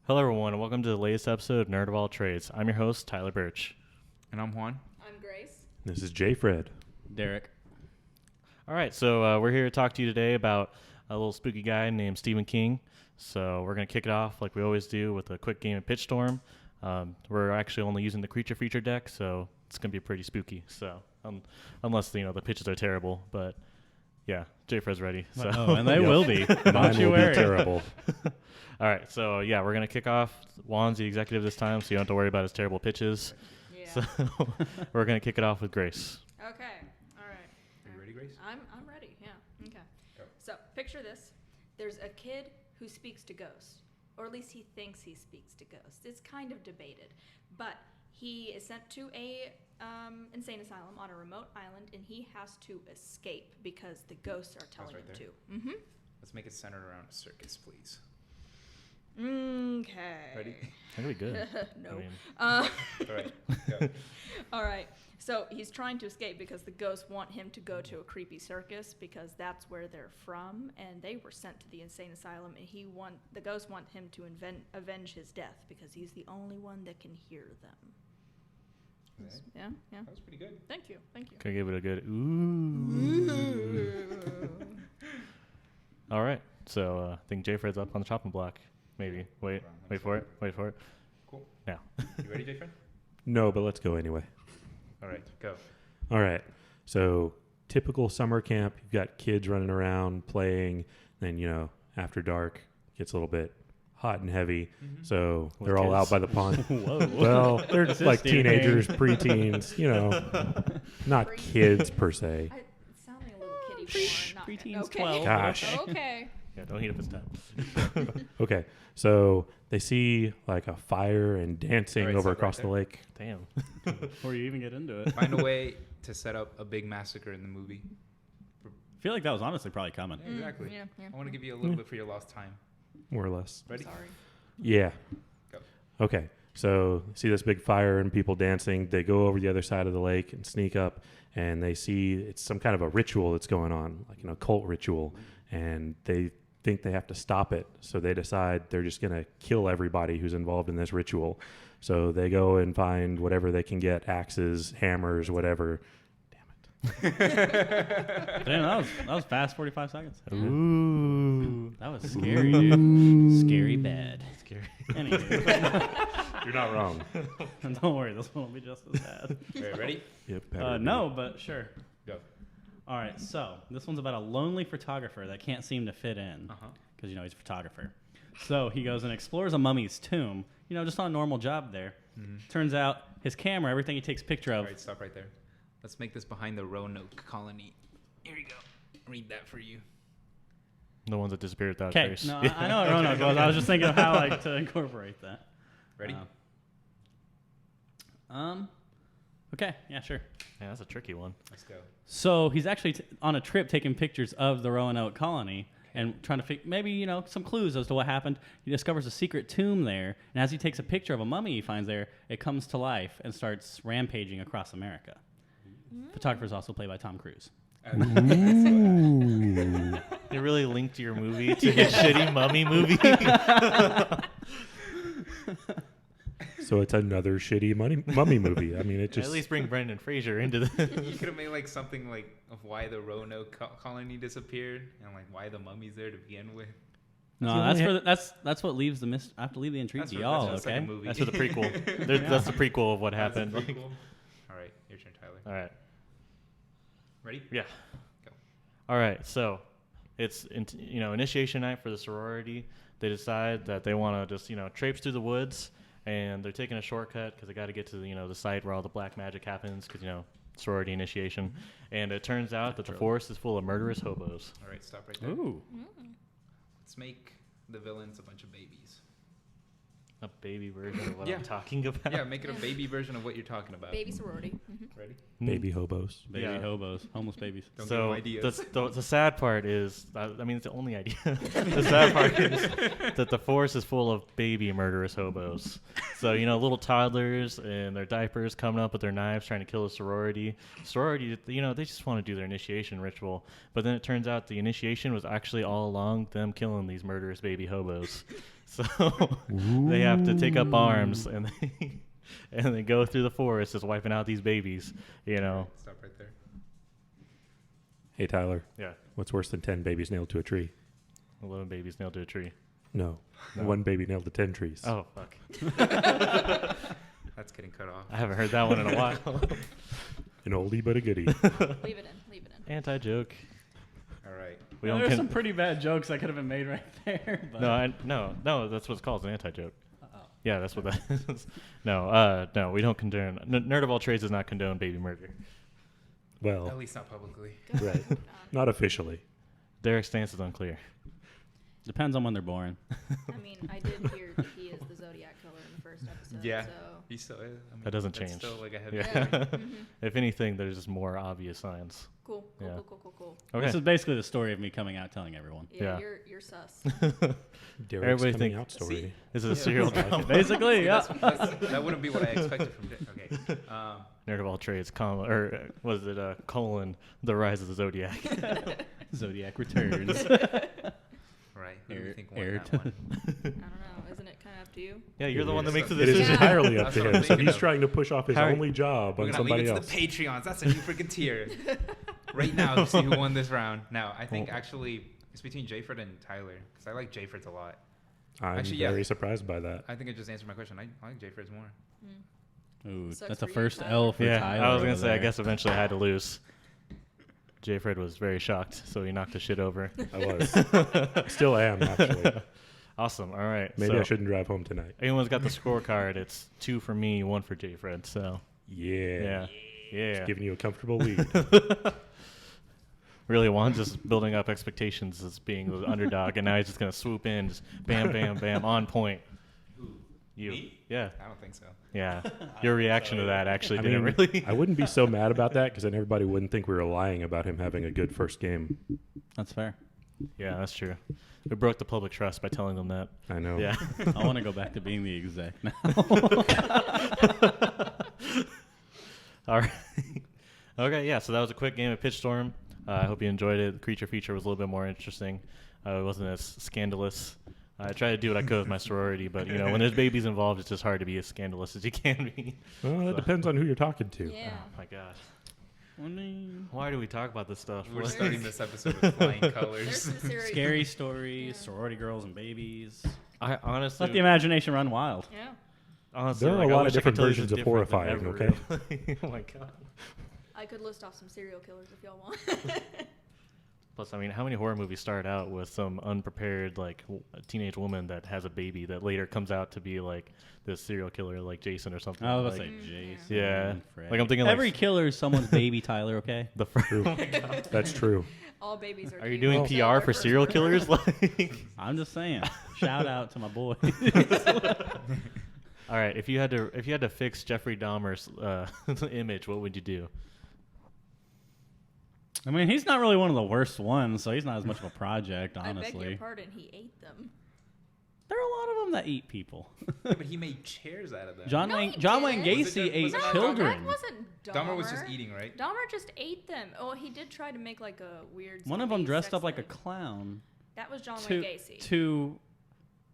Hello, everyone, and welcome to the latest episode of Nerd of All Trades. I'm your host, Tyler Birch. And I'm Juan. I'm Grace. This is J. Fred. Derek. All right, so we're here to talk to you today about a little spooky guy named Stephen King. So we're going to kick it off like we always do with a quick game of pITch Storm. We're actually only using the creature feature deck, so it's going to be pretty spooky. So unless the pitches are terrible, but yeah, J. Fred's ready. So. Oh, and they will be. Don't Mine you will worry. be terrible. All right, so yeah, we're going to kick off. Juan's the executive this time, so you don't have to worry about his terrible pitches. Yeah. So we're going to kick it off with Grace. Okay. All right. Are you ready, Grace? I'm ready. Yeah. Okay. Go. So picture this: there's a kid who speaks to ghosts, or at least he thinks he speaks to ghosts. It's kind of debated, but he is sent to a insane asylum on a remote island, and he has to escape because the ghosts are telling right him there. to. Mm-hmm. Let's make it centered around a circus, please. Okay. Ready? That'd be good. No. I mean, All right, go. All right. So he's trying to escape because the ghosts want him to go to a creepy circus because that's where they're from, and they were sent to the insane asylum. And the ghosts want him to avenge his death because he's the only one that can hear them. Okay. Yeah. Yeah. That was pretty good. Thank you. can I give it a good ooh? All right. So I think J. Fred's up on the chopping block. Maybe. Wait for it. Cool. Now. You ready, J. Fred? No, but let's go anyway. All right, go. All right. So typical summer camp, you've got kids running around playing. Then, after dark, gets a little bit hot and heavy. Mm-hmm. So With they're all kids. out by the pond. Whoa. Well, they're What's like this, Stephen teenagers, King? preteens, not kids per se. It's sounding a little kiddie porn. Not Preteens okay. 12. Gosh. Okay. Yeah, don't heat up his time. Okay. So they see like a fire and dancing All right, over stop right across the there. lake. Damn. Before you even get into it. Find a way to set up a big massacre in the movie. I feel like that was honestly probably coming. Exactly. Yeah. Yeah. I want to give you a little bit for your lost time. More or less. Ready? Sorry. Yeah. Go. Okay. So see this big fire and people dancing. They go over the other side of the lake and sneak up, and they see it's some kind of a ritual that's going on, like an occult ritual, and they think they have to stop it. So they decide they're just going to kill everybody who's involved in this ritual. So they go and find whatever they can get, axes, hammers, whatever. Damn, that was fast 45 seconds. Ooh. That was scary, dude. Scary bad. Scary. Anyway, You're not wrong. don't worry, this one will be just as bad. All right, ready? Yep. No, but sure. Go. All right, so this one's about a lonely photographer that can't seem to fit in Uh-huh. because, he's a photographer. So he goes and explores a mummy's tomb, just on a normal job there. Mm-hmm. Turns out his camera, everything he takes a picture All of, right, stop right there. Let's make this behind the Roanoke colony. Here you go. Read that for you. The ones that disappeared without okay, trace. no, I know what Roanoke was. I was just thinking of how to incorporate that. Ready? Okay, yeah, sure. Yeah, that's a tricky one. Let's go. So he's actually on a trip taking pictures of the Roanoke colony and trying to maybe, some clues as to what happened. He discovers a secret tomb there, and as he takes a picture of a mummy he finds there, it comes to life and starts rampaging across America. Photographer is also played by Tom Cruise. You really linked your movie to a shitty mummy movie. So it's another shitty mummy movie. I mean, it just At least bring Brendan Fraser into the. You could have made like something like of why the Roanoke colony disappeared and like why the mummy's there to begin with. No, that's what leaves the I have to leave the intrigue to y'all, that's like okay? a movie. That's for the prequel. That's the prequel of what That's a happened. prequel. All right, your turn, Tyler. All right. Ready? Yeah. Go. All right. So it's initiation night for the sorority. They decide that they want to just traipse through the woods, and they're taking a shortcut because they got to get to the site where all the black magic happens because sorority initiation. And it turns out that the forest is full of murderous hobos. All right, stop right there. Ooh. Let's make the villains a bunch of babies. A baby version of what Yeah. I'm talking about. Yeah, make it a baby version of what you're talking about. Baby sorority. Mm-hmm. Ready? baby hobos. Baby Yeah. hobos, homeless babies. Don't give So them ideas. the sad part is, it's the only idea. The sad part is that the forest is full of baby murderous hobos. So, little toddlers in their diapers coming up with their knives trying to kill a sorority. Sorority, they just want to do their initiation ritual. But then it turns out the initiation was actually all along them killing these murderous baby hobos. So they have to take up arms and they go through the forest just wiping out these babies, you know. Stop right there. Hey, Tyler, Yeah. what's worse than 10 babies nailed to a tree? 11 babies nailed to a tree. No. No. 1 baby nailed to 10 trees. Oh, fuck. That's getting cut off. I haven't heard that one in a while. An oldie but a goodie. Leave it in. Leave it in. Anti-joke. All right. We don't There's some pretty bad jokes that could have been made right there. But No, that's what it's called, an anti-joke. Uh-oh. Yeah, that's what that is. No, we don't condone. Nerd of all trades does not condone baby murder. At Well, least not publicly. right. Not officially. Derek's stance is unclear. Depends on when they're born. I mean, I did hear that he is the Zodiac killer in the first episode. Yeah. So. He still is. I mean, That doesn't that's change. Still like a heavy Yeah. theory. If anything, there's just more obvious signs. Cool. Cool. Yeah. Cool. Okay. This is basically the story of me coming out telling everyone. Yeah, Yeah. you're sus. Derek's Everybody coming think- out story. See? This is a serial drama. Basically, yeah. That wouldn't be what I expected from Okay. Nerd of all trades, was it colon the rise of the Zodiac? Zodiac returns. Right. Who do you think won Heir that to- one? I don't know. Isn't it kind of up to you? Yeah, you're the one that makes the It is decision. entirely up That's to what I'm him. So thinking he's of. trying to push off his Harry- only job We're on gonna leave somebody it to else. the Patreons. That's a new freaking tier. Right now, to see who won this round. Now, I think actually it's between Jayford and Tyler because I like Jayford's a lot. I'm Actually, yeah. very surprised by that. I think I just answered my question. I like Jayford's more. Ooh, Sucks that's for a you, first Tyler. L for Yeah, Tyler. I was gonna over say. I there. guess eventually I had to lose. Jay Fred was very shocked, so he knocked the shit over. I was. Still am, actually. Awesome. All right. Maybe so I shouldn't drive home tonight. Anyone's got the scorecard. It's 2 for me, 1 for Jay Fred. So Yeah. yeah. Giving you a comfortable lead. Really, Juan just building up expectations as being the underdog, and now he's just gonna swoop in, just bam, bam, bam, on point. You, Me? yeah, I don't think so. yeah. Your reaction to that actually I didn't mean, really. I wouldn't be so mad about that because then everybody wouldn't think we were lying about him having a good first game. That's fair. Yeah, that's true. We broke the public trust by telling them that. I know. Yeah. I want to go back to being the exec now. All right. Okay, yeah. So that was a quick game of Pitch Storm. I hope you enjoyed it. The creature feature was a little bit more interesting. It wasn't as scandalous. I tried to do what I could with my sorority, but you know, when there's babies involved, it's just hard to be as scandalous as you can be. Well, that depends on who you're talking to. Yeah. Oh my gosh. I mean, Why do we talk about this stuff? We're Like- starting this episode with flying There's colors. some serious. scary stories, Yeah. sorority girls and babies. I honestly, Let the imagination run wild. Yeah. honestly, There are like, a I lot of wish I could different tell you versions it's of different than horrifying, ever. Oh my god. I could list off some serial killers if y'all want. Plus, I mean, how many horror movies start out with some unprepared, like, a teenage woman that has a baby that later comes out to be, like, this serial killer, like Jason or something? I was like, about to say Jason. yeah. Freddy. Like, I'm thinking, like, every killer is someone's baby, Tyler. Okay. the first. True. That's true. All babies are. Are you cute. doing Well- So PR our for first serial word- killers? Like, I'm just saying. Shout out to my boy. all right, if you had to fix Jeffrey Dahmer's image, what would you do? I mean, he's not really one of the worst ones, so he's not as much of a project, I beg your honestly. pardon. He ate them. There are a lot of them that eat people. Yeah, but he made chairs out of them. John No, Wayne he Gacy didn't. Was it ate not children. That wasn't Dahmer. Dahmer was just eating, right? Dahmer just ate them. Oh, he did try to make like a weird. One of them zombie dressed sex up like a slave. clown That was John to, Wayne Gacy. to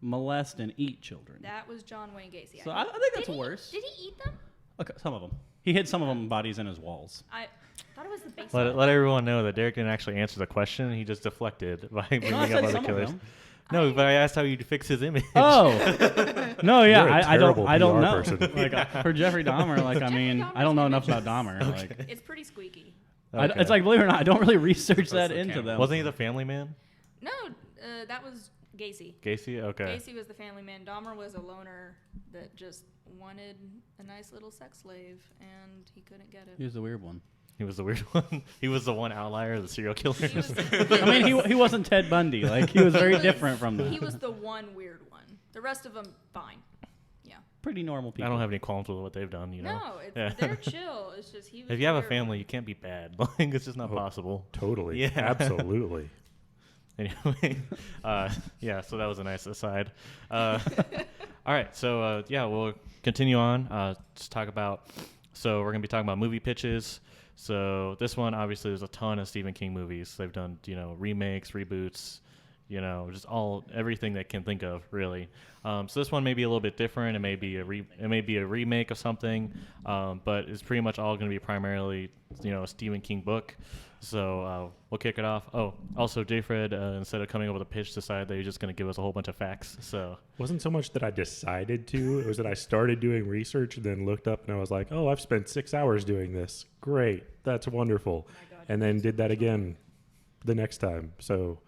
molest and eat children. That was John Wayne Gacy. So I think that's Did he- worse. Did he eat them? Okay, some of them. He hid some of them bodies in his walls. I thought it was the basement. Let everyone know that Derek didn't actually answer the question. He just deflected by bringing I up said other some of killers. them. No, but I asked how you'd fix his image. Oh, no, yeah, You're a I don't terrible PR know. person. Like for Jeffrey Dahmer, like I Jeffrey mean, Dahmer's I don't know enough images. about Dahmer. Like, It's pretty squeaky. Okay. it's like believe it or not, I don't really research Close that to the into camera. them. Wasn't he the family man? No, that was Gacy. Gacy? Okay. Gacy was the family man. Dahmer was a loner that just wanted a nice little sex slave, and he couldn't get He it. was the weird one. He was the weird one. He was the one outlier of the serial He killers. was, I mean, he wasn't Ted Bundy. Like he was very different from that. he was the one weird one. The rest of them, fine. Yeah. Pretty normal people. I don't have any qualms with what they've done, you know. No, it's, Yeah. they're chill. It's just he was. If the you have a weird family, one. you can't be bad. Like, it's just not Oh. possible. Totally. Yeah. Absolutely. Anyway, yeah, so that was a nice aside. All right, so yeah, we'll continue on. Just talk about. So we're gonna be talking about movie pitches. So this one, obviously, there's a ton of Stephen King movies. They've done, you know, remakes, reboots, just everything they can think of, really. So this one may be a little bit different. It may be a remake of something, but it's pretty much all going to be primarily, a Stephen King book. So we'll kick it off. Oh, also, J-Fred, instead of coming up with a pitch, decided that he was just going to give us a whole bunch of facts. So It wasn't so much that I decided to. It was that I started doing research, then looked up, and I was like, oh, I've spent 6 hours doing this. Great. That's wonderful. Oh my God, And then did that again the next time. So,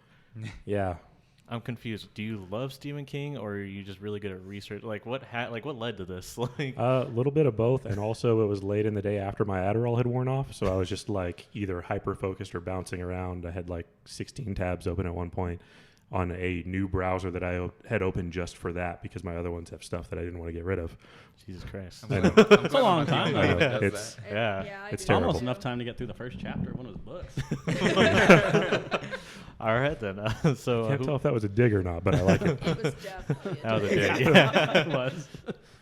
yeah. I'm confused. Do you love Stephen King, or are you just really good at research? Like, what led to this? Like, A little bit of both, and also it was late in the day after my Adderall had worn off, so I was just like either hyper-focused or bouncing around. I had like 16 tabs open at one point on a new browser that I had opened just for that because my other ones have stuff that I didn't want to get rid of. Jesus Christ. I know. It's a long time. I know. though. It's Yeah. It's It's terrible. almost enough time to get through the first chapter of one of his books. All right, then. So Can't tell if that was a dig or not, but I like it. It was definitely a That was a dig. dig. Yeah. It was.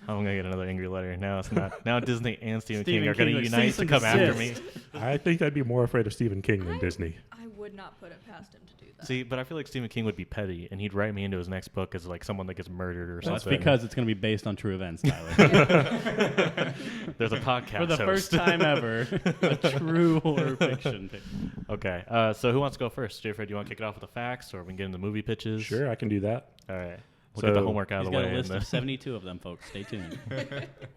I'm gonna get another angry letter. Now it's not. Now Disney and Stephen King Stephen are gonna King, like, unite cease to and come after me. desist. I think I'd be more afraid of Stephen King than Disney. I would not put it past him to do that. See, but I feel like Stephen King would be petty, and he'd write me into his next book as like someone that gets murdered or Well, that's something. because it's going to be based on true events, Tyler. There's a podcast For the host. first time ever, a true horror fiction. Okay, so who wants to go first? J-Fred, do you want to kick it off with the facts, or we can get into movie pitches? Sure, I can do that. All right. We'll get the So- homework out He's of the got way. a list and of then- 72 of them, folks. Stay tuned.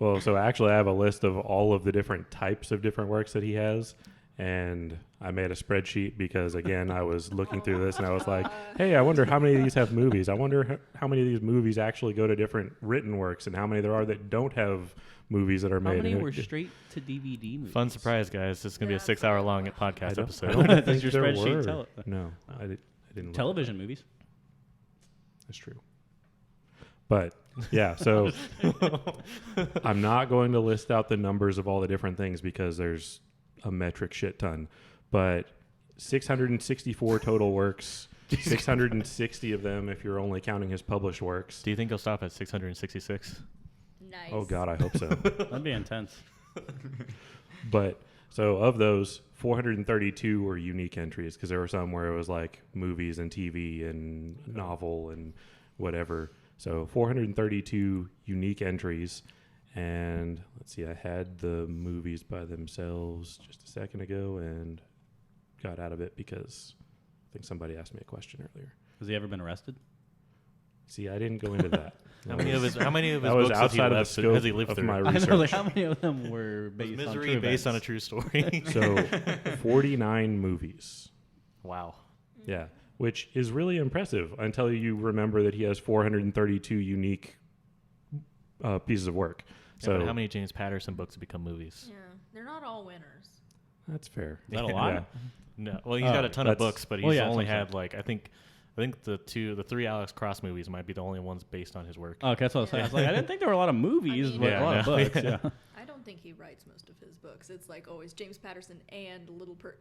Well, so actually I have a list of all of the different types of different works that he has. And I made a spreadsheet because, again, I was looking through this and I was like, hey, I wonder how many of these have movies. I wonder how many of these movies actually go to different written works and how many there are that don't have movies that are How made. many And were it- straight to DVD movies? Fun surprise, guys. This is going to be a Yeah, 6-hour-long I podcast don't- episode. I don't Does think your there spreadsheet were. tell it? No, I didn't. Look at Television movies. that. That's true. But yeah, so I'm not going to list out the numbers of all the different things because there's a metric shit ton. But 664 total works, 660 of them if you're only counting his published works. Do you think he'll stop at 666? Nice. Oh God, I hope so. That'd be intense. But so of those, 432 were unique entries because there were some where it was like movies and TV and novel and whatever. So 432 unique entries. And let's see, I had the movies by themselves just a second ago and got out of it because I think somebody asked me a question earlier. Has he ever been arrested? See, I didn't go into that. How many of his That was books outside of the has scope he lived of through? my I know, like, research. how many of them were Was based on Misery true based on a events? true story? So 49 movies. Wow. Yeah, which is really impressive until you remember that he has 432 unique pieces of work. Yeah, So but how many James Patterson books have become movies? Yeah, they're not all winners. that's fair. Is that a lot? Yeah. No. Well, he's got a ton of that's- books, but he's Well, yeah, only that's what I'm had like I think the 3 Alex Cross movies might be the only ones based on his work. Oh, okay, that's what I was saying. I was like, I didn't think there were a lot of movies, mean- but Yeah, a lot of no. books. Yeah. I don't think he writes most of his books. It's like always James Patterson and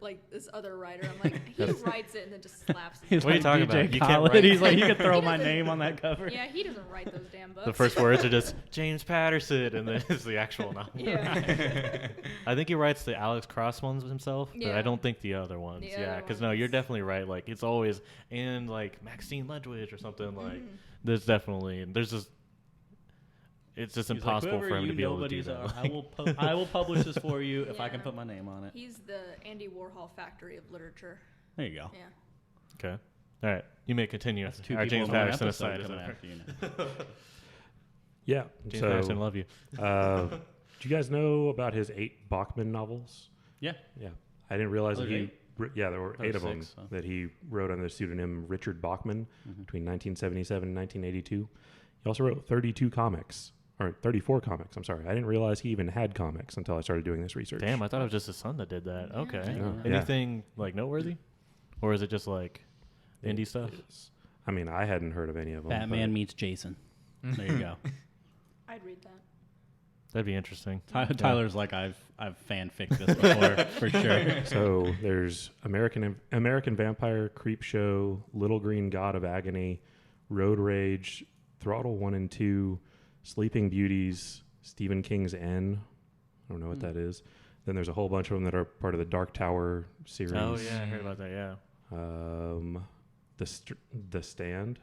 like this other writer. I'm like, he writes it and then just slaps it. He's What are you like talking DJ about? You can't Khaled. write- He's like, you could throw He my doesn't- name on that cover. Yeah, he doesn't write those damn books. The first words are just James Patterson, and then it's the actual novel. Yeah. I think he writes the Alex Cross ones himself, but Yeah. I don't think the other ones. The Yeah, other because no, you're ones. definitely right. Like it's always and like Maxine Ledwidge or something like. Mhm. There's definitely there's just. It's just He's like, impossible "Whoever for him you to be able to do nobodies that. are, I will publish this for you if I can Yeah. put my name on it. He's the Andy Warhol factory of literature. There you go. Yeah. Okay. All right. You may continue. That's two Our people James in one Patterson episode aside. coming isn't it? after you now. Yeah. James Patterson, love you. Do you guys know about his 8 Bachman novels? Yeah. Yeah. I didn't realize Oh, that there's he. 8? Yeah, there were Oh, 8 of them 6, so. that he wrote under the pseudonym Richard Bachman Mhm. between 1977 and 1982. He also wrote 32 comics, or 34 comics. I'm sorry. I didn't realize he even had comics until I started doing this research. Damn, I thought it was just his son that did that. Yeah. Okay. Yeah. Yeah. Anything like noteworthy, or is it just like indie stuff? I mean, I hadn't heard of any of them. Batman meets Jason. There you go. I'd read that. That'd be interesting. Tyler's like, I've fanficked this before for sure. So there's American Vampire, Creep Show, Little Green God of Agony, Road Rage, Throttle 1 and 2, Sleeping Beauties, Stephen King's N. I don't know what that is. Then there's a whole bunch of them that are part of the Dark Tower series. Oh yeah, I heard about that. Yeah. the Stand,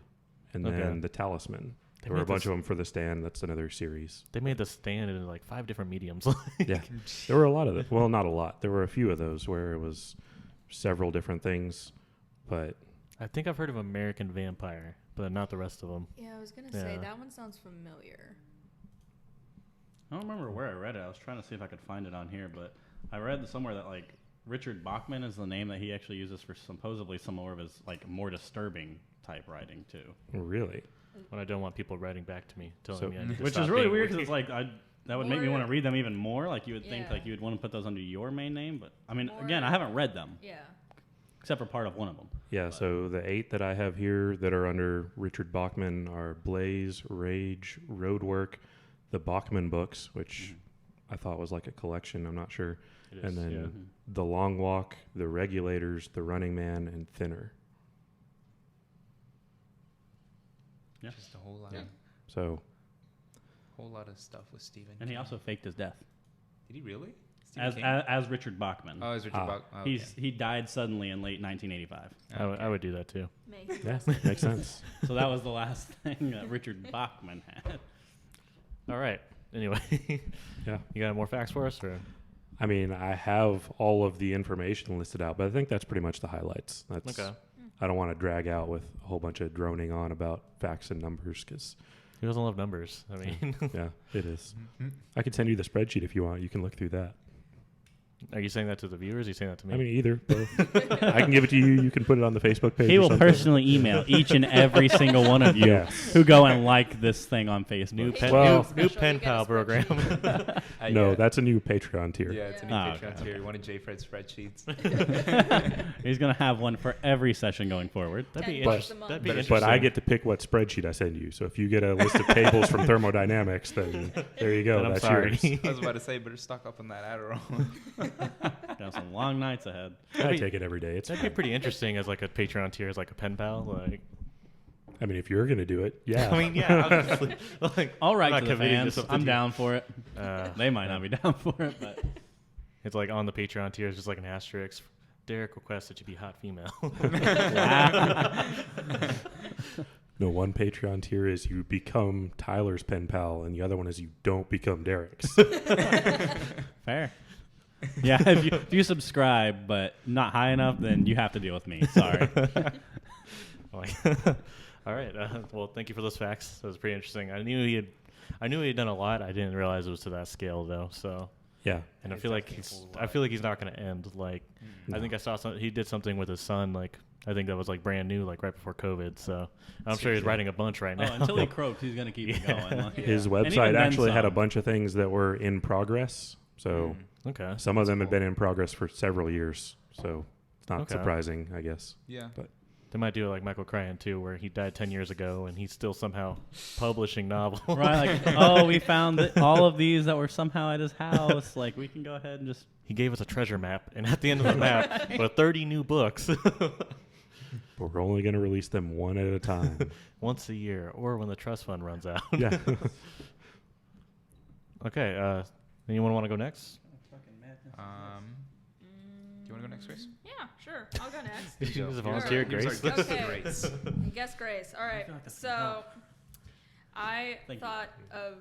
and Okay. then the Talisman. They There were a made bunch this- of them for the Stand. That's another series. They made the Stand in like 5 different mediums. Yeah, there were a lot of them. Well, not a lot. There were a few of those where it was several different things, but I think I've heard of American Vampire, but not the rest of them. Yeah, I was gonna say Yeah. that one sounds familiar. I don't remember where I read it. I was trying to see if I could find it on here, but I read somewhere that like Richard Bachman is the name that he actually uses for supposedly some more of his like more disturbing type writing too. really, When I don't want people writing back to me, telling So- me I need to Which stop is really being weird because it's like that would make me More- want to read them even more. Like you would think Yeah. like you would want to put those under your main name, but I mean More- again I haven't read them Yeah. except for part of one of them. yeah. So the 8 that I have here that are under Richard Bachman are Blaze, Rage, Roadwork, the Bachman books, which I thought was like a collection. I'm not sure. It And is, then yeah. the Long Walk, the Regulators, the Running Man, and Thinner. Yeah. Just a whole lot, Yeah. So whole lot of stuff with Stephen. And he King. also faked his death Did he really? Stephen as, King? as Richard Bachman. Oh, is Richard Ah. Bach? Oh, okay. He died suddenly in late 1985. I would do that too. May he yeah, rest in makes peace. sense. So that was the last thing that Richard Bachman had. All right. Anyway, Yeah. you got more facts for us, or I mean, I have all of the information listed out, but I think that's pretty much the highlights. That's okay? I don't want to drag out with a whole bunch of droning on about facts and numbers because, Who doesn't love numbers? I mean, yeah, it is. Mhm. I can send you the spreadsheet if you want. You can look through that. are you saying that to the viewers? Or are you saying that to me? I mean, either. Both. I can give it to you. You can put it on the Facebook page. He or will something. personally email each and every single one of you Yes. who go and like this thing on Facebook. new Hey, pen, Well- new Special, pen you get a pal program. spreadsheet. No, Yeah. that's a new Patreon tier. Yeah, it's a new Ah, Patreon okay, tier. okay. One of J-Fred's spreadsheets. He's going to have one for every session going forward. That'd be $10 interesting. a month. That'd be But- interesting. But I get to pick what spreadsheet I send you. So if you get a list of tables from thermodynamics, then there you go. Then I'm That's sorry. yours. I was about to say, better stock up on that Adderall. Got some long nights ahead. I take it every day. It's That'd be fine. pretty interesting as like a Patreon tier, as like a pen pal. Like, I mean, if you're gonna do it, yeah. I mean, yeah, obviously. Like, All right, I'm to not the committing to fans. something I'm you- down for it. They might yeah. not be down for it, but It's like on the Patreon tier, it's just like an asterisk. Derek requests that you be hot female. No, one Patreon tier is you become Tyler's pen pal, and the other one is you don't become Derek's. fair. Yeah, if you subscribe but not high enough, then you have to deal with me. Sorry. Like, all right. Well, thank you for those facts. That was pretty interesting. I knew he had done a lot. I didn't realize it was to that scale though. So, Yeah. and I It's feel like definitely a whole I lot. feel like he's not going to end. Like, I think I saw he did something with his son. Like, I think that was like brand new, like right before COVID. So, I'm sure he's true. writing a bunch right Oh, now. until he croaks, he's gonna keep it Yeah. going. Like, His And even website then actually had a some. bunch of things that were in progress. So Okay. some of them had cool. been in progress for several years. So it's not Okay. surprising, I guess. Yeah. They might do it like Michael Crichton too, where he died 10 years ago and he's still somehow publishing novels. Right, like, oh, we found all of these that were somehow at his house. Like, we can go ahead and just. He gave us a treasure map, and at the end of the map were 30 new books But we're only going to release them one at a time. once a year, or when the trust fund runs out. Yeah. Okay. Anyone want to go next? Do you want to go next, Grace? Yeah, sure. I'll go next. Did you go. just Here's volunteer, our- here's Grace? our guest Okay. Grace. Guess Grace. All right. feel like that's So I Thank you. thought of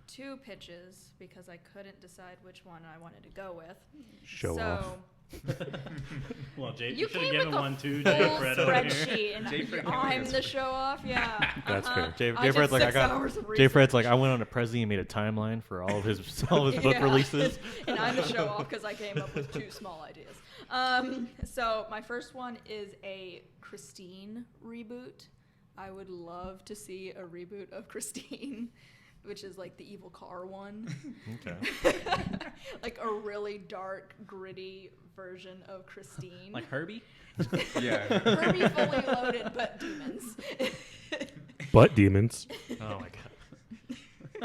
two pitches because I couldn't decide which one I wanted to go with. Show so off. Well, Jay, you should have came given with a one to full Jay Fred over here. spreadsheet, and Jay Fred came I'm with the show off. Yeah, That's fair. Jay I Fred's did like, I 6 got. hours of Jay Fred's research. like, I went on a Prezi and made a timeline for all of his book Yeah. releases. And I'm the show off because I came up with 2 small ideas. So my first one is a Christine reboot. I would love to see a reboot of Christine, which is like the evil car one. Okay. Like a really dark, gritty version of Christine. Like Herbie? Yeah. Herbie fully loaded, but demons. But demons. Oh my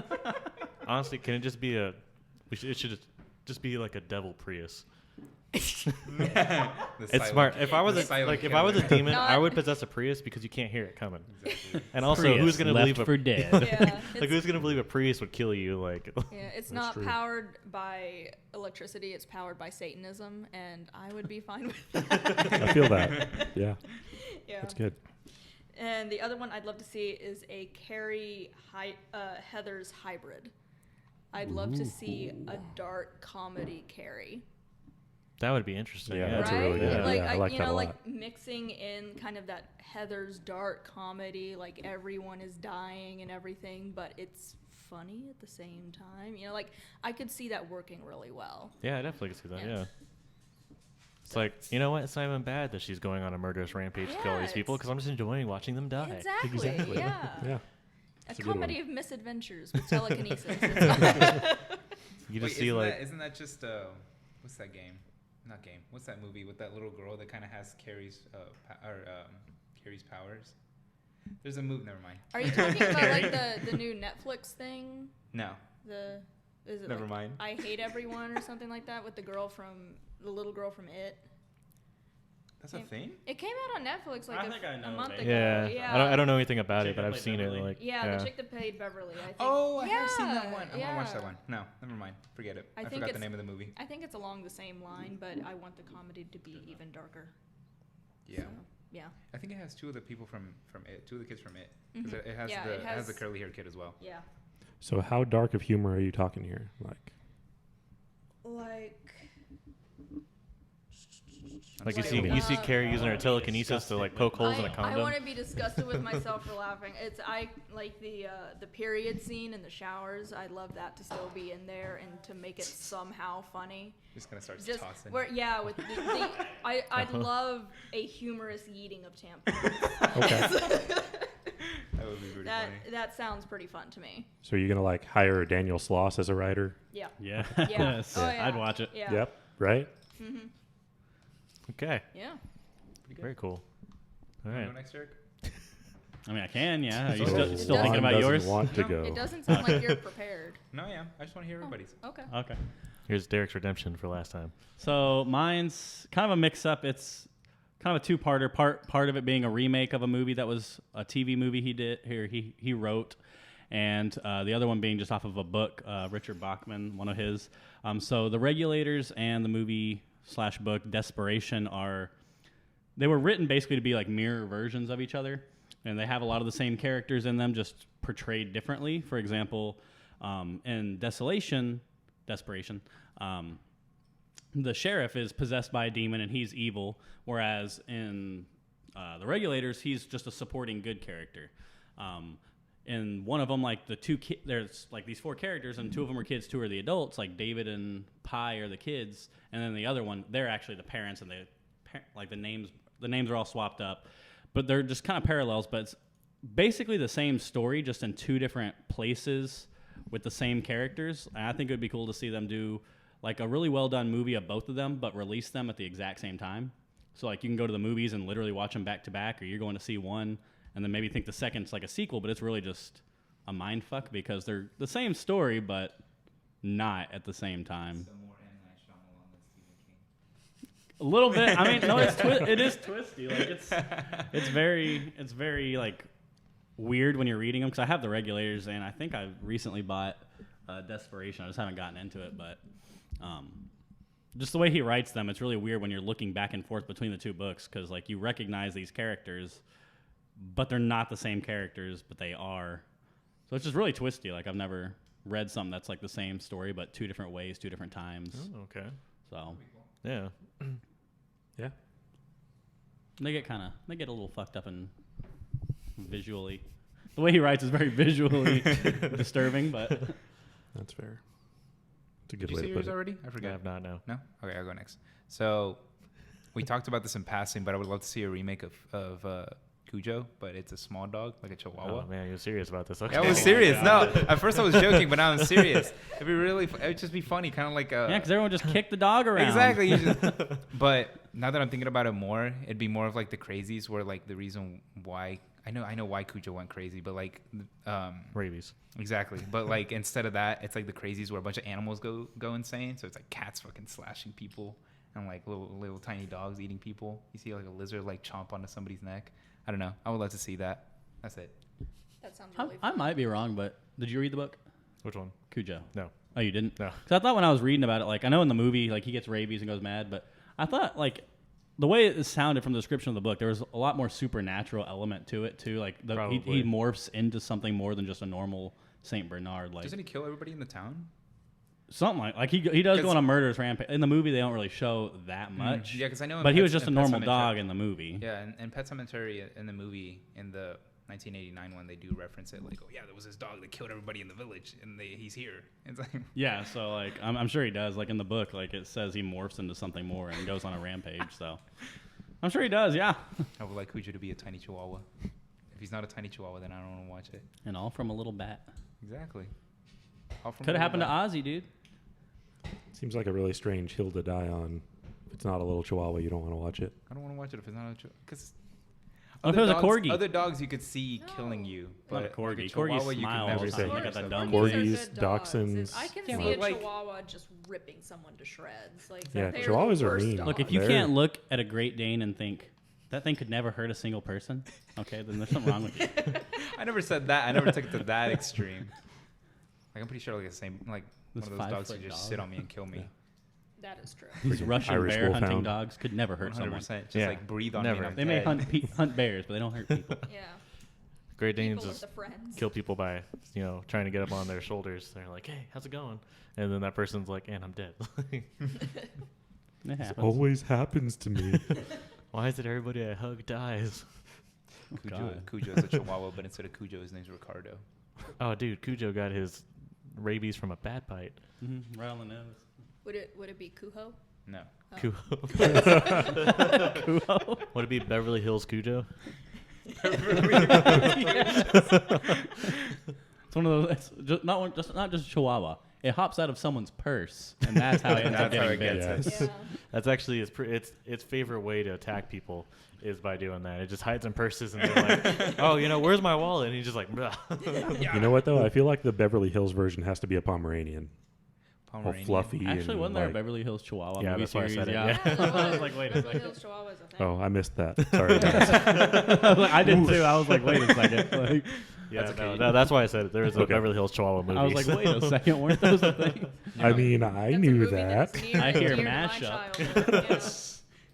god. Honestly, can it just be it should just be like a devil Prius. It's smart. If I was a demon, I would possess a Prius because you can't hear it coming. Exactly. And also, Prius, who's gonna left believe for dead? Yeah, like who's gonna believe a Prius would kill you? Like, it's That's not true. powered by electricity. It's powered by Satanism, and I would be fine with that. I feel that. Yeah, Yeah. that's good. And the other one I'd love to see is a Carrie Heathers hybrid. I'd love to see a dark comedy Carrie. that would be interesting. Yeah, Yeah, that's a Right? really good. Like, I like you that know, a like lot. mixing in kind of that Heather's dark comedy, like everyone is dying and everything, but it's funny at the same time. You know, like I could see that working really well. Yeah, I definitely could see that. Yeah. Yeah. It's like, you know what? It's not even bad that she's going on a murderous rampage to kill all these people Yes. because I'm just enjoying watching them die. Exactly. Exactly. Yeah. Yeah. A That's a good comedy one. of misadventures with telekinesis. You just Wait, see like, isn't that just what's that game? Not game. What's that movie with that little girl that kind of has Carrie's Carrie's powers? There's a move. Never mind. Are you talking about like the new Netflix thing? No. Is it Never like mind. I Hate Everyone or something like that with the little girl from It? That's a thing. It came out on Netflix like I think I know a month it. ago. yeah, Yeah. I don't know anything about Chick it, but that I've played seen it. Beverly? Like, Yeah, the chick that played Beverly. I think. Oh, I have seen that one. I yeah. want to watch that one. No, never mind. Forget it. I I think forgot the it's- name of the movie. I think it's along the same line, but I want the comedy to be even darker. Yeah. So, yeah. I think it has two of the people from It. Two of the kids from It. 'Cause Mhm. it has Yeah, the it it has the has- curly haired kid as well. Yeah. So how dark of humor are you talking here? Like, Like you Like, see Carrie using her wanna be telekinesis to like poke holes in a I condom. want to be disgusted with myself for laughing. I like the period scene in the showers. I love that to still be in there and to make it somehow funny. Just gonna start Just tossing. where with I'd love a humorous yeeting of tampons. okay. That would be pretty funny. That sounds pretty fun to me. So are you gonna like hire Daniel Sloss as a writer? Yeah. Yeah. Yeah. Yes. Oh, yeah. I'd watch it. Yeah. Yep. Right. Mhm. Okay, Yeah. Pretty good. very cool. All Wanna right. Go next, Eric? I mean, I can. Yeah. Are you So still It still doesn't- thinking about Juan yours? doesn't want to No, go. It doesn't sound like you're prepared. No, yeah. I just want to hear Oh, everybody's. okay. Okay. Here's Derek's redemption for last time. So mine's kind of a mix-up. It's kind of a two-parter. Part of it being a remake of a movie that was a TV movie he wrote, and the other one being just off of a book, Richard Bachman, one of his. So The Regulators and the movie/book Desperation they were written basically to be like mirror versions of each other, and they have a lot of the same characters in them, just portrayed differently. For example, in Desperation, the sheriff is possessed by a demon and he's evil, whereas in The Regulators, he's just a supporting good character. In one of them, like there's like these four characters, and two of them are kids, two are the adults. Like David and Pi are the kids, and then the other one, they're actually the parents, and the names are all swapped up, but they're just kind of parallels. But it's basically the same story, just in two different places with the same characters. And I think it would be cool to see them do like a really well done movie of both of them, but release them at the exact same time. So like you can go to the movies and literally watch them back to back, or you're going to see one and then maybe think the second's like a sequel, but it's really just a mind fuck because they're the same story, but not at the same time. So more M. Night Shyamalan than Stephen King. A little bit. I mean, no, it is twisty. Like it's very like weird when you're reading them, because I have The Regulators and I think I recently bought Desperation. I just haven't gotten into it, but just the way he writes them, it's really weird when you're looking back and forth between the two books, because like you recognize these characters, but they're not the same characters, but they are. So it's just really twisty. Like I've never read something that's like the same story, but two different ways, two different times. Oh, okay. So Yeah. Yeah. they get a little fucked up and visually. The way he writes is very visually disturbing, but That's fair. It's a good Did you way see to yours put it. already? I I forgot. have not now. No? Okay, I'll go next. So, we talked about this in passing, but I would love to see a remake of Cujo, but it's a small dog, like a Chihuahua. Oh man, you're serious about this? Okay. I was serious. No, at first I was joking, but now I'm serious. It'd be it'd just be funny, kind of like yeah, because everyone just kicked the dog around. exactly. But now that I'm thinking about it more, it'd be more of like the crazies, where like the reason why I know why Cujo went crazy, but like Rabies. exactly. But like instead of that, it's like the crazies where a bunch of animals go insane. So it's like cats fucking slashing people, and like little tiny dogs eating people. You see like a lizard like chomp onto somebody's neck. I don't know. I would love to see that. That's it. That sounds I, really I fun. might be wrong, but did you read the book? Which one? Cujo. No. Oh, you didn't? No. Because I thought when I was reading about it, like I know in the movie, like he gets rabies and goes mad, but I thought like the way it sounded from the description of the book, there was a lot more supernatural element to it too. Like he Probably. morphs into something more than just a normal Saint Bernard. Like Doesn't he kill everybody in the town? something like he does go 'Cause- on a murderous rampage. In the movie, they don't really show that much. Yeah, because I know. in But he was Pet- just a in Pet normal Sematary- dog in the movie. Yeah, and Pet Cemetery in the movie in the 1989 one, they do reference it like, oh yeah, there was this dog that killed everybody in the village, and he's here. It's like Yeah, so like I'm sure he does. Like in the book, like it says he morphs into something more and goes on a rampage. So I'm sure he does. Yeah, I would like Cujo to be a tiny chihuahua. If he's not a tiny chihuahua, then I don't want to watch it. and all from a little bat. Exactly. All from Could have a happened to little Ozzy, dude. Seems like a really strange hill to die on. If it's not a little chihuahua, you don't want to watch it. I don't want to watch it if it's not a chihuahua. Because What if it was a corgi? Other dogs you could see No. killing you. Not a But corgi. like Corgis chihuahua, you smile could all never the see time. They got that dumb Corgis are Corgis, good dogs. dachshunds. I can Yeah, see but a like- chihuahua just ripping someone to shreds. Like Yeah, they're chihuahuas the are worst mean. dogs. Look, if you They're- can't look at a Great Dane and think that thing could never hurt a single person, okay, then there's something wrong with you. I never said that. I never took it to that extreme. Like I'm pretty sure like the same like This one of those dogs 5-foot could just dog. sit on me and kill me. That is true. These Russian Irish bear hunting wolfhound. dogs could never hurt 100%. someone. Just Yeah, like breathe on never. me. And I'm They may dead. hunt bears, but they don't hurt people. Yeah. Great Danes People are just the friends. kill people by, trying to get up on their shoulders. They're like, hey, how's it going? And then that person's like, and I'm dead. It It happens. always happens to me. Why is it everybody I hug dies? Cujo, Cujo is a chihuahua, but instead of Cujo, his name's Ricardo. Oh, dude, Cujo got his rabies from a bat bite. Right on the nose. Would it be Kuho? No. Oh. Kuho. Would it be Beverly Hills Cujo? It's one of those. It's just not just Chihuahua. It hops out of someone's purse, and that's how it ends up That's how getting it bit. gets Yeah. That's actually its favorite way to attack people is by doing that. It just hides in purses and they're like, oh, where's my wallet? And he's just like, "Bleh." You know what though? I feel like the Beverly Hills version has to be a Pomeranian. All Pomeranian. fluffy. Actually, and wasn't there a like- Beverly Hills Chihuahua Yeah, movie that's why I series? said it, Yeah. yeah. I was like, wait a Beverly second. Hills Chihuahua is a thing. Oh, I missed that. Sorry, guys. I was like, I did too. I was like, wait a second. Like, Yeah, That's no, okay. no, that's why I said it. There is a Okay. Beverly Hills Chihuahua movie. I was like, so- wait a second. Weren't those a thing? I mean, I That's a knew movie that. that's near I and hear dear to my mashup. childhood, yeah.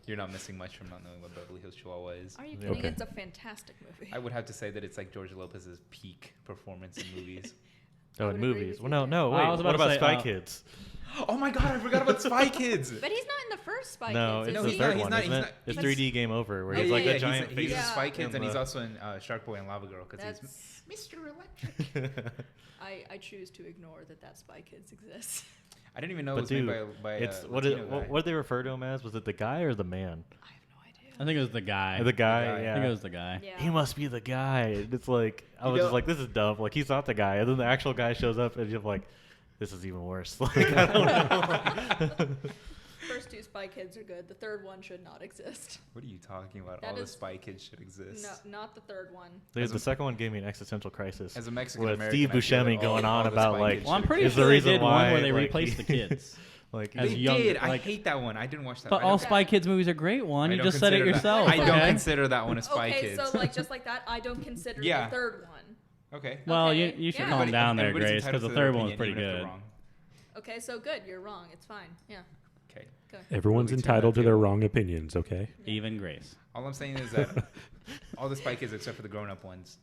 You're not missing much from not knowing what Beverly Hills Chihuahua is. Are you Yeah. kidding? Okay. It's a fantastic movie. I would have to say that it's like George Lopez's peak performance in movies. Oh, I in would agree movies. with Well, you no, there. no, Well, I wait. was What about to about say, Spy Kids? Oh my god, I forgot about Spy Kids. But he's not in the first Spy No, Kids. it's is the he? third he's one, not- isn't he's it? not- It's he's- 3D Game Over, where Oh, he's like yeah, the giant he's face. in Yeah. Spy Kids, and he's the- also in Shark Boy and Lava Girl because he's That's, Mr. Electric. I choose to ignore that Spy Kids exists. I didn't even know it But was dude, made by it's a what Latino guy. did they refer to him as? Was it the guy or the man? I have no idea. I think it was the guy. The guy, guy. yeah. I think it was the guy. Yeah. He must be the guy. And it's like I You was know- just like, this is dumb. Like he's not the guy, and then the actual guy shows up, and you're like, this is even worse. Like I don't know. First two Spy Kids are good. The third one should not exist. What are you talking about? That All the is- Spy Kids should exist. No, not the third one. Dude, As the a- second one gave me an existential crisis. As a Mexican with American, Steve I feel that Buscemi going all on the about Spy like, Kids Well, I'm should pretty is exist. the sure they reason did one why, where they like, replaced the kids. like as They young- did. I like- hate that one. I didn't watch that. But I all don't- Spy Kids movies are great. One, I you don't just said it consider that- yourself. I don't okay? consider that one a Spy Okay, Kids. so like just like that, I don't consider Yeah. the third one. Okay. Well, Okay, you should yeah. calm down there, Everybody's Grace, because entitled the to their third one was opinion, pretty even if they're good. wrong. Okay, so good. You're wrong. It's fine. Yeah. Okay. Go. Everyone's Really turn entitled that to their table. wrong opinions, okay? Even Grace. All I'm saying is that all the Spy Kids, except for the grown-up ones,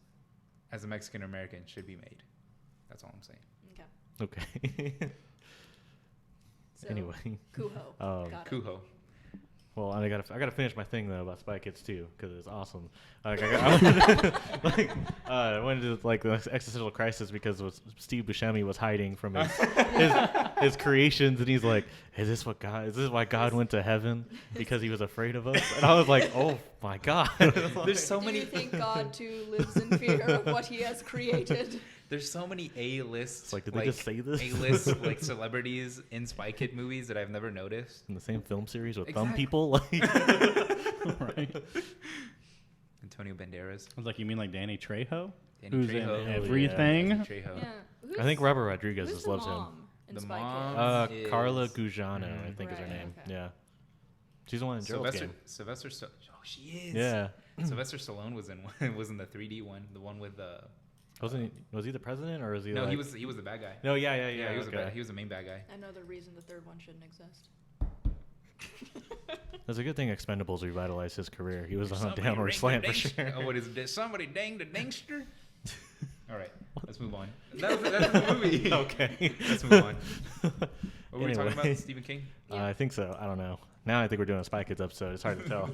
as a Mexican American, should be made. That's all I'm saying. Okay. okay. So, Anyway, Kuho. Um, Got it. Kuho. well, I gotta finish my thing though about Spy Kids too because it's awesome. Like I went into like the existential crisis because Steve Buscemi was hiding from his creations, and he's like, "Is this why God went to heaven because he was afraid of us?" And I was like, "Oh my God!" There's so Do many. you think God too lives in fear of what He has created? There's so many A-list. Like, did they just say this? A-list like celebrities in Spy Kid movies that I've never noticed. in the same film series with Exactly. thumb people. Like, Right. Antonio Banderas, I was like, you mean like Danny Trejo? Danny Who's Trejo, in yeah. everything? Danny Trejo. Yeah. Who's, I think Robert Rodriguez who's just the loves him. mom in The Spy mom? Kids? Is- Carla Gugino, I think is her Right, name. okay. Yeah. She's the one in Gerald's game. Sylvester. Oh, she is. Yeah. Sylvester Stallone was in the 3D one, the one with the. Was he the president or was he? No, like... he was the bad guy. No, yeah. He was the main bad guy. Another reason the third one shouldn't exist. That's a good thing Expendables revitalized his career. He was on a downward slant for sure. Oh, what is it? Did somebody dang the dangster? All right, let's move on. That's the movie. Okay. Let's move on. What were we Anyway. talking about? Stephen King? I think so. I don't know. Now I think we're doing a Spy Kids episode. It's hard to tell.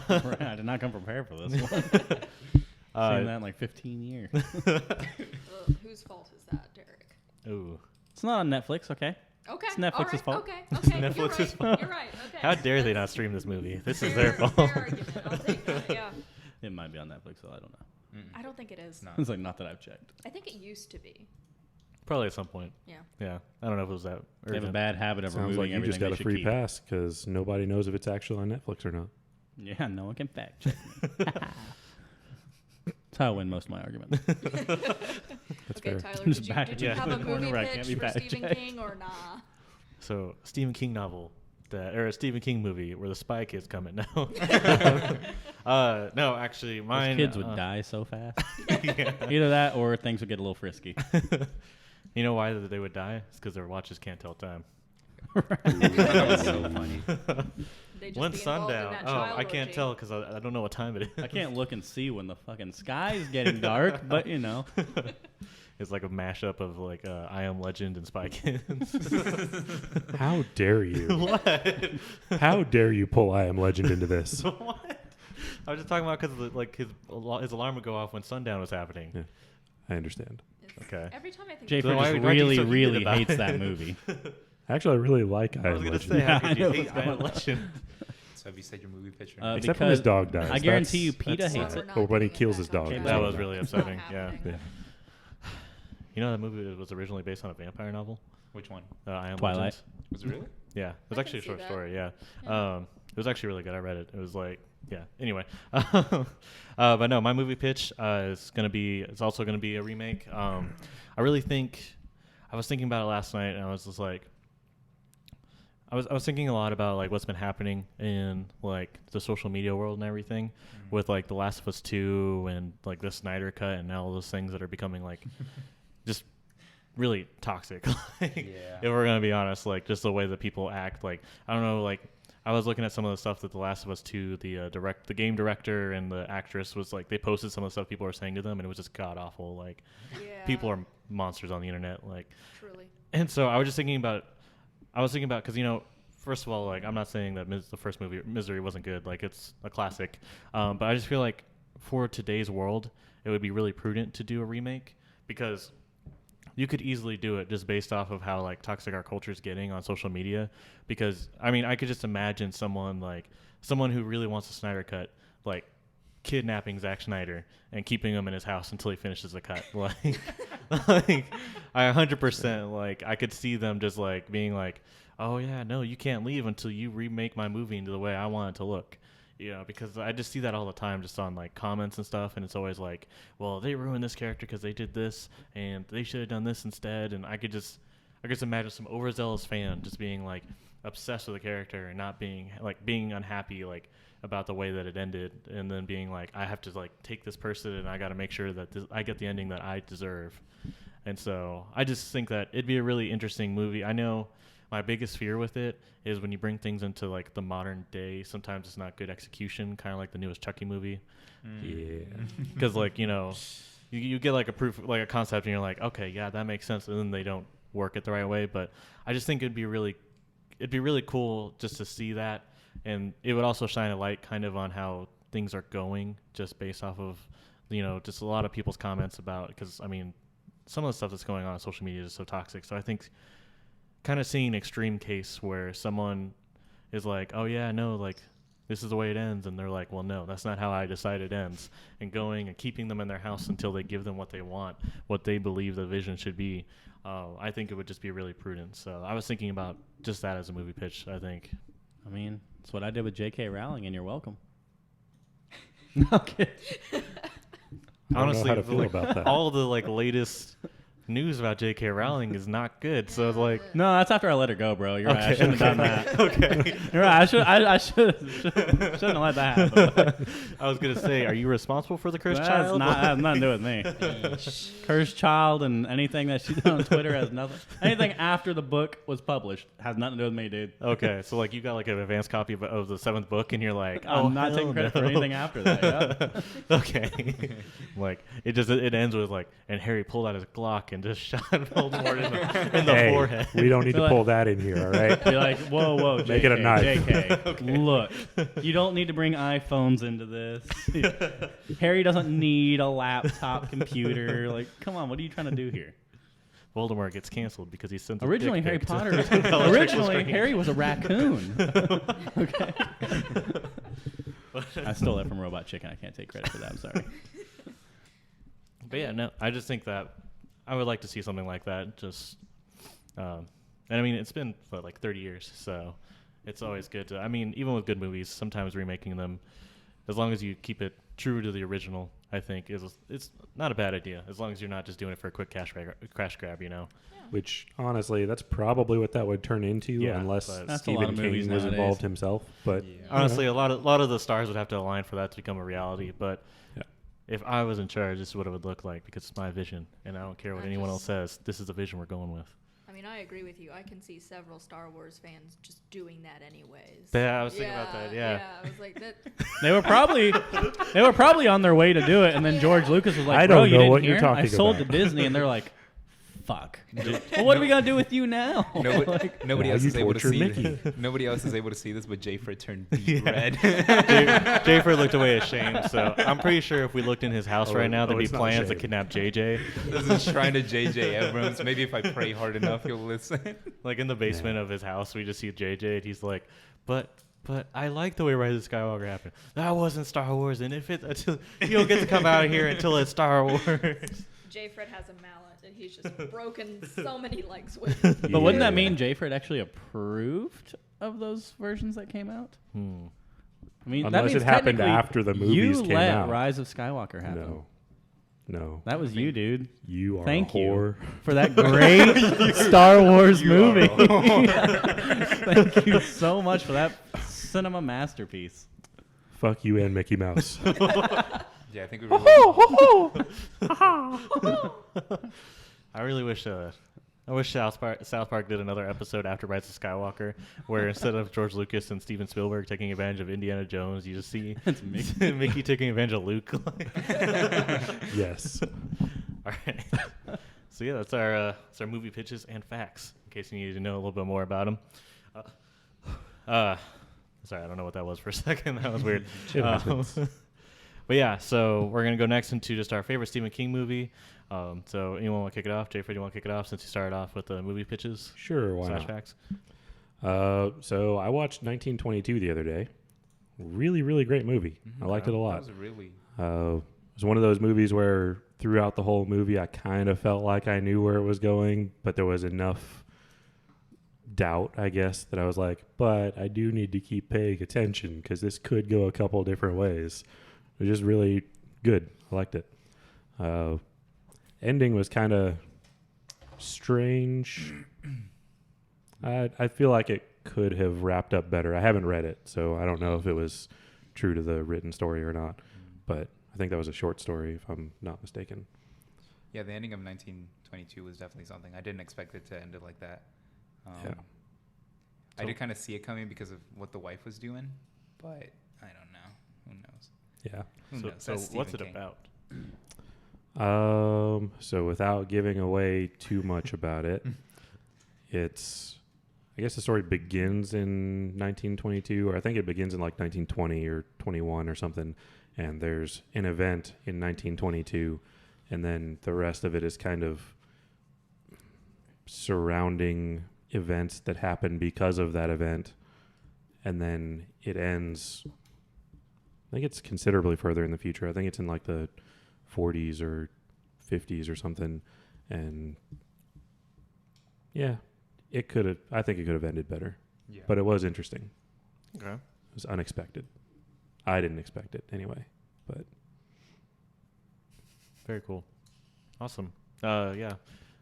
Right, I did not come prepared for this one. Seen that in like 15 years. Whose fault is that, Derek? Ooh. It's not on Netflix, okay? Okay. It's Netflix's all right, fault. Okay. Netflix's You're right. fault. You're right. Okay. How dare they not stream this movie? This is Fair- their fault. fair argument. I'll take that. Yeah. It might be on Netflix, so I don't know. I don't think it is. No. It's like not that I've checked. I think it used to be. Probably at some point. Yeah. Yeah. I don't know if it was that They have a urgent. bad habit of Sounds removing like you everything just got they a should free keep. pass because nobody knows if it's actually on Netflix or not. Yeah, no one can fact check me. That's how I win most of my arguments. That's Okay, fair. Tyler, Just did you, back did it you up have a in the corner movie where I can't pitch be for fact Stephen checked. King or nah? So, Stephen King novel or a Stephen King movie where the Spy Kids come in now. No, actually, mine. Those kids would die so fast. Yeah. Either that or things would get a little frisky. You know why they would die? It's because their watches can't tell time. That was so funny. They just When's be involved in sundown? that Oh, child I can't orgy. tell because I don't know what time it is. I can't look and see when the fucking sky's getting dark, but you know. It's like a mashup of like I Am Legend and Spy Kids. How dare you? What? How dare you pull I Am Legend into this? What? I was just talking about because like his alarm would go off when sundown was happening. Yeah, I understand. It's- Okay. Every time I think Jafer So why- just why'd you really, so heated really about hates it? that movie. Actually, I really like I I was Am gonna Legend. say, Yeah, how I could you know hate what's going I Am on. Legend? So have you said your movie picture? Except when his Because dog dies. I guarantee you That's- PETA that's- hates We're it. not Or when he getting kills it his back on dog. track. That was Yeah. really It's not upsetting. Yeah. happening. Yeah. You know that movie was originally based on a vampire novel. Which one? I Am Twilight. Legend. Was it really? Yeah, it was I actually a can see short that. story. Yeah. Yeah. It was actually really good. I read it. It was like, yeah. Anyway, but no, my movie pitch is gonna be. It's also gonna be a remake. I really think. I was thinking about it last night, and I was just like, I was thinking a lot about like what's been happening in like the social media world and everything, with like The Last of Us 2 and like the Snyder Cut and all those things that are becoming like just really toxic. Like, Yeah. if we're gonna be honest, like just the way that people act. Like I don't know, like I was looking at some of the stuff that The Last of Us 2, the game director and the actress was like, they posted some of the stuff people were saying to them, and it was just god awful. Like Yeah. people are monsters on the internet. Like, Truly. and so I was just thinking about, because first of all, like I'm not saying that the first movie Misery wasn't good. Like it's a classic, but I just feel like for today's world, it would be really prudent to do a remake because you could easily do it just based off of how like toxic our culture is getting on social media. Because I mean, I could just imagine someone who really wants a Snyder cut, like kidnapping Zack Snyder and keeping him in his house until he finishes the cut. Like, like I 100% like I could see them just like being like, oh yeah, no, you can't leave until you remake my movie into the way I want it to look. You know, because I just see that all the time just on like comments and stuff, and it's always like, well, they ruined this character because they did this and they should have done this instead. And I could just imagine some overzealous fan just being like obsessed with the character and not being unhappy like about the way that it ended, and then being like, I have to like take this person and I got to make sure that I get the ending that I deserve. And so I just think that it'd be a really interesting movie. I know my biggest fear with it is when you bring things into like the modern day, sometimes it's not good execution, kind of like the newest Chucky movie. Yeah. Because like, you get like a proof, like a concept, and you're like, okay, yeah, that makes sense, and then they don't work it the right way. But I just think it'd be really cool just to see that, and it would also shine a light kind of on how things are going, just based off of just a lot of people's comments about, because I mean, some of the stuff that's going on social media is so toxic. So I think kind of seeing an extreme case where someone is like, oh yeah, no, like this is the way it ends, and they're like, well, no, that's not how I decide it ends, and going and keeping them in their house until they give them what they want, what they believe the vision should be. I think it would just be really prudent. So I was thinking about just that as a movie pitch. I think. I mean, that's what I did with J.K. Rowling, and you're welcome. No kidding. I don't Honestly, know how to feel like, about that. all the like latest news about J.K. Rowling is not good. So it's like, No, that's after I let her go, bro. You're right. I Okay, shouldn't have done that. okay. You're right. I shouldn't have let that happen. I was gonna say, are you responsible for the cursed That's child? not has nothing to do with me. Cursed child and anything that she did on Twitter has nothing. Anything after the book was published has nothing to do with me, dude. Okay, so like you got like an advanced copy of the 7th book, and you're like, oh, I'm not taking hell credit for no. anything after that. Yeah. Okay, like it ends with like, and Harry pulled out his Glock and just shot Voldemort in the Hey, forehead. we don't need to Like- pull that in here, all right? Be like, whoa, JK, Make it a knife. JK, look, you don't need to bring iPhones into this. Harry doesn't need a laptop computer. Like, come on, what are you trying to do here? Voldemort gets canceled because he sent a Originally, dick Harry pic to Potter. the Originally, screen. Harry was a raccoon. Okay. I stole that from Robot Chicken. I can't take credit for that. I'm sorry. But yeah, no, I just think that I would like to see something like that. Just, and I mean, it's been like 30 years, so it's always good to. I mean, even with good movies, sometimes remaking them, as long as you keep it true to the original, I think it's not a bad idea. As long as you're not just doing it for a quick cash grab, you know. Which, honestly, that's probably what that would turn into, Yeah, unless but- That's a lot Stephen of movies King was nowadays. involved himself. But Yeah. Honestly, a lot of the stars would have to align for that to become a reality. But Yeah. if I was in charge, this is what it would look like because it's my vision, and I don't care what I anyone else just- says. This is the vision we're going with. I mean, I agree with you. I can see several Star Wars fans just doing that anyways. Yeah, I was thinking about that. Yeah. I was like that. They were probably on their way to do it, and then George Lucas was like, I "Bro, don't you know didn't what hear? you're talking I sold about." to Disney," and they're like, "Fuck. Well, what are we gonna do with you now?" Nobody Now else you is able to torture see Mickey. nobody else is able to see this, but Jayfred turned deep Yeah. red. Jafer looked away ashamed, so I'm pretty sure if we looked in his house right now, there'd be it's not plans to shame. kidnap JJ. This is shrine to J.J. Abrams. Maybe if I pray hard enough, he'll listen. Like in the basement of his house, we just see JJ, and he's like, "But I like the way Rise of Skywalker happened. That wasn't Star Wars, and if it until you don't get to come out of here until it's Star Wars." J. Fred has a mallet, and he's just broken so many legs with. But wouldn't that Yeah. mean Jayfred actually approved of those versions that came out? Hmm. I mean, that Unless means it happened technically after the movies you came let out. Rise of Skywalker happen. No. That was you, dude. You are Thank a you whore. for that great Star Wars movie. Thank you so much for that cinema masterpiece. Fuck you and Mickey Mouse. Yeah, I think we were. I really wish South Park did another episode after Rise of Skywalker, where instead of George Lucas and Steven Spielberg taking advantage of Indiana Jones, you just see It's Mickey. Mickey taking advantage of Luke. Yes. All right. So yeah, that's our movie pitches and facts. In case you needed to know a little bit more about them. Sorry, I don't know what that was for a second. That was weird. It happens. But yeah, so we're gonna go next into just our favorite Stephen King movie. So anyone want to kick it off? Jayfred, you want to kick it off since you started off with the movie pitches Sure, why slash not? facts? So I watched 1922 the other day. Really, really great movie. I liked it a lot. That was really. It was one of those movies where throughout the whole movie I kind of felt like I knew where it was going, but there was enough doubt, I guess, that I was like, but I do need to keep paying attention because this could go a couple different ways. It was just really good. I liked it. Ending was kind of strange. I feel like it could have wrapped up better. I haven't read it, so I don't know if it was true to the written story or not. But I think that was a short story, if I'm not mistaken. Yeah, the ending of 1922 was definitely something. I didn't expect it to end it like that. Yeah. I So- did kind of see it coming because of what the wife was doing, but I don't know. Who knows? Yeah. Who So, knows? so That's what's it Stephen King. about? So without giving away too much about it, I guess the story begins in 1922, or I think it begins in like 1920 or 21 or something. And there's an event in 1922, and then the rest of it is kind of surrounding events that happen because of that event. And then it ends, I think it's considerably further in the future. I think it's in like the 40s or 50s or something. And yeah, I think it could have ended better, Yeah. but it was interesting. Okay. It was unexpected. I didn't expect it anyway, but Very cool. Awesome. Yeah.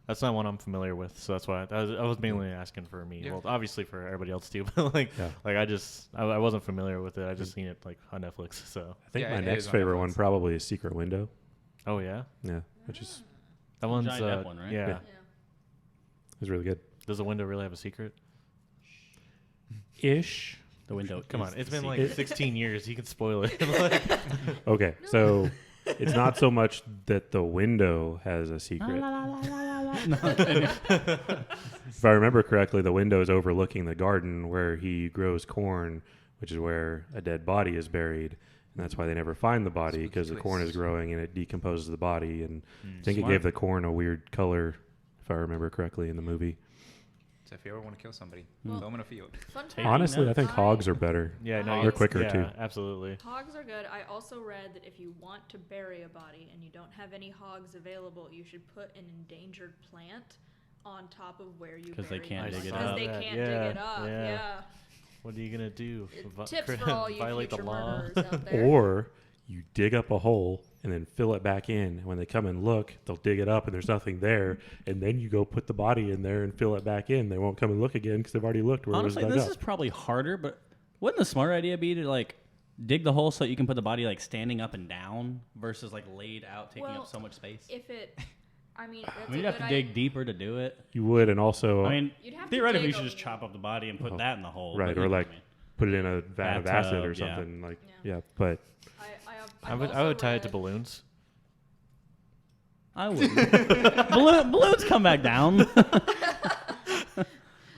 That's not one I'm familiar with, so that's why I was mainly asking for me. Yeah. Well, obviously for everybody else too, but like I wasn't familiar with it. I just seen it like on Netflix. So I think Yeah, my it next is on favorite Netflix. one probably is Secret Window. oh yeah, Yeah, which is that one's Johnny Depp one, right? Yeah. Yeah. is really good. Does the window really have a secret? Ish. The window. Come is on, it's the been secret. like 16 years. You can spoil it. Like, Okay, so it's not so much that the window has a secret. No, I'm kidding. If I remember correctly, the window is overlooking the garden where he grows corn, which is where a dead body is buried. And that's why they never find the body, Spooky because the corn is twist. growing and it decomposes the body. And I think Smart. it gave the corn a weird color, if I remember correctly, in the movie. So if you ever want to kill somebody, Well- throw them in a field. Fun fact. Taking Honestly, I notes. think hogs are better. yeah, no, They're quicker, yeah, too. Absolutely. Hogs are good. I also read that if you want to bury a body and you don't have any hogs available, you should put an endangered plant on top of where you 'Cause they bury can't the dig it body. up. Because they That, can't yeah, dig it up. yeah. Yeah. What are you gonna do? Tips for all you Violate the future law? murderers out there. Or you dig up a hole and then fill it back in. And when they come and look, they'll dig it up and there's nothing there. And then you go put the body in there and fill it back in. They won't come and look again because they've already looked where Honestly, it was this dug is up. probably harder, but wouldn't the smart idea be to like dig the hole so you can put the body like standing up and down versus like laid out, taking Well, up so much space? If it, I mean, that's I mean, you'd a have to good dig deeper to do it. You would, and also I mean, You'd have to theoretically, you dig should a- just chop up the body and put Oh. that in the hole. Right, but or you know like what I mean. put it in a vat of acid or Bathtub, yeah. something. Like, Yeah. yeah, but I would tie it to balloons. I wouldn't. Balloons come back down.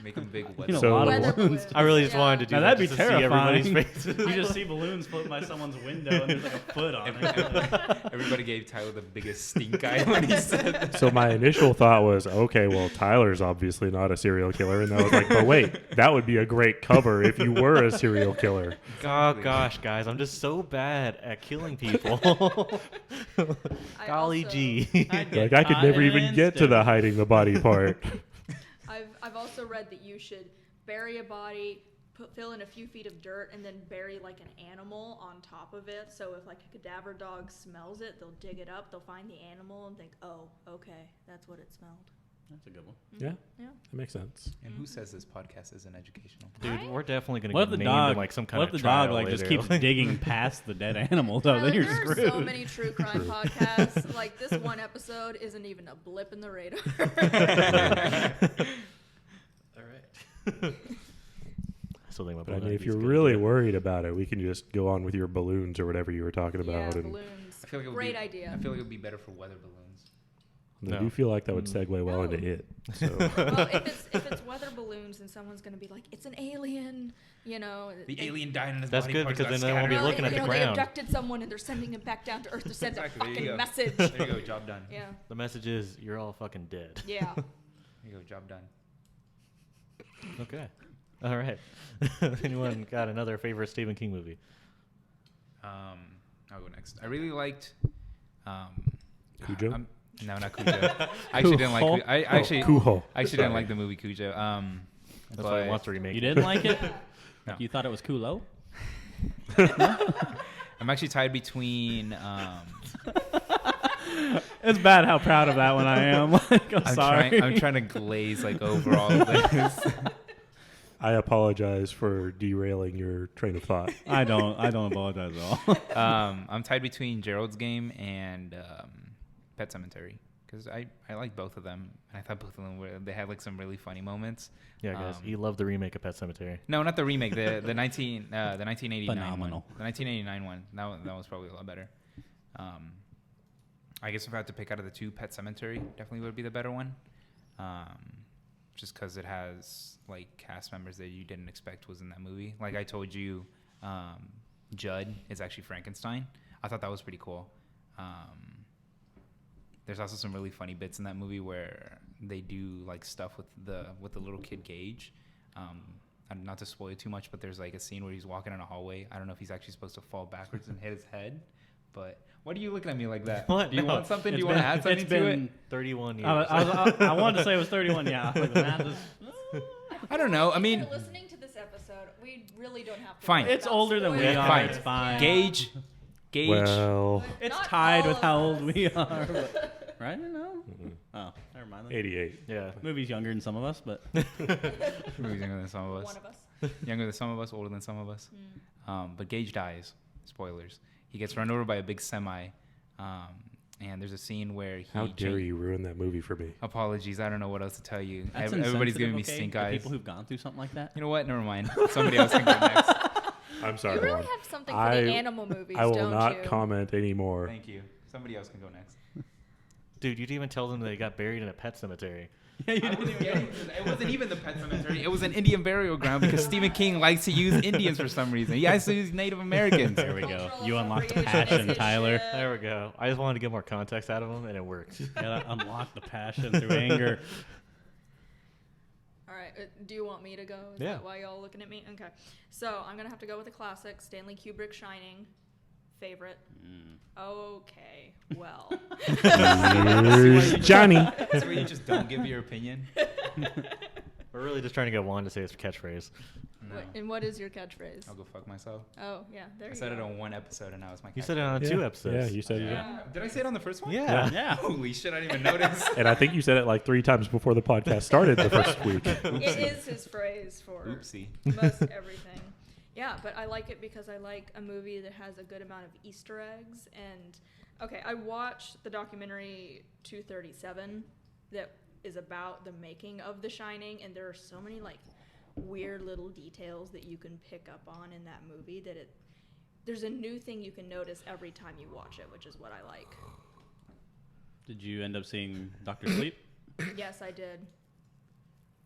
Make them big. You know, So- a lot Weather of balloons. balloons. I really just Yeah. wanted to do Now that that'd be just to see everybody's terrifying. faces. You just see balloons floating by someone's window and there's like a foot on it. Everybody gave Tyler the biggest stink eye when he said that. so my initial thought was, okay, well, Tyler's obviously not a serial killer. And I was like, but wait, that would be a great cover if you were a serial killer. Oh gosh, guys, I'm just so bad at killing people. I Golly also- gee. I'd get Like, I could caught never in an even get to the instant. hiding the body part. I've also read that you should bury a body, fill in a few feet of dirt, and then bury like an animal on top of it. So if like a cadaver dog smells it, they'll dig it up, they'll find the animal, and think, oh, okay, that's what it smelled. That's a good one. Yeah, Yeah. that makes sense. And who says this podcast isn't educational? Dude, Right? we're definitely gonna What if get the named dog? in like some kind What of if the dog trial like just later. keeps digging past the dead animal? Though, then Tyler, you're there are screwed. so many true crime podcasts. Like this one episode isn't even a blip in the radar. All right. Still think about But I mean, balloon if you're ideas, good really idea. worried about it, we can just go on with your balloons or whatever you were talking yeah, about. And balloons. I feel like it would Great be, idea. I feel like it would be better for weather balloons. I No. do feel like that would segue well No. into it. So Well, if it's weather balloons, then someone's gonna be like, it's an alien, you know. The they- alien died in his That's body good parts because got then they won't be scattered. looking at you the know, they ground. abducted someone and they're sending him back down to Earth to send Exactly, a there you fucking go. message. There you go, job done. Yeah. The message is you're all fucking dead. Yeah. There you go, job done. Okay. All right. Anyone got another favorite Stephen King movie? I'll go next. I really liked. Cujo? No, not Cujo. I actually didn't like. Cujo? I actually. Cujo. I actually didn't like the movie Cujo. That's why he wants to remake You it. didn't like it? No. You thought it was cool? I'm actually tied between. It's bad how proud of that one I am. Like, I'm sorry. I'm trying to glaze like over all of this. I apologize for derailing your train of thought. I don't apologize at all. I'm tied between Gerald's Game and Pet Sematary because I like both of them and I thought both of them they had like some really funny moments. Yeah, guys. You love the remake of Pet Sematary. No, not the remake. The 1989 Phenomenal. one. The 1989 one. That was probably a lot better. I guess if I had to pick out of the two, Pet Sematary definitely would be the better one. Just because it has like cast members that you didn't expect was in that movie. Like I told you, Judd is actually Frankenstein. I thought that was pretty cool. There's also some really funny bits in that movie where they do like stuff with the little kid Gage. And not to spoil it too much, but there's like a scene where he's walking in a hallway. I don't know if he's actually supposed to fall backwards and hit his head, but what are you looking at me like that? What? Do you No. want something? Do It's you want to been- add something it's to been- it? 31 years. I wanted to say it was 31. Yeah, like the math is. I don't know. I mean, if you're listening to this episode, we really don't have to. Fine. worry It's about older than we spoilers. are. Fine. It's fine. Gage. Well, It's Not tied all with of how old us. we are. But, right? I don't know. Oh, never mind. Then. 88. Yeah. Movie's younger than some of us, but Movie's younger than some of us. One of us. Younger than some of us, older than some of us. But Gage dies. Spoilers. He gets run over by a big semi. And there's a scene where he... How dare you ruin that movie for me? Apologies. I don't know what else to tell you. that's Everybody's insensitive, giving me okay? stink The eyes. people who've gone through something like that. You know what? Never mind. Somebody else can go next. I'm sorry. You really Juan. have something for the animal movies, I will don't not you? comment anymore. Thank you. Somebody else can go next. Dude, you didn't even tell them they got buried in a pet cemetery. Yeah, you didn't even. It wasn't even the pet cemetery. It was an Indian burial ground because Stephen King likes to use Indians for some reason. He likes to use Native Americans. There we go. Cultural You unlocked the appropriation passion, is Tyler. shit. There we go. I just wanted to get more context out of them, and it worked. Gotta unlock the passion through anger. All right. Do you want me to go? Is Yeah. that why y'all looking at me? Okay. So I'm gonna have to go with a classic, Stanley Kubrick, Shining. Favorite. Okay. Well. Here's Johnny. That's where you just don't give your opinion. We're really just trying to get Juan to say his catchphrase. No. And what is your catchphrase? I'll go fuck myself. Oh yeah, there I you said it go. on one episode and now it's my You catchphrase. said it on 2 episodes. Yeah, you said it. Yeah. Did I say it on the first one? Yeah. Yeah. Holy shit, I didn't even notice. And I think you said it like 3 times before the podcast started the first week. It is his phrase for Oopsie. most everything. Yeah, but I like it because I like a movie that has a good amount of Easter eggs. And okay, I watched the documentary 237 that is about the making of The Shining, and there are so many like weird little details that you can pick up on in that movie that there's a new thing you can notice every time you watch it, which is what I like. Did you end up seeing Dr. Sleep, Yes, I did.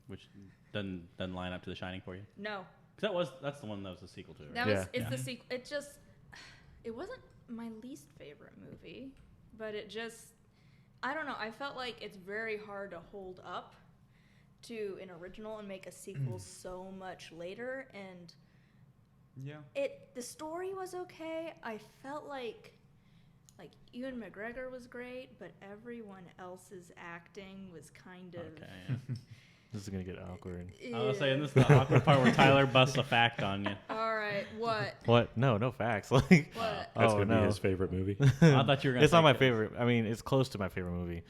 which doesn't line up to The Shining for you? No, 'Cause that's the one that was the sequel to it. that Right? was it's Yeah. the sequel. It wasn't my least favorite movie, but I don't know. I felt like it's very hard to hold up to an original and make a sequel so much later. And Yeah. the story was okay. I felt like Ewan McGregor was great, but everyone else's acting was kind of. Okay. Yeah. This is going to get awkward. I was saying this is the awkward part where Tyler busts a fact on you. All right, what? What? No facts. Like, What? That's oh, going to no. be his favorite movie. I thought you were gonna. It's not say my that- favorite. I mean, it's close to my favorite movie.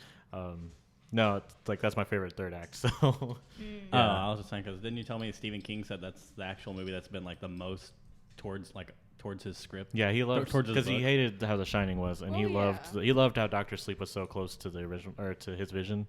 No, it's like that's my favorite third act. So Oh, I was just saying because didn't you tell me Stephen King said that's the actual movie that's been like the most towards his script? yeah, he loved towards his because he book. hated how The Shining was, and Oh, he yeah. loved how Doctor Sleep was so close to the original or to his vision.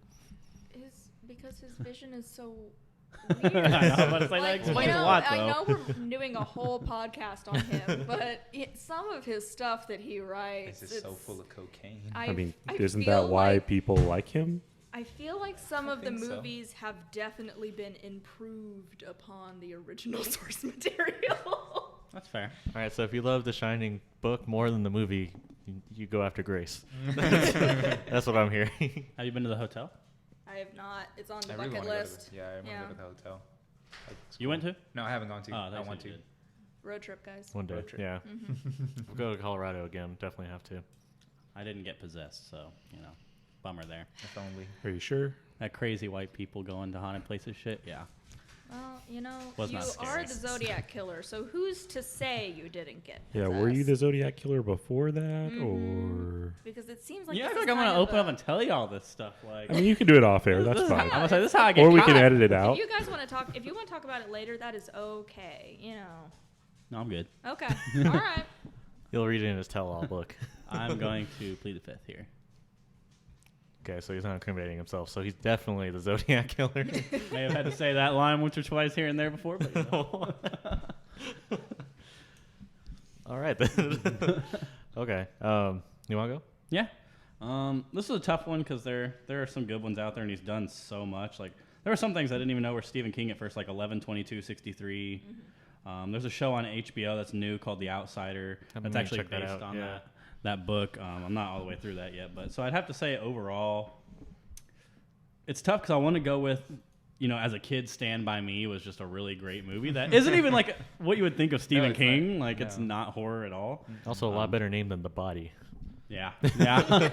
Because his vision is so weird. I know, but it's like, that Like, explains you know, a lot, I though. know we're doing a whole podcast on him, but some of his stuff that he writes, This is so full of cocaine. I mean, I isn't feel that why like- people like him? I feel like some I of the think so. movies have definitely been improved upon the original source material. That's fair. All right, so if you love The Shining book more than the movie, you go after Grace. That's what I'm hearing. Have you been to the hotel? I have not. It's on the I really bucket wanna go to list. yeah, I want to Yeah. go to the hotel. Like, You went to? No, I haven't gone to. Oh, I that's want what you to. did. Road trip, guys. One day, Road trip. yeah. Mm-hmm. We'll go to Colorado again. Definitely have to. I didn't get possessed, so bummer there. If only. Are you sure? That crazy white people going to haunted places shit. Yeah. Well, Was you not are scary. the Zodiac killer, so who's to say you didn't get Yeah, were you the possessed? Zodiac killer before that? Mhm. Or. Because it seems like You this act is like I'm gonna kind of open up a- and tell you all this stuff. Like, I mean, you can do it off air. That's fine. I'm gonna say this is how I get Or we caught. can edit it If out. you guys want to talk, if you want to talk about it later, that is okay. No, I'm good. Okay. All right. You'll read it in his tell-all book. I'm going to plead the fifth here. Okay, so he's not incriminating himself. So he's definitely the Zodiac killer. May have had to say that line once or twice here and there before, but All right then. Okay. You want to go? yeah. This is a tough one because there are some good ones out there, and he's done so much. Like there were some things I didn't even know were Stephen King at first, like 11, 22, 63. There's a show on HBO that's new called The Outsider. I'm That's gonna actually check that based out, on yeah. that book. I'm not all the way through that yet, but so I'd have to say overall, it's tough because I want to go with, as a kid, Stand By Me was just a really great movie that isn't even like what you would think of Stephen it's King. not. Like it's No. not horror at all. Also, a lot better name than The Body. Yeah, yeah,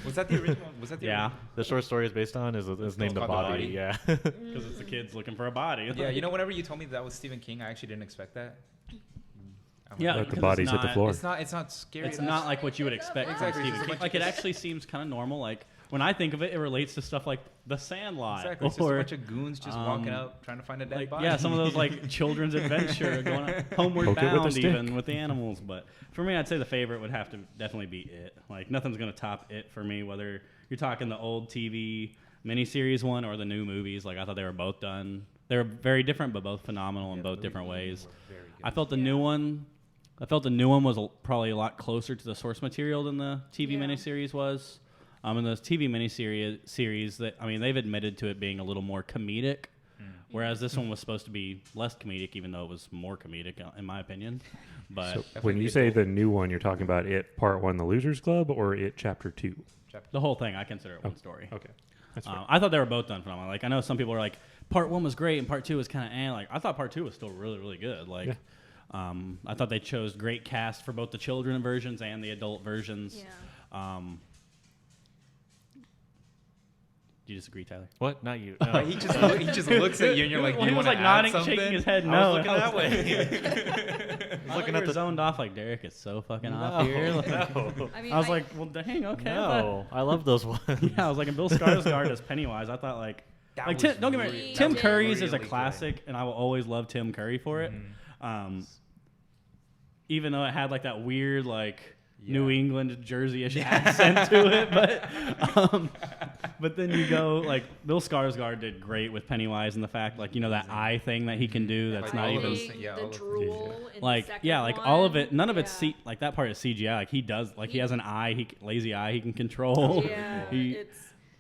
Was that the original? Was that the yeah. The short story is based on is named The called The Body. Body? Yeah. Because it's the kids looking for a body. Yeah, whenever you told me that was Stephen King, I actually didn't expect that. I'm Yeah, like, Let the because bodies it's hit the not- floor. It's not scary. It's enough. not like what you would expect Exactly, from it's Stephen just a King. bunch Like of it kids. actually seems kind of normal. Like when I think of it, it relates to stuff like The Sandlot. Exactly. It's just a bunch of goons just walking out trying to find a dead like, body. yeah, some of those like children's adventure going on, homeward Poke it with a bound stick. even with the animals. But for me, I'd say the favorite would have to definitely be It. Like nothing's gonna top It for me. Whether you're talking the old TV miniseries one or the new movies, like I thought they were both done. They were very different, but both phenomenal in both different ways. I felt the new one. I felt the new one was probably a lot closer to the source material than the TV miniseries was. In the TV miniseries, that I mean, they've admitted to it being a little more comedic, whereas this one was supposed to be less comedic, even though it was more comedic, in my opinion. But So when you say the new one, you're talking about It Part 1, The Losers Club, or It Chapter 2? the whole thing, I consider it one story. Okay. That's right. I thought they were both done phenomenal. Like I know some people are like, Part 1 was great and Part 2 was kind of Like I thought Part 2 was still really, really good. Like. I thought they chose great cast for both the children versions and the adult versions. Yeah. Do you disagree, Tyler? What? Not you. No. he just looks at you and you're like, Well, you he was want like to nodding, something? shaking his head. I No, was looking that way. I was looking at the zoned off. Like Derek is so fucking off here. Like, No. I mean, I was like, well, dang, okay. No. I love those ones. Yeah, I was like, and Bill Skarsgård as Pennywise. I thought like That Like was Tim, don't get me really- wrong. Tim that was Curry's is a really classic, and I will always love Tim Curry for it. Even though it had like that weird like New England Jersey-ish accent to it, but then you go like Bill Skarsgård did great with Pennywise and the fact like that eye thing that he can do that's Like not all of even those- yeah, all the of- drool in the like second like all of one. it. None of it's Yeah. like that part is CGI. Like he does like he has an eye, lazy eye he can control. Yeah, He- it's.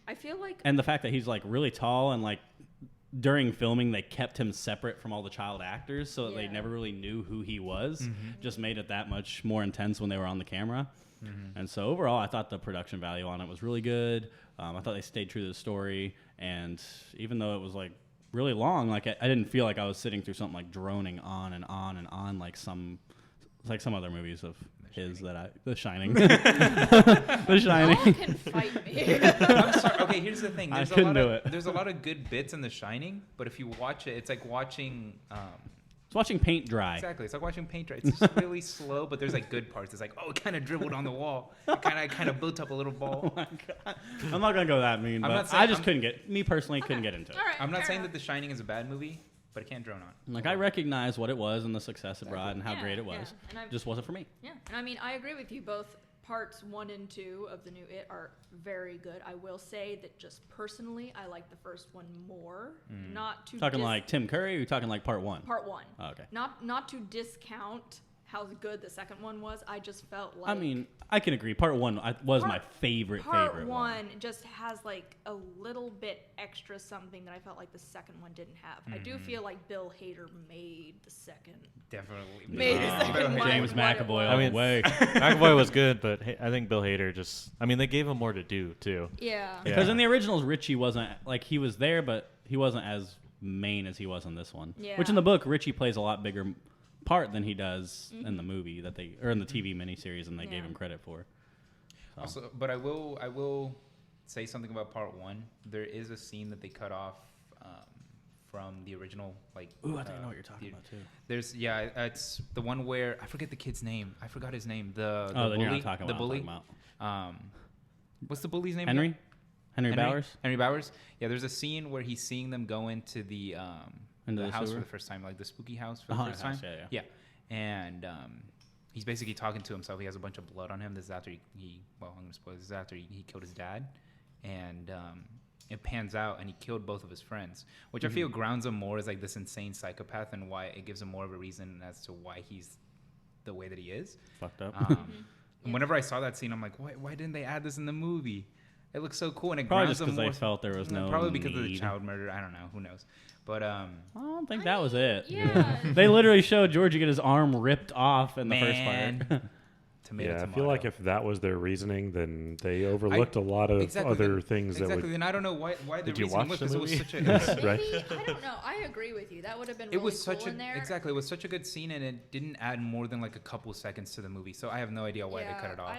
I feel like and the fact that he's like really tall and like during filming they kept him separate from all the child actors so that they Yeah. never really knew who he was, just made it that much more intense when they were on the camera. And so overall I thought the production value on it was really good. I thought they stayed true to the story, and even though it was like really long, like I didn't feel like I was sitting through something like droning on and on and on like some other movies of his that The Shining. The Shining. y'all can fight me. I'm sorry. Okay, here's the thing. I There's couldn't do it. There's a lot of good bits in The Shining, but if you watch it, it's like watching. It's watching paint dry. Exactly, it's like watching paint dry. It's just really slow, but there's like good parts. It's like, oh, it kind of dribbled on the wall. It kind of built up a little ball. Oh my God. I'm not gonna go that mean, I'm but not saying- I just I'm- couldn't get couldn't get into it. All right, I'm not fair saying enough. that The Shining is a bad movie, but it can't drone on. Like I recognize what it was and the success it brought and how Yeah, great it yeah. was. And I've- Just wasn't for me. Yeah, and I mean, I agree with you. Both parts 1 and 2 of the new It are very good. I will say that just personally, I like the first one more. Not to Talking like Tim Curry, or you talking like part 1? part 1. Oh, okay. Not to discount how good the second one was. I just felt like I mean, I can agree. Part 1 was my favorite part one. one just has like a little bit extra something that I felt like the second one didn't have. I do feel like Bill Hader made the second. Definitely. Made the second one. James what it McAvoy was. all I mean, the way. McAvoy was good, but I think Bill Hader they gave him more to do too. Yeah. Because in the originals, Richie wasn't like he was there, but he wasn't as main as he was in this one. Yeah. Which in the book, Richie plays a lot bigger part than he does in the movie or in the TV miniseries, and they gave Yeah. him credit for. So. Also, but I will say something about part 1. There is a scene that they cut off from the original. Like, Ooh, I think I know what you're talking about too. There's it's the one where I forget the kid's name. I forgot his name. The Oh, then bully. you're not talking the about bully. what I'm talking about. What's the bully's name? Henry? again? Henry Bowers? Henry Bowers. Yeah, there's a scene where he's seeing them go into the Into the house sewer? for the first time, like the spooky house for Uh-huh, the first house, time. yeah. And he's basically talking to himself. He has a bunch of blood on him. This is after I'm gonna spoil. This is after he killed his dad, and it pans out and he killed both of his friends, which I feel grounds him more as like this insane psychopath, and why it gives him more of a reason as to why he's the way that he is. Fucked up. And whenever I saw that scene, I'm like, why didn't they add this in the movie? It looks so cool, and it Probably grounds just him because more. they felt there was no probably because of the need. child murder. I don't know. Who knows? But I don't think that was it. Yeah. They literally showed Georgie get his arm ripped off in the Man. first part. tomato. Yeah, I feel like if that was their reasoning, then they overlooked a lot of Exactly, other then- things exactly. that would. Then I don't know why the Did you reasoning watch was the because it was movie? such a Right. Maybe, I don't know. I agree with you. That would have been really it was cool such in there. It was such a good scene, and it didn't add more than like a couple seconds to the movie. So I have no idea why they cut it off.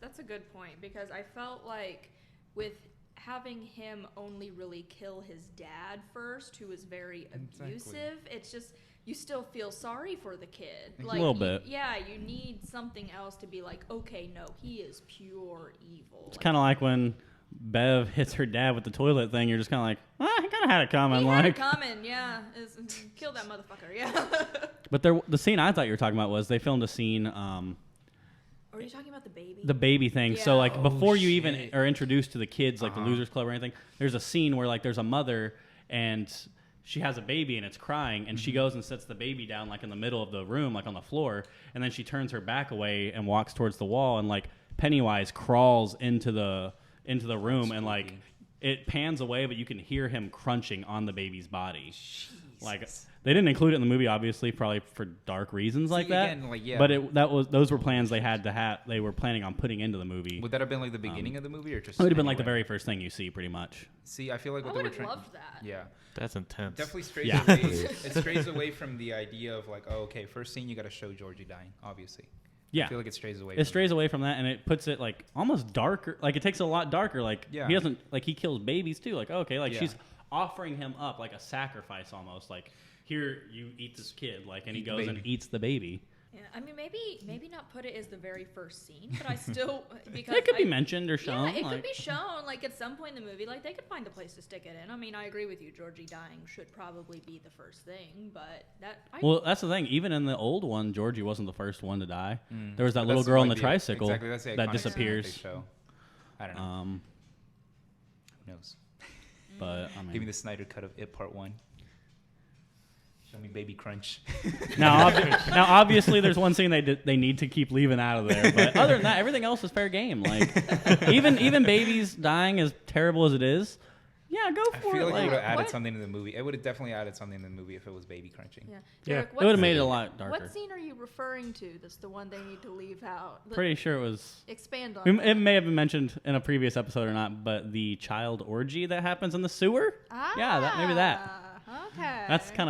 That's a good point, because I felt like with having him only really kill his dad first, who was very Exactly. abusive, it's just you still feel sorry for the kid. A Like, little bit. Yeah, you need something else to be like, okay, no, he is pure evil. It's kind of like when Bev hits her dad with the toilet thing, you're just kind of like, I kind of had it coming. He like, had it coming, yeah. Kill that motherfucker, yeah. But the scene I thought you were talking about was they filmed a scene. Are you talking about the baby? The baby thing. Yeah. So like Oh, before you shit. even are introduced to the kids, like the Losers Club or anything, there's a scene where like there's a mother and she has a baby and it's crying and she goes and sets the baby down like in the middle of the room, like on the floor, and then she turns her back away and walks towards the wall, and like Pennywise crawls into the room and like it pans away, but you can hear him crunching on the baby's body. Like they didn't include it in the movie, obviously, probably for dark reasons like that. Again, like, yeah. But those were plans they had to have. They were planning on putting into the movie. Would that have been like the beginning of the movie, or just? It would have been like the anywhere? very first thing you see, pretty much. See, I feel like I what they would were have trying. loved that. Yeah, That's intense. definitely strays Yeah. away. It strays away from the idea of like, oh, okay, first scene you got to show Georgie dying, obviously. Yeah, I feel like it strays away. it strays away from that, and it puts it like almost darker. Like it takes it a lot darker. Like Yeah. he doesn't like he kills babies too. Like okay, like Yeah. she's offering him up like a sacrifice almost. Like here you eat this kid. Like and he Eat the goes and baby. eats the baby. Yeah, I mean, maybe not put it as the very first scene, but I still because It could be I- mentioned or shown. Yeah, it like, could be shown like at some point in the movie. Like they could find a place to stick it in. I mean, I agree with you. Georgie dying should probably be the first thing, but Well, that's the thing. Even in the old one, Georgie wasn't the first one to die. Mm. There was that But little that's girl on like the tricycle exactly, that's the that iconic disappears. scene that they show. I don't know. Who knows? But I mean, Give me the Snyder cut of It Part 1. Show me Baby Crunch. now obviously, there's one scene they need to keep leaving out of there. But other than that, everything else is fair game. Like even babies dying, as terrible as it is, yeah, go I for feel it. like it would have Like, added what? something to the movie. It would have definitely added something to the movie if it was baby crunching. yeah. Yeah. Derek, it what would have made it scene- a lot darker. What scene are you referring to? That's the one they need to leave out. Pretty sure it was. Expand on. It may have been mentioned in a previous episode or not, but the child orgy that happens in the sewer. Yeah, maybe that. Okay. That's kind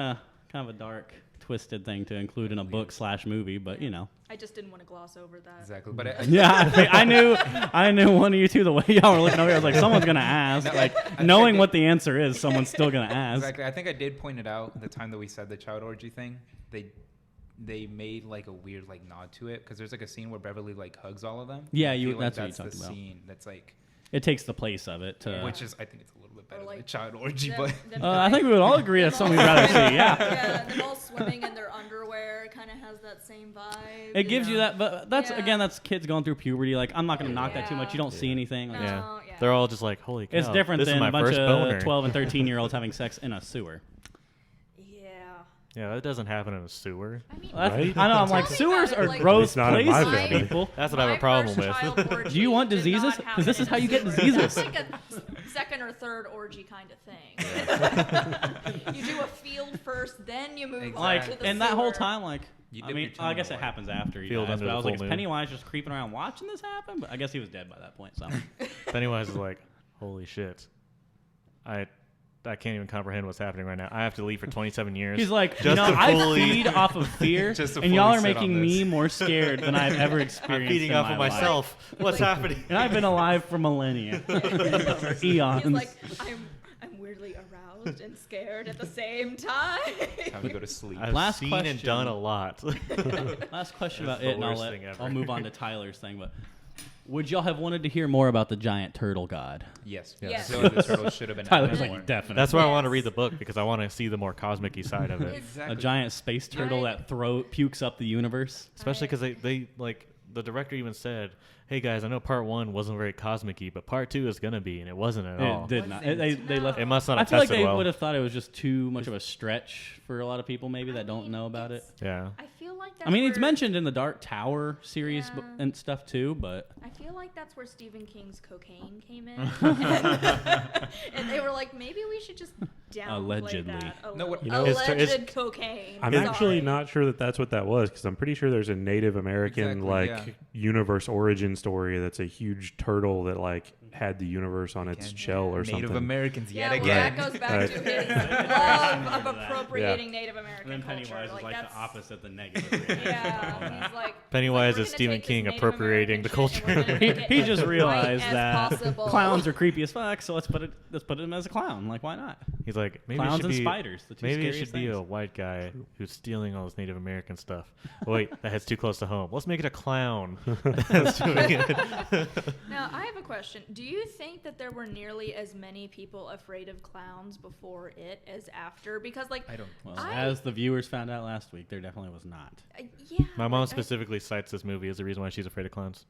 of a dark, twisted thing to include in a book / movie, but you know. I just didn't want to gloss over that. Exactly. But Yeah, I knew one of you two. The way y'all were looking over here, I was like, someone's gonna ask. No, Like, I think knowing I what the answer is, someone's still gonna ask. exactly. I think I did point it out the time that we said the child orgy thing. They made like a weird like nod to it because there's like a scene where Beverly like hugs all of them. Yeah, I feel like that's what you that's talked the about. scene that's like, It takes the place of it. To, which is I think it's a little bit better Or, than like, a child orgy, Them- but them I think we would all agree that's them something all we'd rather see. swimming- Yeah, Yeah, them all swimming in their underwear kind of has that same vibe. it gives you know? that. But that's Yeah. again, that's kids going through puberty. Like, I'm not gonna knock that too much. Yeah. You don't see anything. Like, No. Yeah. yeah. They're all just like, holy cow. It's different this than is my a bunch first of boner. 12 and 13-year-olds having sex in a sewer. Yeah. Yeah, that doesn't happen in a sewer. I mean, Well, Right? I know. I'm Tell like me sewers about it, are like- gross It's not in my places, family. people. That's what I have a my problem first with. child orgy Do you want did diseases? not 'Cause happen this is in how a you get sewer. diseases. It's like a second or third orgy kind of thing. You do a field first, then you move on Like, to the and that whole sewer. time, like, You I dip mean, your tongue I in guess the it water. happens after you Field dies, under but I the was like, full is moon. Pennywise just creeping around watching this happen? But I guess he was dead by that point, so. Pennywise is like, holy shit. I can't even comprehend what's happening right now. I have to leave for 27 years. He's like, Just to I fully- feed off of fear, Just to and y'all fully are sit on making me this." more scared than I've ever experienced I'm feeding in off my of life. myself. What's happening? And I've been alive for millennia, or eons. He's like, I'm weirdly aroused and scared at the same time. time to go to sleep. I've Last seen and question. done a lot. Last question That's about the it, and worst thing ever. I'll move on to Tyler's thing. But would y'all have wanted to hear more about the giant turtle god? Yes. Yes. So the turtle should have been. Tyler's added like, more. definitely. That's why I want to Yes. read the book, because I want to see the more cosmic-y side of it. Exactly. A giant space turtle Right. that pukes up the universe. Especially because they like, the director even said, hey guys, I know part 1 wasn't very cosmic-y, but part 2 is going to be, and it wasn't at all. It did not. Wasn't. They left. It must not I have feel like tested they well. would have thought it was just too much of a stretch for a lot of people, maybe that don't know about it. Yeah. I feel like that's I mean, it's where- mentioned in the Dark Tower series Yeah. and stuff too, but I feel like that's where Stephen King's cocaine came in. And they were like, maybe we should just downplay Allegedly. that. No, what- You know, his- Alleged cocaine. I'm Sorry. actually not sure that that's what that was because I'm pretty sure there's a Native American Exactly, universe origin story that's a huge turtle that like had the universe on its Again, shell or Native something. Americans Yeah, yet well, again. that goes back Right. to his Remember love of that. appropriating Native American and then culture. Pennywise is like that's, the opposite, the negative. Yeah, he's like Pennywise we're is gonna Stephen take this King Native appropriating the American shit and we're culture. gonna make it He as just white realized as that possible. clowns are creepy as fuck, so let's put him as a clown. Like, why not? He's like, maybe Clowns it should and be, spiders, the two maybe it scariest should be a things. white guy who's stealing all this Native American stuff. Oh, wait, that hits too close to home. Let's make it a clown that's doing it. Now, I have a question. Do you think that there were nearly as many people afraid of clowns before it as after? Because, like, I don't. Well, I- as the viewers found out last week, there definitely was not. yeah. My mom like, specifically cites this movie as the reason why she's afraid of clowns.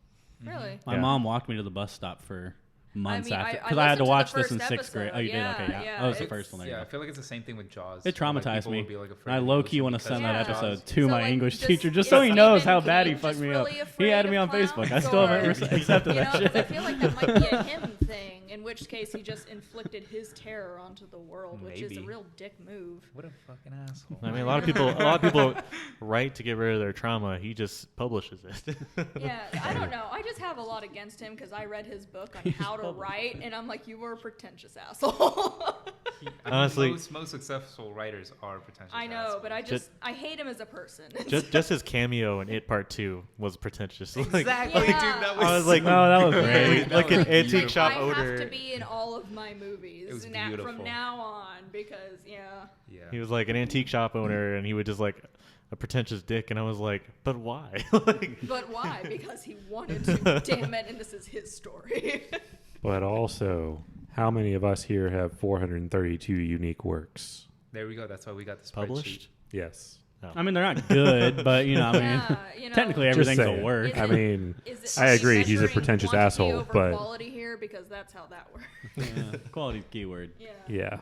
Really? My Yeah. mom walked me to the bus stop for months mean, after I because I had to listened to watch the this in first 6th grade. episode. Oh, you Yeah, did? Okay, yeah. yeah, That was the it's- first one. There you Yeah, I go. feel like it's the same thing with Jaws. It where, like, traumatized people me. would be, like, afraid I of low the key want to ocean send that because of episode Jaws. to So, my like, English just- teacher just is so he knows how Stephen bad he King fucked just me up. really He afraid added of me on Facebook. I clowns, still haven't or- accepted You that know, 'cause I shit. feel like that might be a him thing, in which case he just inflicted his terror onto the world, which is a Maybe. real dick move. What a fucking asshole. I mean, a lot of people write to get rid of their trauma. He just publishes it. Yeah, I don't know. I just have a lot against him because I read his book on how to write, and I'm like, you were a pretentious asshole. Honestly- most successful writers are pretentious. I know, assholes. but I hate him as a person. just his cameo in It Part 2 was pretentious. Like, Exactly, Yeah. dude. That was I was like, No, that was so great. good. Like That an was antique beautiful. shop I owner. have to be in all of my movies It was from beautiful. now on because, yeah. Yeah. He was like an antique shop owner, and he would just like a pretentious dick, and I was like, but why? Like, But why? Because he wanted to. Damn it, and this is his story. But also, how many of us here have 432 unique works? There we go. That's why we got this published. Yes. I mean, they're not good, but you know, I mean, Yeah, you know, technically Just everything's a saying. work. Is I it- mean, Is it I agree, he's a measuring pretentious quantity asshole, over but- quality here because that's how that works. Yeah, quality keyword. Yeah. yeah.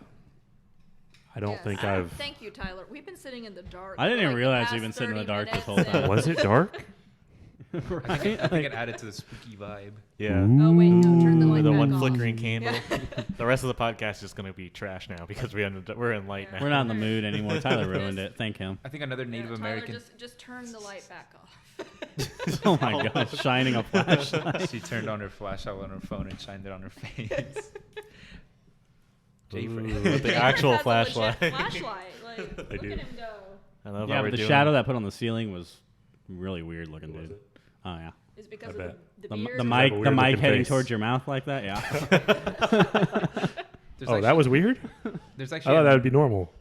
I don't Yes. think I've. Thank you, Tyler. We've been sitting in the dark. I didn't for, even like, the realize past we've been sitting in the 30 dark this minutes, whole time. and- Was it dark? I think it added to the spooky vibe. Yeah. Oh wait, no, turn the light The back one off. flickering candle. Yeah. The rest of the podcast is just gonna be trash now because we're in light Yeah. now. We're not in the mood anymore. Tyler ruined it. Thank him. I think another Native Yeah, American. Tyler, just turn the light back off. Oh my gosh, shining a flashlight. She turned on her flashlight on her phone and shined it on her face. Jay Ooh, Fred. with the actual Has a legit flashlight. flashlight. Like, look do. at him go. I love Yeah, how but we're the doing. shadow that put on the ceiling was really weird looking, Was dude. it? Oh yeah. Is it because I of bet. the The beard? mic, a the weird mic looking heading face. towards your mouth like that. Yeah. There's Oh, that was weird? There's I actually. thought that would be normal.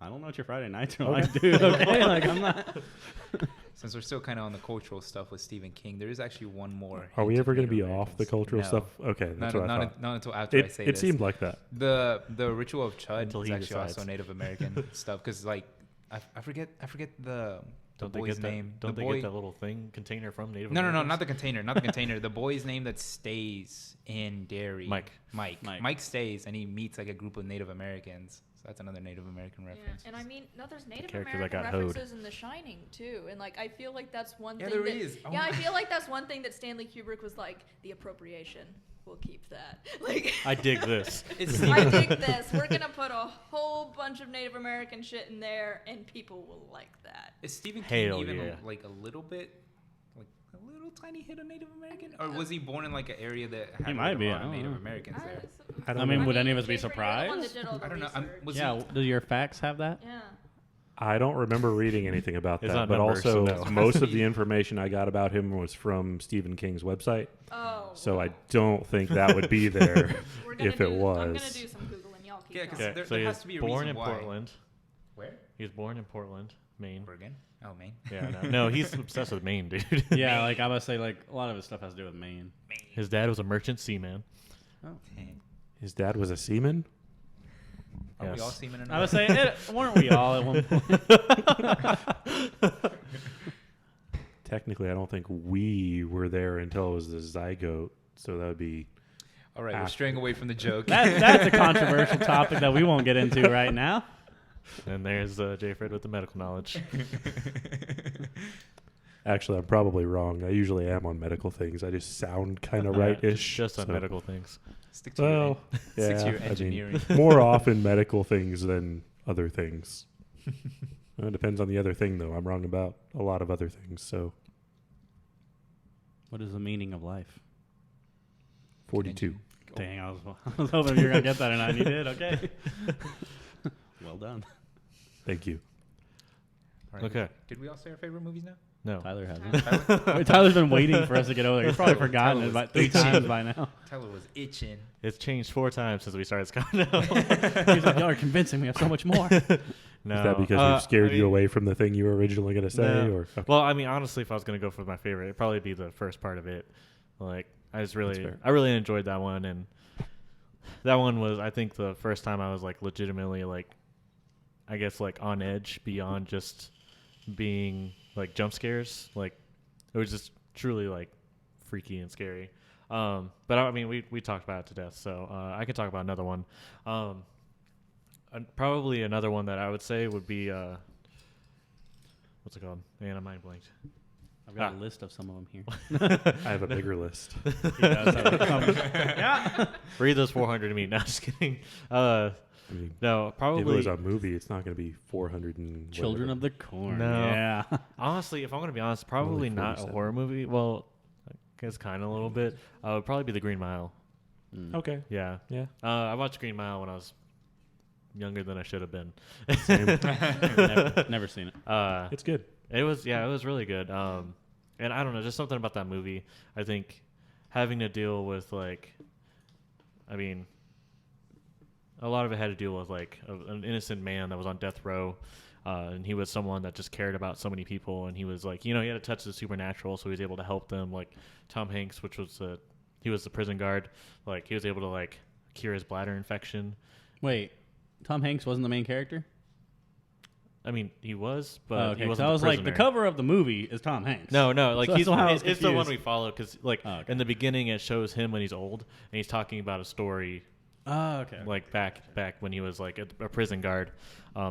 I don't know what your Friday nights are like, dude. Okay, like I'm not. Since we're still kind of on the cultural stuff with Stephen King, there is actually one more. Are we hint ever of going to be Native off the Americans. cultural No. stuff? Okay, that's what I thought. Not until after I say It this. seemed like that. The ritual of Chud Until is he actually decides. also Native American stuff because like I forget the Don't they boy's get that? name. Don't the they boy, get that little thing container from Native No, Americans? not the container, not the container. The boy's name that stays in Derry. Mike. Mike. Mike. Mike stays and he meets like a group of Native Americans. So that's another Native American Yeah, reference. and I mean, no, there's Native character that American got hoed. references in The Shining too, and like I feel like that's one Yeah, thing. there that, is. Oh Yeah, my- I feel like that's one thing that Stanley Kubrick was like, the appropriation. We'll keep that. Like, I dig this. It's I dig this. We're gonna put a whole bunch of Native American shit in there, and people will like that. Is Stephen King Hell even yeah. like a little bit, like a little tiny hit of Native American, or was he born in like an area that had He a might be, lot I of don't Native know. Americans there? I don't I mean, know. would any of us be Jay Fred, you're the one that surprised? did all the I don't know. research. Was Yeah. Do your facts have that? Yeah. I don't remember reading anything about It's that, not but numbers, so also no. most of the information I got about him was from Stephen King's website, Oh. so I don't think that would be there We're gonna if it I'm gonna was. do some googling. Y'all keep Yeah, 'cause going. there- so he has was to be a born reason in why. Portland. Where? He was born in Portland, Maine. Oregon. Oh, Maine. Yeah, no, he's obsessed with Maine, dude. Yeah, like I would say, like a lot of his stuff has to do with Maine. His dad was a merchant seaman. His dad was a seaman? Are we Yes. all seamen? I would say, weren't we all at one point? Technically, I don't think we were there until it was the zygote, so that would be. All right, we're after. straying away from the joke. That's a controversial topic that we won't get into right now. And there's Jay Fred with the medical knowledge. Actually, I'm probably wrong. I usually am on medical things. I just sound kind of right-ish. Just on so- medical things. Stick to Well, your, stick to yeah, your I mean, engineering. more often medical things than other things. It depends on the other thing, though. I'm wrong about a lot of other things. So What is the meaning of life? 42. Dang, I was hoping you were gonna get that, and you did. Okay. Well done. Thank you. All right, Okay. Did we all say our favorite movies now? No. Tyler hasn't. Tyler, Wait, Tyler's been waiting for us to get over there. He's probably forgotten Tyler it was about 3 itching. times by now. Tyler was itching. It's changed 4 times since we started Scott. No. He's like, y'all are convincing me of so much more. No. Is that because we've scared I you mean, away from the thing you were originally going to say? No. Or okay. Well, I mean, honestly, if I was going to go for my favorite, it'd probably be the first part of it. Like, just That's fair. I really enjoyed that one, and that one was, I think, the first time I was like legitimately like, I guess like on edge beyond just being like jump scares. Like it was just truly like freaky and scary. But I mean, we talked about it to death, so I could talk about another one. Probably another one that I would say would be what's it called? Man, I mind blanked. I've got a list of some of them here. I have a bigger list. He does have a yeah. Read those 400 to me. No, just kidding. I mean, No, if it probably. was a movie, it's not going to be 400 and Children whatever. of the Corn. No. Yeah. Honestly, if I'm gonna be honest, probably not a 47. horror movie. Well, I guess kind of a little bit. It would probably be The Green Mile. Okay. Yeah. Yeah. I watched Green Mile when I was younger than I should have been. Same. Never seen it. It's good. It was really good. And I don't know, just something about that movie. I think having to deal with like, I mean, a lot of it had to deal with like an innocent man that was on death row, and he was someone that just cared about so many people, and he was like, you know, he had a touch of the supernatural, so he was able to help them. Like Tom Hanks, which was he was the prison guard, like he was able to like cure his bladder infection. Wait, Tom Hanks wasn't the main character? I mean, he was, but Oh, okay, he 'cause wasn't. I was the like, the prisoner. cover of the movie is Tom Hanks. No, like So he's that's why I was it's the one confused. we follow because like Oh, okay. in the beginning it shows him when he's old and he's talking about a story Oh, okay. like back when he was like a prison guard.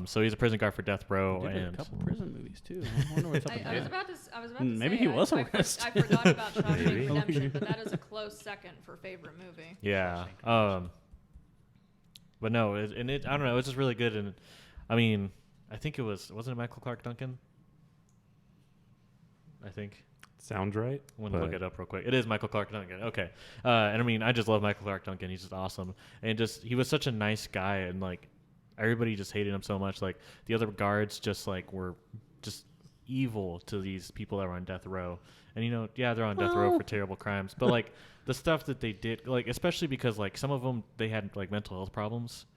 So he's a prison guard for death row, He did a and couple prison movies too. I wonder what's up with I was that. about to. I was about to Maybe say, he was I arrested. forgot about Shawshank Maybe. Redemption, but that is a close second for favorite movie. yeah. But no, I don't know. It was just really good, and I mean, I think wasn't it Michael Clark Duncan? I think. Sounds right. I want to look but it up real quick. It is Michael Clark Duncan. Okay. And I mean, I just love Michael Clark Duncan. He's just awesome. And just, he was such a nice guy. And like, everybody just hated him so much. Like, the other guards just like were just evil to these people that were on death row. And, you know, yeah, they're on death row for terrible crimes. But like, the stuff that they did, like, especially because like some of them, they had like mental health problems.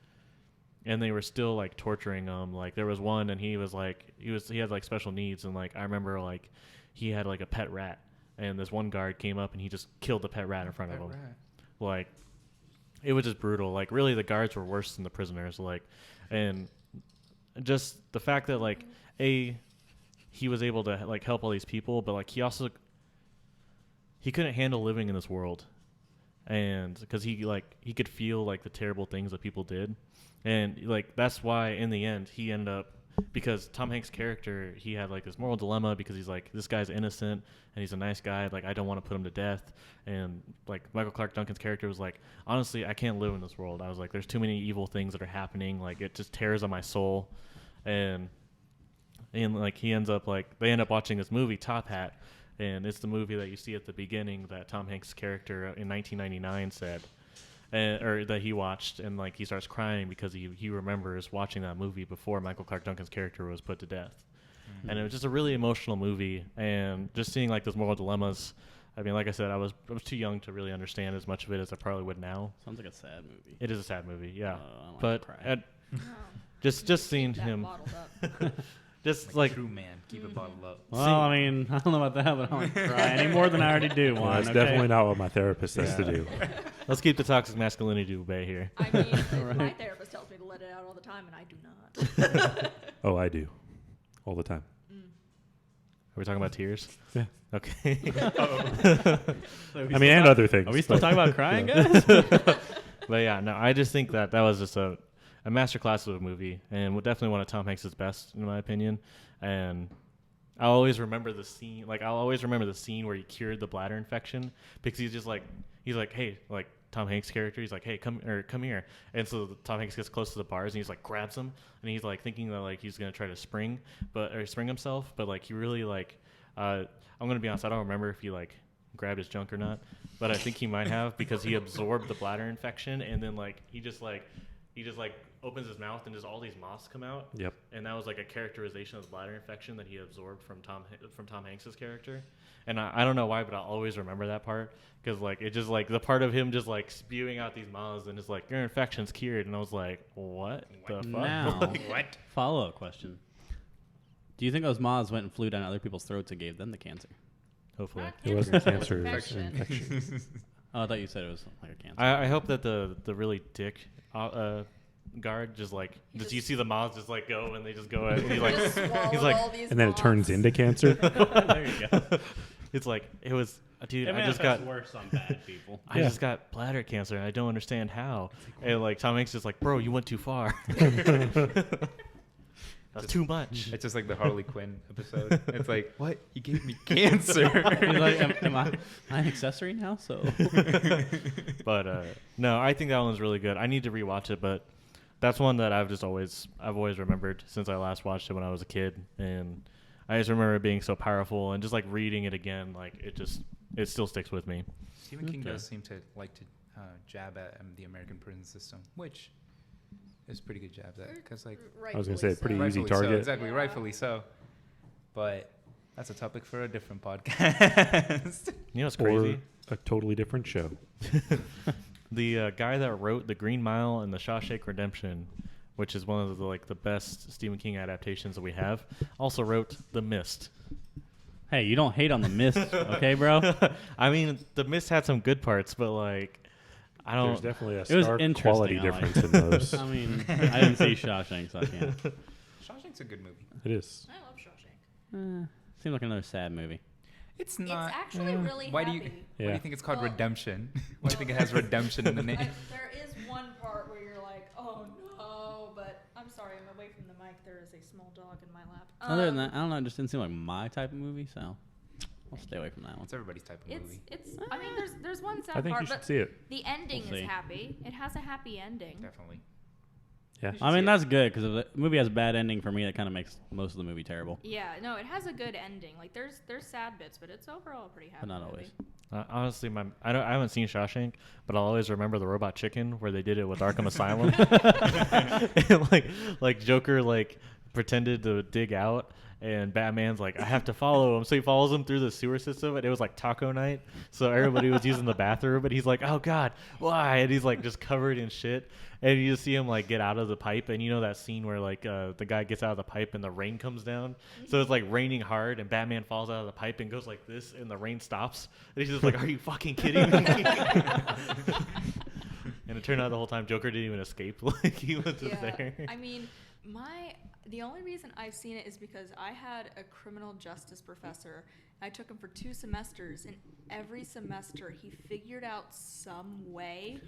And they were still like torturing him. Like, there was one and he was like, he had like special needs. And like, I remember like, he had like a pet rat, and this one guard came up and he just killed the pet rat in front of him. Like, it was just brutal. Like, really, the guards were worse than the prisoners. Like, and just the fact that like he was able to like help all these people, but like he couldn't handle living in this world, and because he could feel like the terrible things that people did, and like that's why in the end he ended up. Because Tom Hanks' character, he had like this moral dilemma because he's like, this guy's innocent and he's a nice guy. Like, I don't want to put him to death. And like Michael Clark Duncan's character was like, honestly, I can't live in this world. I was like, there's too many evil things that are happening. Like, it just tears on my soul. And like they end up watching this movie, Top Hat. And it's the movie that you see at the beginning that Tom Hanks' character in 1999 said. Or that he watched, and like he starts crying because he remembers watching that movie before Michael Clark Duncan's character was put to death. Mm-hmm. And it was just a really emotional movie, and just seeing like those moral dilemmas. I mean, like I said, I was too young to really understand as much of it as I probably would now. Sounds like a sad movie. It is a sad movie, yeah. I like But to cry. just seeing That him, bottled up. just Like like a true man, keep it bottled up. Well, I mean, I don't know about that, but I don't cry any more than I already do. well, One, that's okay? definitely not what my therapist says to Yeah. do. let's keep the toxic masculinity to obey here. I mean, my Right. therapist tells me to let it out all the time, and I do not. Oh, I do. All the time. Are we talking about tears? Yeah. Okay. I mean, and other things. Are we still but- talking about crying, guys? But yeah, no, I just think that was just a masterclass of a movie, and definitely one of Tom Hanks' best, in my opinion. And I'll always remember the scene. Like, I'll always remember the scene where he cured the bladder infection, because he's like, hey, like Tom Hanks' character, he's like, hey, come here. And so Tom Hanks gets close to the bars, and he's like, grabs him, and he's like thinking that like he's gonna try to spring himself, but like he really like, I'm gonna be honest, I don't remember if he like grabbed his junk or not, but I think he might have, because he absorbed the bladder infection, and then like he just opens his mouth and just all these moths come out. Yep. And that was like a characterization of the bladder infection that he absorbed from Tom Hanks's character. And I don't know why, but I'll always remember that part, because like it just like the part of him just like spewing out these moths and just like, your infection's cured, and I was like, what the fuck? Now, What? follow-up question. Do you think those moths went and flew down other people's throats and gave them the cancer? Hopefully. Not It wasn't cancer, cancer. It was infection. infection. Oh, I thought you said it was like a cancer. I hope that the really dick guard just like He you just- see the moths just like go and they just go and he's like Just swallowed he's like all these And then it turns moths. into cancer. There you go. it's like it was dude. It I just got worse on bad people. I just got bladder cancer and I don't understand how. And like Tom Hanks is like, bro, you went too far. That's too much. It's just like the Harley Quinn episode. It's like, what? You gave me cancer. He's like, am I an accessory now? So But no, I think that one's really good. I need to rewatch it, but that's one that I've always remembered since I last watched it when I was a kid, and I just remember it being so powerful and just like reading it again, like it still sticks with me. Stephen King Okay. does seem to like to jab at the American prison system, which is pretty good jabs at, because like I was gonna say, pretty easy rightfully target. So, exactly, Yeah. rightfully so. But that's a topic for a different podcast. You know what's crazy? Or a totally different show. The guy that wrote The Green Mile and The Shawshank Redemption, which is one of the best Stephen King adaptations that we have, also wrote The Mist. hey, you don't hate on the mist, okay, bro? I mean, The Mist had some good parts, but like I There's don't. definited a It was stark interesting, quality I like difference in those. I mean, I didn't see Shawshank, so I can't. Shawshank's a good movie. It is. I love Shawshank. Seems like another sad movie. It's not. It's actually really Why do happy. you? Why do Yeah. you think it's called Well- redemption? Why do you think it has redemption in the name? There is one part where you're like, oh no, but I'm sorry, I'm away from the mic. There is a small dog in my lap. Other than that, I don't know. It just didn't seem like my type of movie, so I'll stay away from that one. It's everybody's type of movie. It's. I mean, there's one sad I think part, you should but see it. the ending We'll see. is happy. It has a happy ending. Definitely. Yeah. You should I see mean, it. that's good because if the movie has a bad ending for me, that kind of makes most of the movie terrible. Yeah, no, it has a good ending. Like there's sad bits, but it's overall a pretty happy. But not movie. always. Honestly, I haven't seen Shawshank, but I'll always remember the Robot Chicken where they did it with Arkham Asylum. And like Joker like pretended to dig out, and Batman's like, I have to follow him, so he follows him through the sewer system, and it was like taco night, so everybody was using the bathroom, but he's like, oh god, why? And he's like just covered in shit, and you just see him like get out of the pipe, and you know that scene where like the guy gets out of the pipe and the rain comes down, so it's like raining hard, and Batman falls out of the pipe and goes like this, and the rain stops, and he's just like, are you fucking kidding me? And it turned out the whole time Joker didn't even escape, like he was just there. I mean, the only reason I've seen it is because I had a criminal justice professor. I took him for 2 semesters, and every semester he figured out some way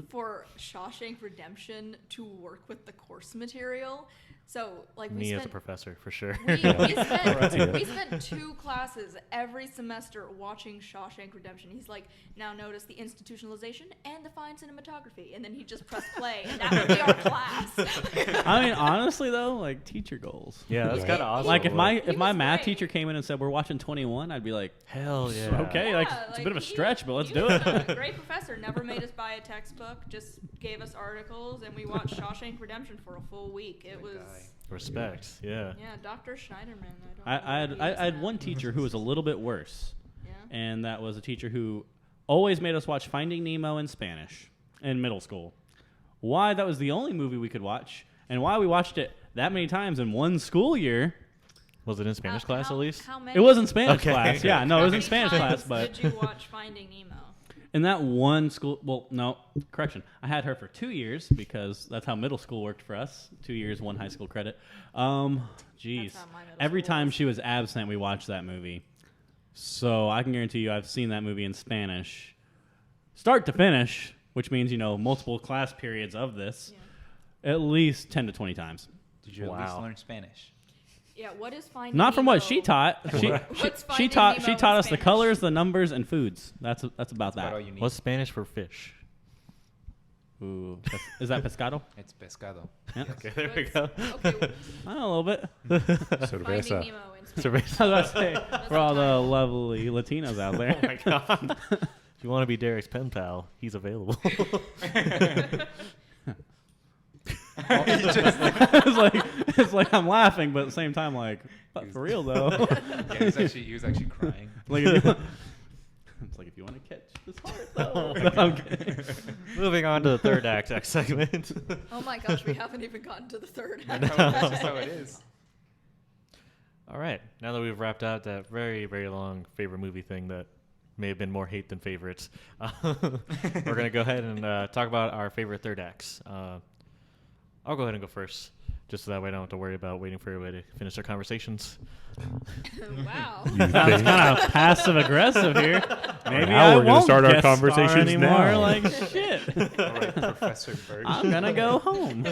for Shawshank Redemption to work with the course material. So, like, Me as a professor, for sure. we Right. spent 2 classes every semester watching Shawshank Redemption. He's like, now notice the institutionalization and the fine cinematography. And then he just pressed play, and that would be our class. I mean, honestly though, like teacher goals. Yeah, that's Right. kind of awesome. Like if my He was math great. teacher came in and said we're watching 21, I'd be like, hell yeah. okay, like it's a bit of a he- stretch, but let's he do was it. A great professor. Never made us buy a textbook. Just gave us articles, and we watched Shawshank Redemption for a full week. It Good was guy. Respect, yeah. yeah, Dr. Schneiderman. I had one teacher who was a little bit worse, Yeah. and that was a teacher who always made us watch Finding Nemo in Spanish in middle school. Why that was the only movie we could watch, and why we watched it that many times in one school year. Was it in Spanish class at least? How many, It was in Spanish Okay. class, yeah. No, how it was in many Spanish times class, but did you watch Finding Nemo? in that one school, well, no, correction. I had her for 2 years because that's how middle school worked for us. 2 years, 1 high school credit. Geez. That's how my middle Every school time was. she was absent, we watched that movie. So I can guarantee you I've seen that movie in Spanish, start to finish, which means, multiple class periods of this, at least 10 to 20 times. Did you at least Wow. learn Spanish? Yeah, what is Finding Not from Nemo? what she taught. She What's she Finding taught Nemo in us the Spanish? colors, the numbers, and foods. That's about About all that. you need. What's Spanish for fish? Ooh, is that pescado? It's pescado. Yeah. Yes. Okay, there we go. Okay, I don't know, a little bit. Finding Cerveza. Nemo in Spanish. Survey. I was about to say, for all the lovely Latinos out there. Oh my god. If you want to be Derek's pen pal, he's available. it's like I'm laughing, but at the same time, like, but for real though. Yeah, he was actually crying. Like, if you, it's like if you want to catch this heart, though. No, I'm kidding. Moving on to the third act segment. Oh my gosh, we haven't even gotten to the third No, act. that's just how it is. All right. Now that we've wrapped out that very, very long favorite movie thing that may have been more hate than favorites. We're gonna go ahead and talk about our favorite third acts. I'll go ahead and go first, just so that way I don't have to worry about waiting for everybody to finish their conversations. Wow. You Sounds think- kind of passive aggressive here. Maybe Now I we're gonna won't start our guest star conversations anymore. now. Like shit. All right, Professor Birch. I'm gonna go home.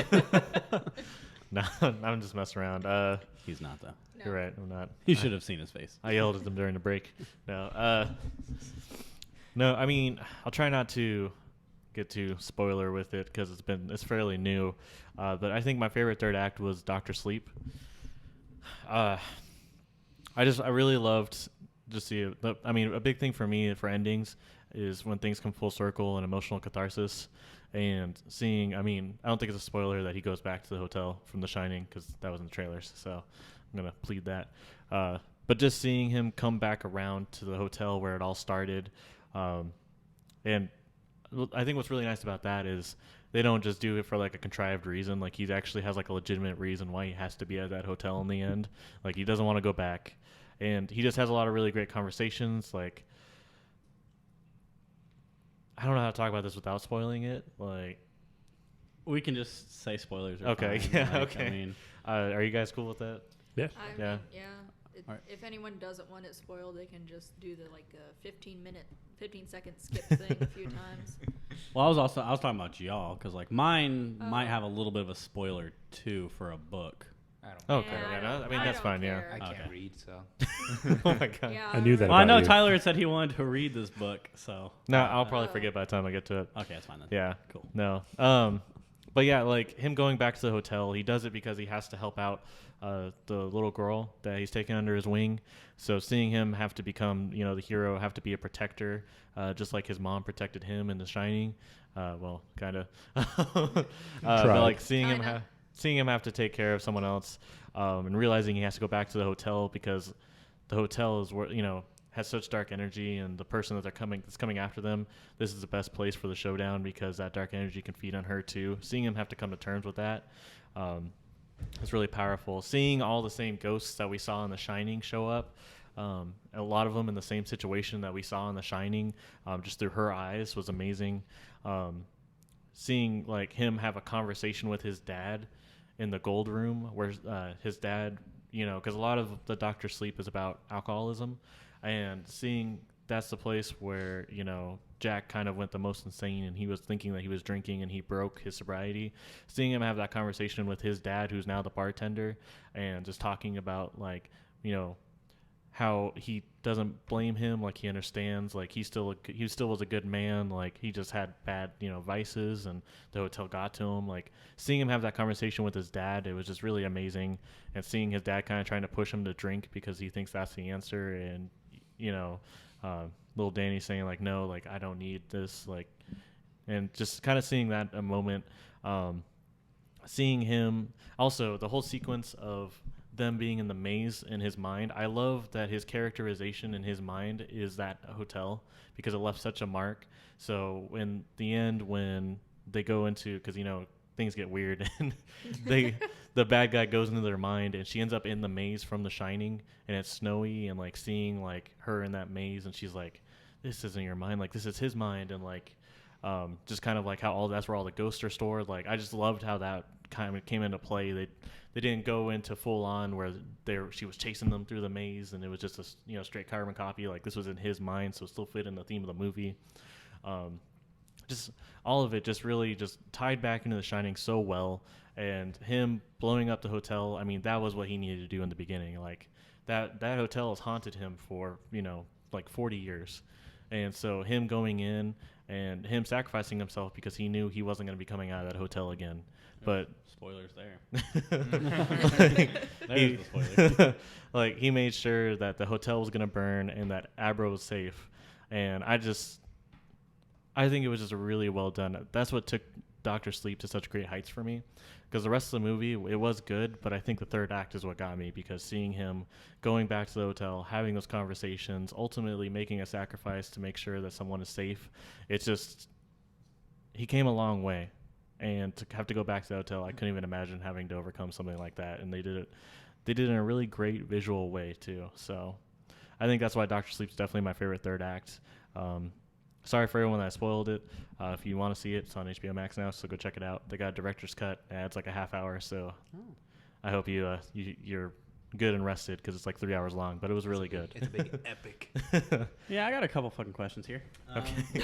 No, I'm just messing around. He's not though. You're right. I'm not. You should have seen his face. I yelled at them during the break. No, no. I mean, I'll try not to get too spoiler with it because it's fairly new. But I think my favorite third act was Doctor Sleep. I really loved just I mean, a big thing for me for endings is when things come full circle and emotional catharsis. And seeing, I mean, I don't think it's a spoiler that he goes back to the hotel from The Shining because that was in the trailers. So I'm going to plead that. But just seeing him come back around to the hotel where it all started. And I think what's really nice about that is they don't just do it for like a contrived reason. Like he actually has like a legitimate reason why he has to be at that hotel in the end. Like he doesn't want to go back. And he just has a lot of really great conversations. Like, I don't know how to talk about this without spoiling it. Like, We can just say spoilers. Are Okay, fine. yeah, Like, okay. I mean, are you guys cool with that? Yeah. I Yeah. mean, yeah. Alright. If anyone doesn't want it spoiled, they can just do the 15-second skip thing a few times. well, I was talking about y'all because like mine might Oh. have a little bit of a spoiler too for a book. I don't. Okay, Yeah, yeah, I no, don't- I mean, I that's don't fine, yeah. care. I can't Okay. read, so. Oh my god. Yeah, I knew that Well, I know about you. Tyler had said he wanted to read this book, so No, I'll probably Oh. forget by the time I get to it. okay, that's fine then. Yeah. Cool. No. But yeah, like him going back to the hotel, he does it because he has to help out the little girl that he's taken under his wing. So seeing him have to become, the hero, have to be a protector, just like his mom protected him in The Shining. Well, kind of. But like seeing Kinda. him have to take care of someone else, and realizing he has to go back to the hotel because the hotel is where has such dark energy, and the person that's coming after them, this is the best place for the showdown because that dark energy can feed on her too. Seeing him have to come to terms with that, it's really powerful. Seeing all the same ghosts that we saw in The Shining show up, a lot of them in the same situation that we saw in The Shining, just through her eyes was amazing. Seeing like him have a conversation with his dad in the gold room where his dad, because a lot of the Doctor Sleep is about alcoholism, and seeing that's the place where Jack kind of went the most insane, and he was thinking that he was drinking and he broke his sobriety. Seeing him have that conversation with his dad, who's now the bartender, and just talking about like how he doesn't blame him, like he understands, like he still was a good man, like he just had bad vices, and the hotel got to him. Like seeing him have that conversation with his dad, it was just really amazing. And seeing his dad kind of trying to push him to drink because he thinks that's the answer, and little Danny saying like, no, like I don't need this, like, and just kind of seeing that a moment, seeing him also the whole sequence of them being in the maze in his mind. I love that his characterization in his mind is that hotel because it left such a mark. So in the end, when they go into, because things get weird, and the bad guy goes into their mind, and she ends up in the maze from The Shining, and it's snowy, and like seeing like her in that maze, and she's like, this isn't your mind, like this is his mind, and like just kind of like how that's where all the ghosts are stored. Like I just loved how that kind of came into play. They didn't go into full on where she was chasing them through the maze, and it was just a straight carbon copy. Like this was in his mind, so it still fit in the theme of the movie. Just all of it just really just tied back into The Shining so well, and him blowing up the hotel. I mean, that was what he needed to do in the beginning. Like that hotel has haunted him for like 40 years, and so him going in and him sacrificing himself because he knew he wasn't going to be coming out of that hotel again. But Spoilers there. he, There's the spoiler. like he made sure that the hotel was going to burn and that Abra was safe. And I think it was just really well done. That's what took Doctor Sleep to such great heights for me, because the rest of the movie, it was good, but I think the third act is what got me, because seeing him going back to the hotel, having those conversations, ultimately making a sacrifice to make sure that someone is safe, it's just, he came a long way. And to have to go back to the hotel, I couldn't even imagine having to overcome something like that. And they did it in a really great visual way too. So I think that's why Doctor Sleep's definitely my favorite third act. Sorry for everyone that I spoiled it. If you want to see it, it's on HBO Max now, so go check it out. They got a director's cut. It's like a half hour, so I hope you're good and rested because it's like 3 hours long, but it was really good. It's a big epic. Yeah, I got a couple fucking questions here. Okay.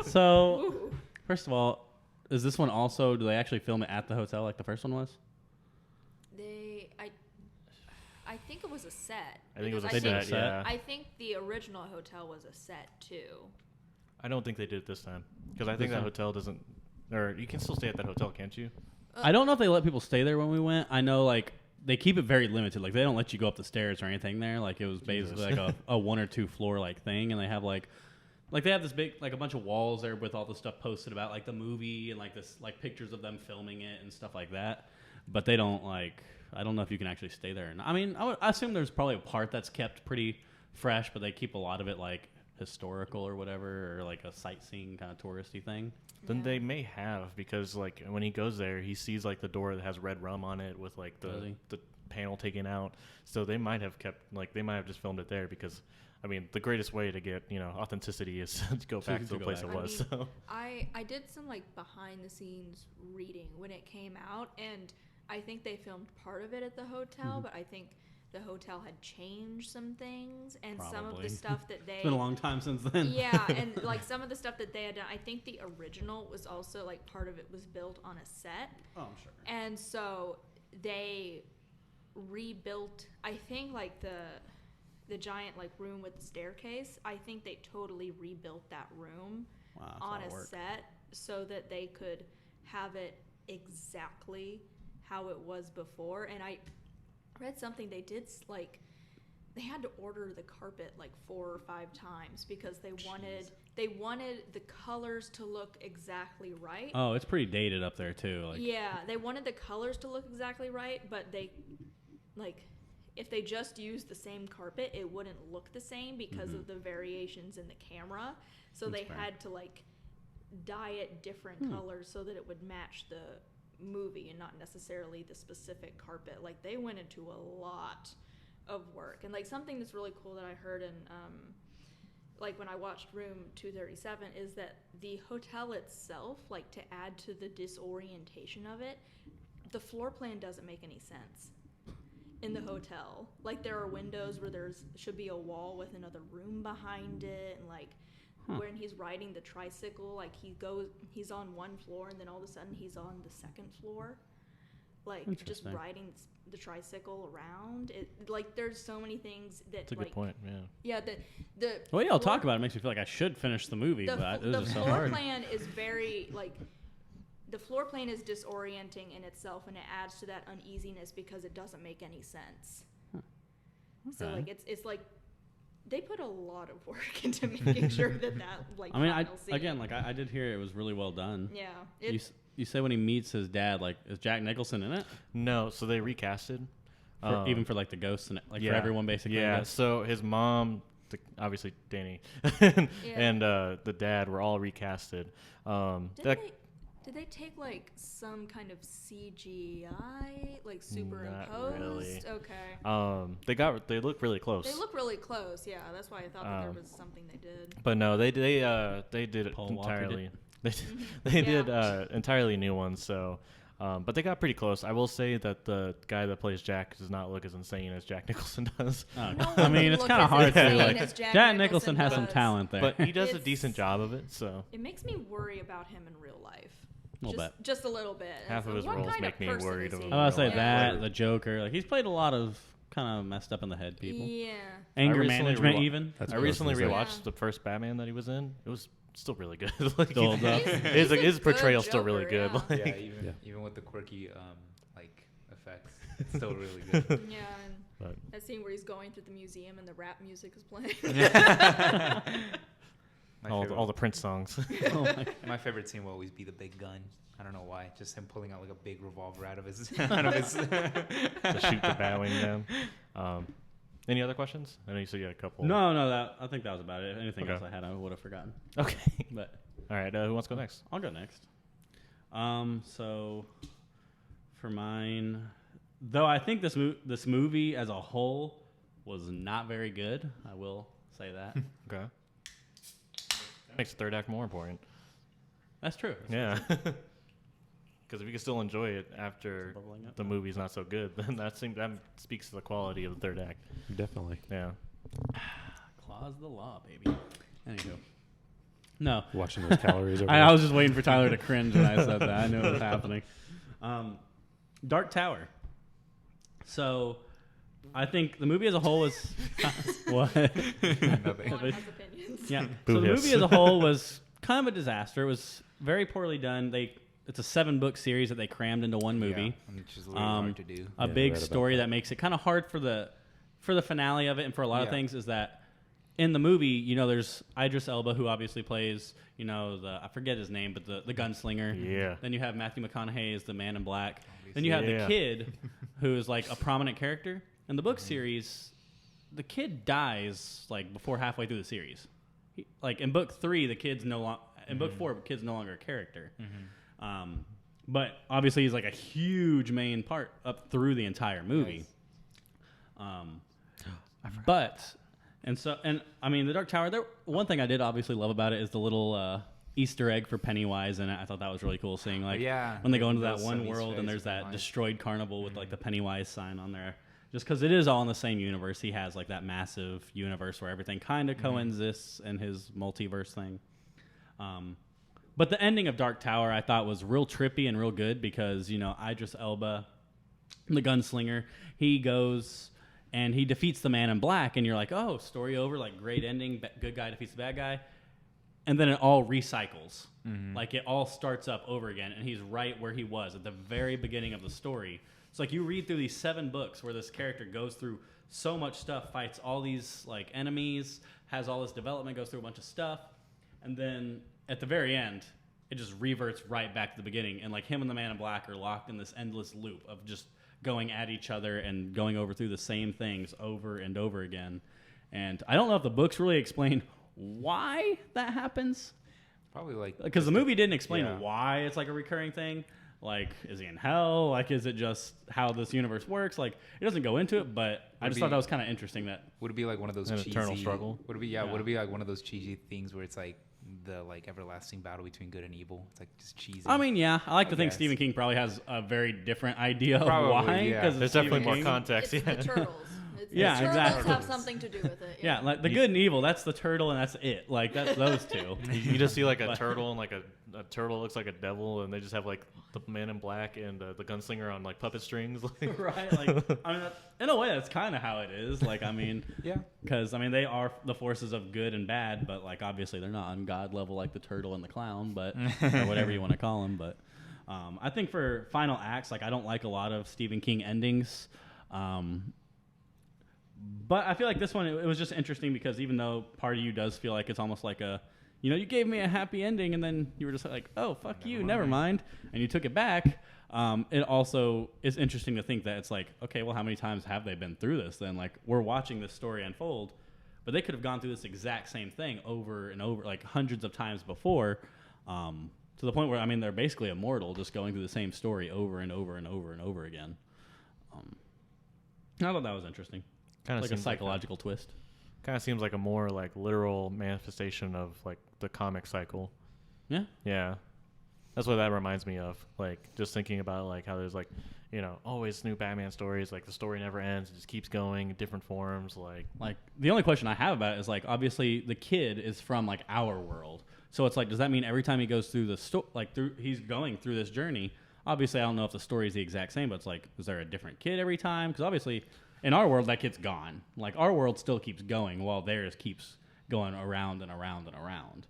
So, first of all, is this one also, do they actually film it at the hotel like the first one was? I think it was a set. I think it was a because set, set. yeah. I think the original hotel was a set too. I don't think they did it this time because I think that hotel doesn't, or you can still stay at that hotel, can't you? I don't know if they let people stay there when we went. I know, like, they keep it very limited. Like, they don't let you go up the stairs or anything there. Like, it was basically like a 1 or 2 floor like thing, and they have like they have this big, like, a bunch of walls there with all the stuff posted about like the movie and like this, like, pictures of them filming it and stuff like that. But they don't, like, I don't know if you can actually stay there. I mean, I assume there's probably a part that's kept pretty fresh, but they keep a lot of it like historical or whatever, or like a sightseeing kind of touristy thing. Then they may have, because like when he goes there, he sees like the door that has red rum on it with like the panel taken out. So they might have they might have just filmed it there because, I mean, the greatest way to get authenticity is to go back to the place it was. So I did some like behind the scenes reading when it came out, and I think they filmed part of it at the hotel, but I think the hotel had changed some things, and some of the stuff that they... It's been a long time since then. Yeah, and like some of the stuff that they had done, I think the original was also like part of it was built on a set. Oh, I'm sure. And so they rebuilt, I think, like the giant like room with the staircase. I think they totally rebuilt that room on a set so that they could have it exactly how it was before. And I read something they did, like they had to order the carpet like 4 or 5 times because they wanted the colors to look exactly right. Oh, it's pretty dated up there too. Like, yeah, they wanted the colors to look exactly right, but they, like, if they just used the same carpet, it wouldn't look the same because of the variations in the camera. So they had to like dye it different colors so that it would match the movie and not necessarily the specific carpet. Like they went into a lot of work. And like something that's really cool that I heard in like when I watched Room 237 is that the hotel itself, like to add to the disorientation of it, the floor plan doesn't make any sense in the hotel. Like there are windows where should be a wall with another room behind it, and like when he's riding the tricycle, like he's on one floor and then all of a sudden he's on the second floor, like just riding the tricycle around. It like there's so many things that. That's a good point. Yeah. Yeah. The well, yeah, I'll talk about it. It makes me feel like I should finish the movie, but it was just so hard. The floor plan is very like. The floor plan is disorienting in itself, and it adds to that uneasiness because it doesn't make any sense. So like it's like. They put a lot of work into making sure that like. I mean, I did hear it was really well done. Yeah. You say when he meets his dad, like, is Jack Nicholson in it? No, so they recasted, Even for like the ghosts and for everyone basically. Yeah. So his mom, obviously Danny, and the dad were all recasted. Did they take like some kind of CGI, like superimposed? Not really. Okay. They look really close. They look really close. Yeah, that's why I thought that there was something they did. But no, they did it Paul Walker entirely. They did entirely new ones. So, but they got pretty close. I will say that the guy that plays Jack does not look as insane as Jack Nicholson does. Oh, No I mean, it's kind of hard to like. as Jack Nicholson has some talent there, But he does a It's- decent job of it. So It makes me worry about him in real life. A little bit. Just a little bit. Half of his What roles kind make me person worried is of he? him. I was gonna say Yeah. that the Joker. Like he's played a lot of kind of messed up in the head people. Yeah. Anger I recently management, rewa- even. That's I what recently was gonna say. rewatched the first Batman that he was in. It was still really good. Like Still holds up. He's a his good portrayal's still really Joker, good. yeah. Like, Yeah, even with the quirky like effects, it's still really good. Yeah, and But- that scene where he's going through the museum and the rap music is playing. all the Prince songs. My favorite scene will always be the big gun. I don't know why. Just him pulling out like a big revolver out of his. To shoot the Batwing down. Any other questions? I know you said you had a couple. No, I think that was about it. Anything Okay. else I had, I would have forgotten. Okay. But All right. Who wants to go next? I'll go next. So for mine, though, I think this movie as a whole was not very good. I will say that. Okay. That makes the third act more important. That's true. Yeah. Because if you can still enjoy it after Bubbling up. the movie's not so good, then that speaks to the quality of the third act. Definitely. Yeah. Clause of the law, baby. Anywho. No. Watching those calories over I was just waiting for Tyler to cringe when I said that. I knew it was happening. Dark Tower. So, I think the movie as a whole is... what? Nothing. One has opinions. Yeah. Boo So the hiss. movie as a whole was kind of a disaster. It was very poorly done. It's a 7-book series that they crammed into one movie. Yeah, which is really hard to do. A Yeah, big I read about story that. that makes it kind of hard for the finale of it, and for a lot of Yeah. things is that in the movie, there's Idris Elba, who obviously plays, I forget his name, but the gunslinger. Yeah. Then you have Matthew McConaughey as the Man in Black. Then you have Yeah. the kid, who is like a prominent character. In the book series, the kid dies like before halfway through the series. Like in book 3, the kid's no longer. In book 4, the kid's no longer a character. But obviously, he's like a huge main part up through the entire movie. The Dark Tower. One thing I did obviously love about it is the little Easter egg for Pennywise in it. I thought that was really cool, seeing like Yeah, when they go into there that was one some Easter world and eggs there's with that Pennywise. destroyed carnival with like the Pennywise sign on there. Just because it is all in the same universe, he has like that massive universe where everything kind of coexists in his multiverse thing. But the ending of Dark Tower I thought was real trippy and real good because, Idris Elba, the gunslinger, he goes and he defeats the Man in Black, and you're like, oh, story over, like great ending, good guy defeats the bad guy. And then it all recycles. Like it all starts up over again, and he's right where he was at the very beginning of the story. It's like you read through these 7 books where this character goes through so much stuff, fights all these like enemies, has all this development, goes through a bunch of stuff, and then at the very end, it just reverts right back to the beginning. And like him and the Man in Black are locked in this endless loop of just going at each other and going over through the same things over and over again. And I don't know if the books really explain why that happens. Probably like Because the movie didn't explain yeah. why it's like a recurring thing. Like, is he in hell? Like, is it just how this universe works? Like, it doesn't go into it, but I just thought that was kind of interesting that... Would it be like one of those An cheesy eternal struggle? Would it be Would it be like one of those cheesy things where it's like the like everlasting battle between good and evil? It's like just cheesy. I mean, yeah, I like to think guess. Stephen King probably has a very different idea of Probably, why. yeah. Because There's definitely more context. It's Yeah. the turtles. Yeah, the turtles exactly. have something to do with it. Yeah, like the good and evil, that's the turtle and that's it. Like, that's those two. You just see like a But- turtle and like a turtle looks like a devil, and they just have like the Man in Black and the gunslinger on like puppet strings. Right? Like, I mean, in a way, that's kind of how it is. Like, I mean, yeah. because, I mean, they are the forces of good and bad, but, like, obviously they're not on God level like the turtle and the clown, but, or whatever you want to call them. But I think for final acts, like, I don't like a lot of Stephen King endings. But I feel like this one, it was just interesting because even though part of you does feel like it's almost like a, you gave me a happy ending and then you were just like, oh, fuck you, never mind. And you took it back. It also is interesting to think that it's like, okay, well, how many times have they been through this then? Like, we're watching this story unfold, but they could have gone through this exact same thing over and over, like hundreds of times before, to the point where, I mean, they're basically immortal, just going through the same story over and over and over and over again. I thought that was interesting. Kind of Like a psychological twist. Kind of seems like a more like literal manifestation of like the comic cycle. Yeah. Yeah. That's what that reminds me of. Like just thinking about like how there's like, always new Batman stories. Like the story never ends. It just keeps going in different forms. Like the only question I have about it is like, obviously the kid is from like our world. So it's like, does that mean every time he goes through the he's going through this journey? Obviously, I don't know if the story is the exact same, but it's like, is there a different kid every time? Because obviously in our world, that kid's gone. Like our world still keeps going while theirs keeps going around and around and around.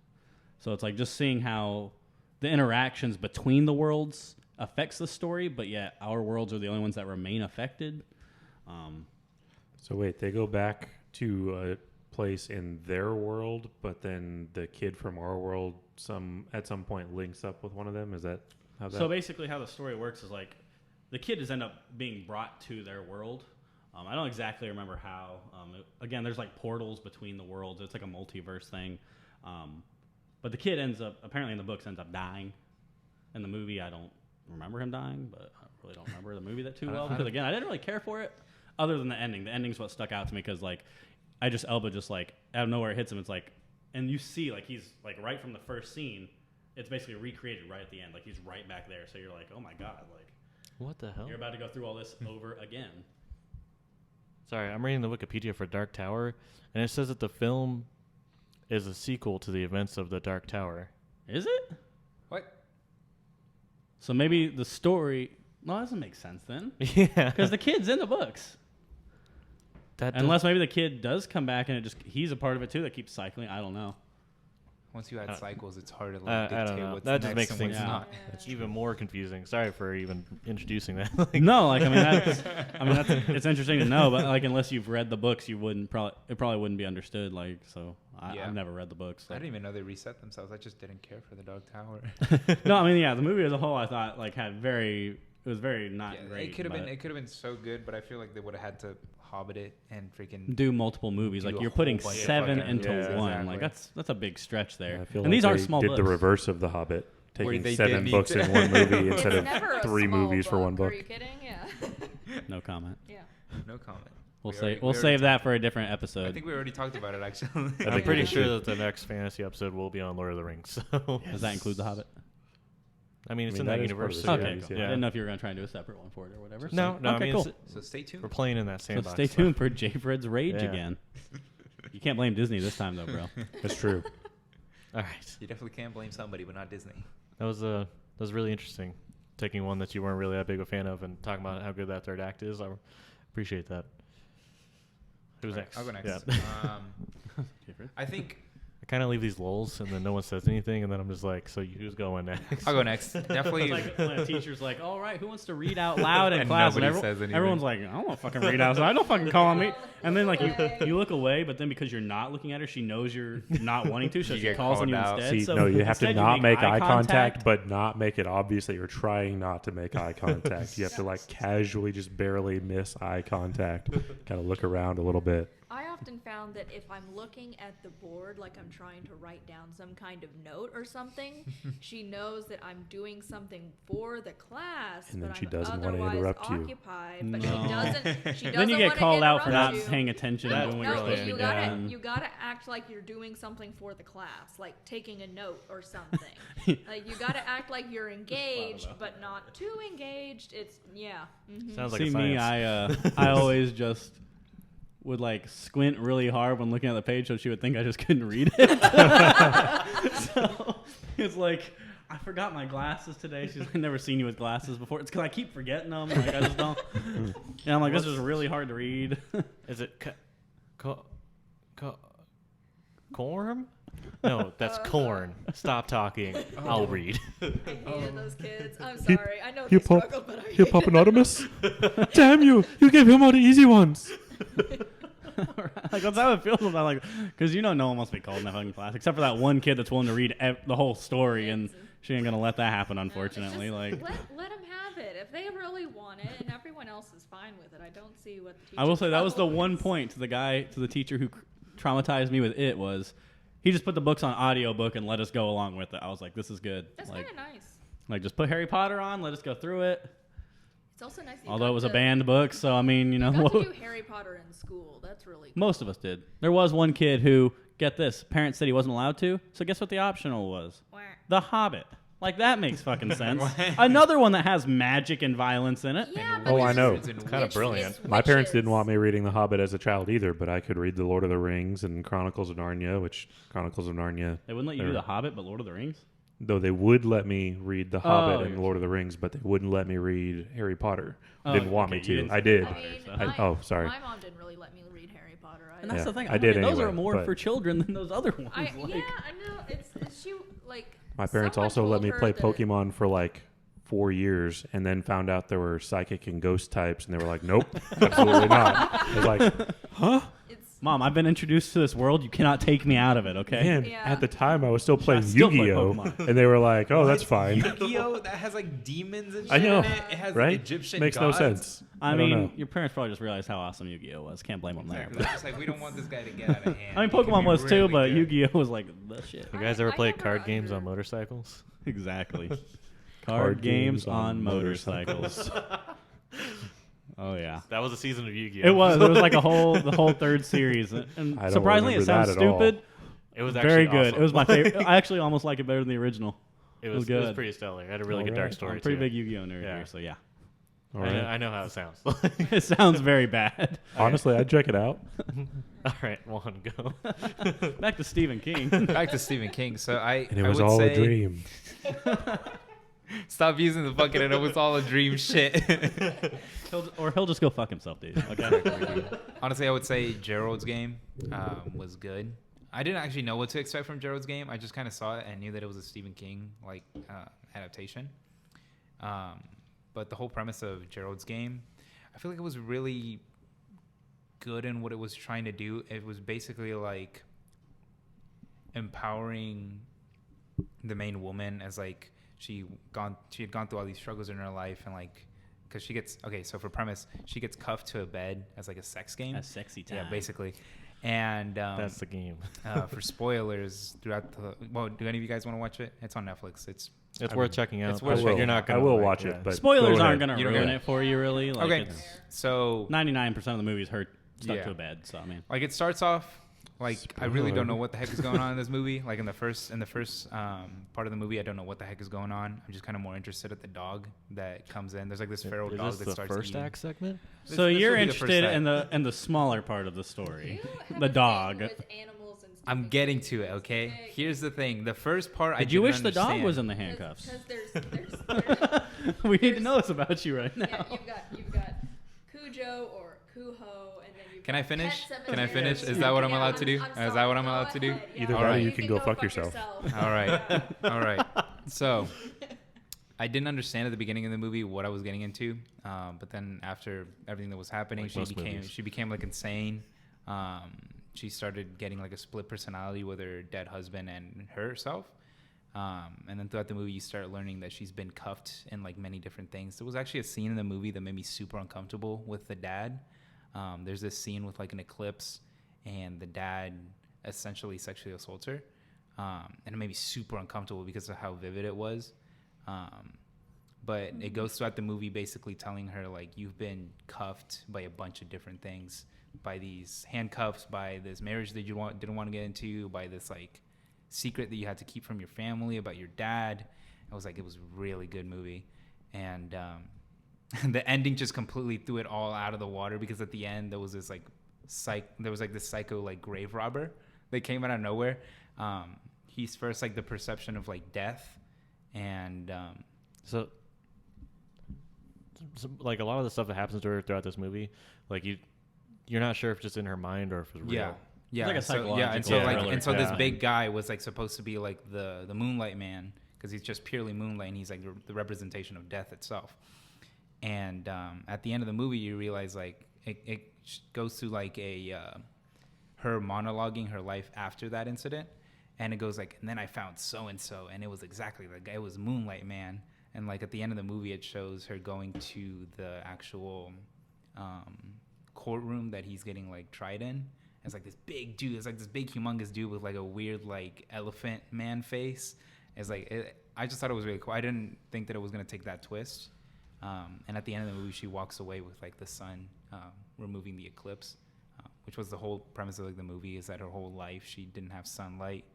So it's like just seeing how the interactions between the worlds affects the story, but yet our worlds are the only ones that remain affected. So wait, they go back to a place in their world, but then the kid from our world at some point links up with one of them? Is that how that... So basically how the story works is like the kid is end up being brought to their world. I don't exactly remember how. Again, there's like portals between the worlds. It's like a multiverse thing. But the kid apparently in the books ends up dying. In the movie, I don't remember him dying, but I really don't remember the movie that too well because, again, I didn't really care for it. other than the ending. The ending's what stuck out to me because like Idris Elba just like out of nowhere hits him. It's like, and you see like he's like right from the first scene. It's basically recreated right at the end. Like he's right back there. So you're like, oh my god, like What the hell? you're about to go through all this over again. Sorry, I'm reading the Wikipedia for Dark Tower, and it says that the film is a sequel to the events of the Dark Tower. Is it? What? So maybe the story. No, that doesn't make sense then. Yeah. Because the kid's in the books. That does- Unless maybe the kid does come back and he's a part of it too that keeps cycling. I don't know. Once you add cycles, it's hard to I like don't dictate know. what's That just next makes and what's things not. it's even more confusing. Sorry for even introducing that. No, like I mean that's it's interesting to know, but like unless you've read the books, you wouldn't it probably wouldn't be understood. Like so, Yeah. I've never read the books. I So. didn't even know they reset themselves. I just didn't care for the Dark Tower. No, I mean yeah, the movie as a whole I thought like it was very not Yeah, great. it could have but been. It could have been so good, but I feel like they would have had to Hobbit it and freaking. do multiple movies. Do Like a you're putting whole bunch of 7 fucking- into Yeah, one. exactly. Like that's a big stretch there. I feel and like these aren't they small did books. the reverse of The Hobbit, Where taking they 7 did books need in to- one movie It's instead of never a 3 small movies for one Are book. you kidding? Yeah. No comment. Yeah. No comment. We'll We already- say we we'll already save talked- that for a different I episode. think we already talked about it actually. I I'm think pretty we sure should. that the next fantasy episode will be on Lord of the Rings. So Does that include The Hobbit? I mean, it's I mean, in that that is part of universe. the so Okay, series, cool. yeah. I didn't know if you were going to try and do a separate one for it or whatever. No, so. no. Okay, I mean, cool. So stay tuned. we're playing in that So sandbox. stay tuned for J. Fred's rage Yeah. again. You can't blame Disney this time though, bro. That's true. All right. You definitely can't blame somebody, but not Disney. That was really interesting. Taking one that you weren't really that big a fan of and talking about how good that third act is. I appreciate that. Who's All right, next? I'll go next. Yeah. J. Fred? I think I kind of leave these lulls and then no one says anything and then I'm just like, so who's going next? I'll go next. Definitely. It's like when a teacher's like, "All right, who wants to read out loud in And class?" And nobody says anything. everyone's like, "I don't want to fucking read out, so I don't fucking call on me." And then like you look away, but then because you're not looking at her, she knows you're not wanting to, so You she get calls on called you out. instead. See, so no, you have to instead not make eye contact, but not make it obvious that you're trying not to make eye contact. You have to like casually just barely miss eye contact. Kind of look around a little bit. I often found that if I'm looking at the board, like I'm trying to write down some kind of note or something, she knows that I'm doing something for the class, And then but she I'm doesn't wanna otherwise interrupt you. occupied. But No. she doesn't. She doesn't Then you get wanna called out for not interrupt you. paying attention and doing what No, you're supposed to you be gotta doing. you gotta act like you're doing something for the class, like taking a note or something. Like you gotta act like you're engaged, but not too engaged. It's Sounds like See a me, science. I always just would like squint really hard when looking at the page, so she would think I just couldn't read it. So it's like I forgot my glasses today. She's like, never seen you with glasses before. It's because I keep forgetting them. Like I just don't. And I'm like, this is really hard to read. Is it corn? No, that's corn. Stop talking. I'll read. I hated those kids. I'm sorry. I know they Hip hop, struggle, but I hip hop anonymous. Damn you! You gave him all the easy ones. Like that's how it feels about like, because no one wants to be called in that fucking class except for that one kid that's willing to read the whole story, and she ain't gonna let that happen, unfortunately. Like let them have it if they really want it, and everyone else is fine with it. I don't see what the teacher I will say that was the problem one is. point to the teacher who traumatized me with it was he just put the books on audiobook and let us go along with it. I was like, this is good. That's Like, kind of nice. like just put Harry Potter on, let us go through it. It's also nice. That you Although it got was a to- banned book, so I mean, You got to do Harry Potter in school. That's really cool. most of us did. There was one kid who, get this, parents said he wasn't allowed to, so guess what the optional was? Wah. The Hobbit. Like that makes fucking sense. Another one that has magic and violence in it. Yeah, And but Oh, I it's know. wizards and Kinda witch- brilliant. it's My parents didn't witches. want me reading The Hobbit as a child either, but I could read The Lord of the Rings and Chronicles of Narnia, which Chronicles of Narnia, They wouldn't let you do The Hobbit, but Lord of the Rings? though they would let me read The Oh, Hobbit and you're- Lord of the Rings, but they wouldn't let me read Harry Potter. Oh, Didn't want okay, me you to. didn't I say did. I Potter, mean, so- Oh, sorry. My mom didn't really let me read Harry Potter. And that's Yeah, the thing. I did Those are anyway, more but- for children than those other ones. I like, yeah, I know. It's she like. My parents someone also let told me her play that- Pokemon for like 4 years and then found out there were psychic and ghost types, and they were like, nope, absolutely not. I was like, huh? It's Mom, I've been introduced to this world. You cannot take me out of it, okay? Man, Yeah. at the time I was still playing still play Yu-Gi-Oh! Pokemon. And they were like, oh, that's fine. Yu-Gi-Oh! That has like demons and shit I know, in it. It has right? Egyptian Makes gods. no sense. I don't know. mean, your parents probably just realized how awesome Yu-Gi-Oh was. Can't blame them there. Exactly. It's like we don't want this guy to get out of hand. I mean, He could Pokemon be was too, really but good. Yu-Gi-Oh was like the shit. You guys I ever played never card games on under- motorcycles? Exactly. Card Card games games on on motorcycles. Oh yeah. That was a season of Yu-Gi-Oh. It was. It was like the whole third series, and I don't surprisingly, it remember sounds that at all. stupid. It was Very actually good. awesome. It was my favorite. I actually almost like it better than the original. It was good. pretty stellar. It had a really All good dark right. story I'm a pretty too. big Yu-Gi-Oh nerd Yeah. here, so yeah. All right. I know how it sounds. It sounds very bad. Honestly, I'd check it out. All right, one go. Back to Stephen King. Back to Stephen King. So And it I was would all say, a dream. Stop using the fucking and it was all a dream shit. He'll just go fuck himself, dude. Okay. Honestly, I would say Gerald's Game was good. I didn't actually know what to expect from Gerald's Game. I just kind of saw it and knew that it was a Stephen King adaptation. But the whole premise of Gerald's Game, I feel like it was really good in what it was trying to do. It was basically like empowering the main woman as like she had gone through all these struggles in her life, and like because she gets so for premise, she gets cuffed to a bed as like a sex game. A sexy time. Yeah, basically. And That's the game. for spoilers throughout do any of you guys want to watch it? It's on Netflix. It's Worth checking out. it's worth but checking You're not I gonna will like, watch yeah. it, but Spoilers go aren't ahead. going to You don't ruin get it for you, really. Like, okay. it's So 99% of the movie's stuck Yeah. to a bed, so I mean. like it starts off like I really don't Spoiler. know what the heck is going on in this movie. Like in the first part of the movie, I don't know what the heck is going on. I'm just kind of more interested at the dog that comes in. There's like this feral Is dog this that the starts first eating. act segment? So this you're will be the first interested act. in the smaller part of the story. You have The a thing dog. with animals and I'm Stephen getting King. to it. Okay. Here's the thing. The first part, I Did you didn't wish the dog understand. was in the Because handcuffs? there's We need to know this about you right now. yeah, you've got Cujo or Kuho, and then you've Can got I finish? Pet Can I Sematary. finish? Is that what I'm allowed to do? Is that sorry, what I'm go allowed to do? ahead. Yeah, Either that or okay, you can go fuck yourself. All right. All right. So I didn't understand at the beginning of the movie what I was getting into, but then after everything that was happening, Like most movies. she became like insane. She started getting like a split personality with her dead husband and herself. And then throughout the movie, you start learning that she's been cuffed in like many different things. There was actually a scene in the movie that made me super uncomfortable with the dad. There's this scene with like an eclipse, and the dad essentially sexually assaults her. And it made me super uncomfortable because of how vivid it was. But it goes throughout the movie basically telling her like you've been cuffed by a bunch of different things, by these handcuffs, by this marriage that you didn't want to get into, by this like secret that you had to keep from your family about your dad. I was like, it was a really good movie. And the ending just completely threw it all out of the water, because at the end there was this like this psycho like grave robber that came out of nowhere. He's first like the perception of like death, and So, like a lot of the stuff that happens to her throughout this movie, like you're not sure if it's just in her mind or if it's real. yeah, like a so, psychological and so like thriller. and so this Yeah. big guy was like supposed to be like the Moonlight Man, because he's just purely moonlight, and he's like the representation of death itself. And at the end of the movie, you realize like it goes through like her monologuing her life after that incident, and it goes like, and then I found so and so, and it was exactly like it was Moonlight Man. And like at the end of the movie, it shows her going to the actual courtroom that he's getting like tried in. It's like this big dude. It's like this big humongous dude with like a weird like elephant man face. It's like I just thought it was really cool. I didn't think that it was gonna take that twist. And at the end of the movie, she walks away with like the sun removing the eclipse, which was the whole premise of like the movie, is that her whole life she didn't have sunlight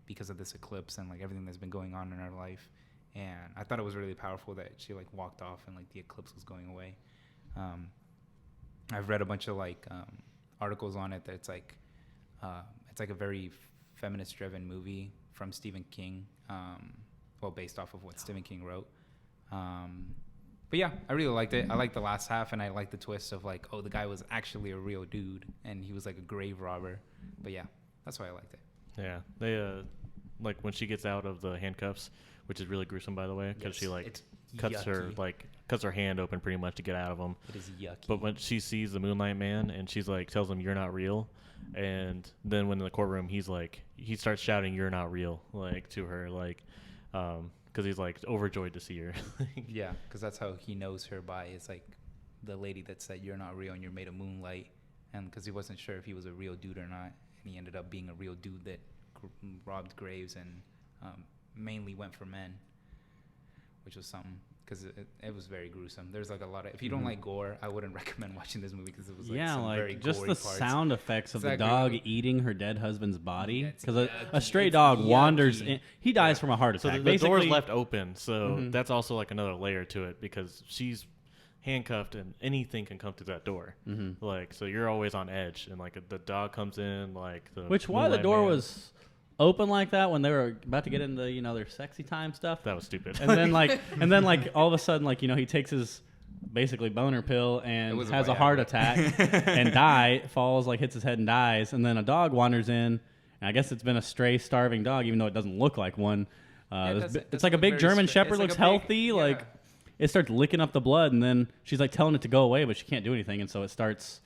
because of this eclipse and like everything that's been going on in her life. And I thought it was really powerful that she like walked off and like the eclipse was going away. I've read a bunch of like articles on it that it's like a very feminist-driven movie from Stephen King, based off of what Stephen King wrote. But yeah, I really liked it. I liked the last half, and I liked the twist of like, oh, the guy was actually a real dude, and he was like a grave robber. But yeah, that's why I liked it. Yeah, they like when she gets out of the handcuffs, which is really gruesome, by the way, because she like It's cuts her hand open pretty much to get out of them. It is yucky. But when she sees the Moonlight Man and she's like tells him you're not real, and then when in the courtroom he starts shouting you're not real like to her, like because he's like overjoyed to see her. Yeah, because that's how he knows her by, is like the lady that said you're not real and you're made of moonlight, and because he wasn't sure if he was a real dude or not, and he ended up being a real dude that robbed graves and mainly went for men, which was something. because it was very gruesome. There's like a lot of, if you don't like gore, I wouldn't recommend watching this movie because it was like some very just gory the parts. sound effects of the Exactly. dog eating her dead husband's body, It's because yucky. a stray It's dog yucky. wanders in. He dies Yeah. from a heart So attack. the door's Basically, left open, so Mhm. that's also like another layer to it because she's handcuffed and anything can come through that door. Mhm. Like, so you're always on edge, and like the dog comes in, like the Which why the Moonlight door Man. was open like that when they were about to get into their sexy time stuff, That was stupid. and then like all of a sudden he takes his basically boner pill It and was a has a Viagra. heart attack and falls, like hits his head and dies, and then a dog wanders in, and I guess it's been a stray starving dog, even though it doesn't look like one. It's like a big German Shepherd, looks healthy, like it starts licking up the blood, and then she's like telling it to go away, but she can't do anything, and so it starts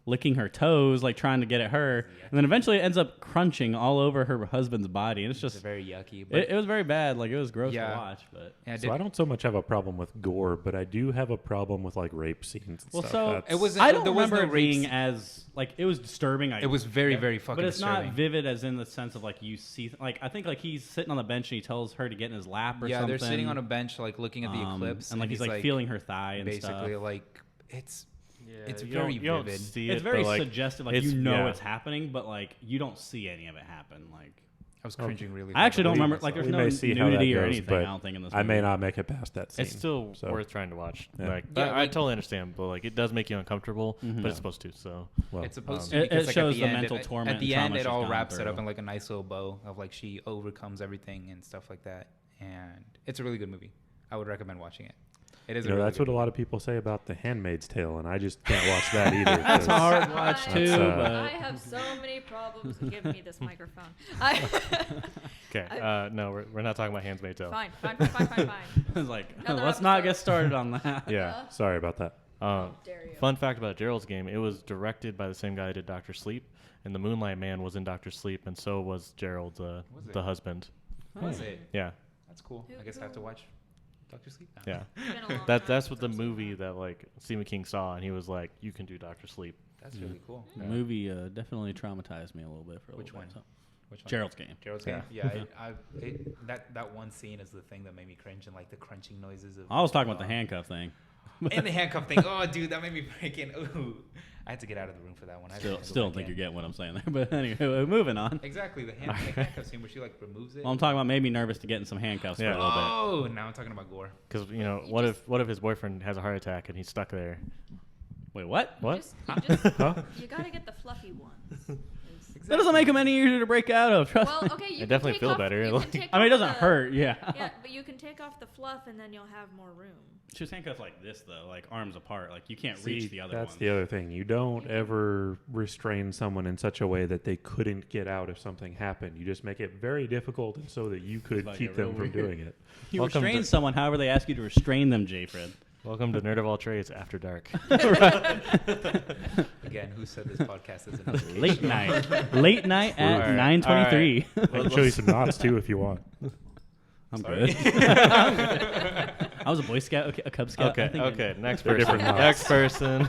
licking her toes, like trying to get at her, and then eventually it ends up crunching all over her husband's body, and it's It's just very yucky. But it was very bad. Like it was gross Yeah. to watch, but yeah, So I don't so much have a problem with gore, but I do have a problem with like rape scenes and well, stuff. so That's- It was- I don't there was remember no it rape being scene. as like it was disturbing. it was very, very fucking but it's disturbing. not vivid as in the sense of like you see like I think like he's sitting on the bench and he tells her to get in his lap or Yeah, something. they're sitting on a bench, like looking at the eclipse, and like he's like feeling her thigh and basically stuff. like it's Yeah, it's you very don't, you don't vivid. see It's it, very but, like, suggestive. Like it's- you know yeah. it's happening, but like you don't see any of it happen. Like I was cringing really. I hard actually don't watching remember. myself. Like there's we no may see how that nudity or goes, anything. but I don't think in this. I may movie. not make it past that scene. It's still so. worth trying to watch. Yeah. Like, Yeah, I like- totally understand, but like it does make you uncomfortable, Mhm. but it's supposed to. So Well, It's supposed It- to. Because, it like, shows at the end, mental torment At the and end, trauma it she's all gone wraps it up through. in like a nice little bow of like she overcomes everything and stuff like that. And it's a really good movie. I would recommend watching it. It is. you know, that's what a movie. lot of people say about The Handmaid's Tale, and I just can't watch that either. That's a 'cause- hard watch too. That's, but I have so many problems. Give me this microphone. I, okay, no, we're not talking about Handmaid's Tale. fine. I was like, Another let's not episode. get started on that. Yeah. Sorry about that. Dare you. Fun fact about Gerald's Game: it was directed by the same guy that did Doctor Sleep, and the Moonlight Man was in Doctor Sleep, and so was Gerald, Was the it? husband. Was it? Yeah, That's cool. I guess I have to watch Doctor Sleep now. yeah. It's been a long That's time what since the I've seen movie that. that like Stephen King saw, and he was like, "You can do Doctor Sleep." That's really cool. The movie definitely traumatized me a little bit for a Which little one? bit. So. Which one? Gerald's Game. Gerald's Yeah. Game. Yeah, that one scene is the thing that made me cringe, and like the crunching noises of. I was talking about the handcuff thing. And the handcuff thing. Oh, dude, that made me freaking. Ooh, I had to get out of the room for that one. I didn't Still go don't back think in. you're getting what I'm saying there. But anyway, moving on. Exactly, the handcuff scene where she like removes it. Well, I'm talking about made me nervous to get in some handcuffs for Yeah. a little bit. Oh, now I'm talking about gore. Because You what just- if his boyfriend has a heart attack and he's stuck there? Wait, what? What? You gotta get the fluffy ones. That doesn't make them any easier to break out of. Trust Well, me. okay, you I can definitely take feel off, better, you like- can take I mean, it off doesn't the- hurt. Yeah. Yeah, but you can take off the fluff and then you'll have more room. She was handcuffed like this though, like arms apart. Like you can't See, reach the other that's one. the other thing. You don't ever restrain someone in such a way that they couldn't get out if something happened. You just make it very difficult and so that you could like keep a real them from weird- doing it. You Welcome restrain to- someone, however they ask you to restrain them, J. Fred. Welcome to Nerd of All Trades After Dark. Again, who said this podcast is an Late night. Late night at Alright, 9:23. I can show you some knots too if you want. I'm Sorry. good. I was a Boy Scout, okay, a Cub Scout. Okay, I think okay. Next They're person. different Next person.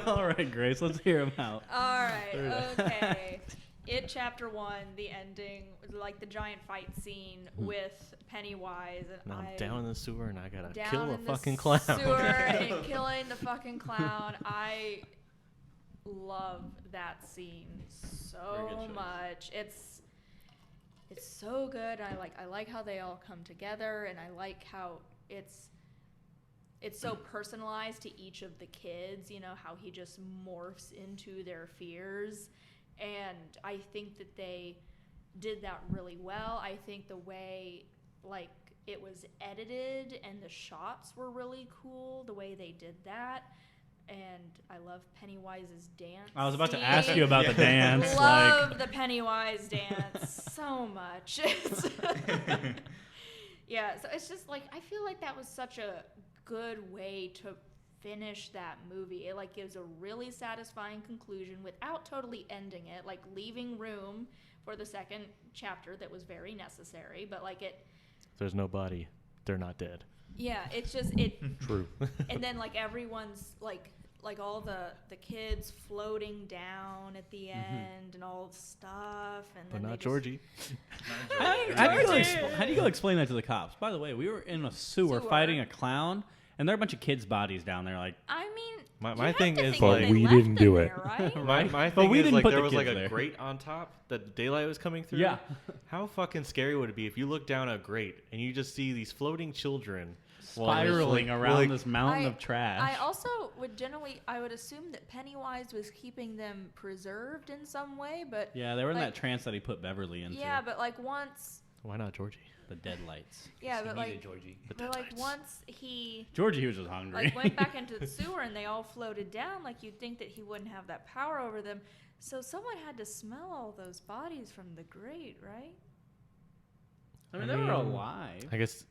All right, Grace, let's hear them out. All right, okay. It Chapter 1, the ending, like the giant fight scene with Pennywise, and Now I'm I down in the sewer and I gotta down kill a in the fucking clown. sewer and killing the fucking clown. I love that scene Very so good choice. much. It's so good. I like how they all come together, and I like how it's so personalized to each of the kids. You know how he just morphs into their fears, and I think that they did that really well. I think the way like it was edited and the shots were really cool. The way they did that. And I love Pennywise's dance. I was about to scene. ask you about the dance. Love Like, the Pennywise dance so much. Yeah, so it's just like I feel like that was such a good way to finish that movie. It like gives a really satisfying conclusion without totally ending it, like leaving room for the second chapter that was very necessary, but like it There's no body. They're not dead. yeah, it's just it True. and then like everyone's like like all the kids floating down at the end and all the stuff, and But then not they Georgie. How do you go explain that to the cops? By the way, we were in a sewer fighting a clown, and there are a bunch of kids' bodies down there. Like, I mean, My thing is, But like, we didn't do it. right? my But thing we is didn't like put there the was like kids a there. grate on top that the daylight was coming through. Yeah. How fucking scary would it be if you look down a grate and you just see these floating children spiraling around this mountain of trash. I also would generally, I would assume that Pennywise was keeping them preserved in some way, but Yeah, they were in like- that trance that he put Beverly into. yeah, but like once, Why not Georgie? The deadlights. yeah, She but needed like, Georgie. but like once he Georgie, he was just hungry. like went back into the sewer and they all floated down, like you'd think that he wouldn't have that power over them. So someone had to smell all those bodies from the grate, right? I mean, they were alive. I guess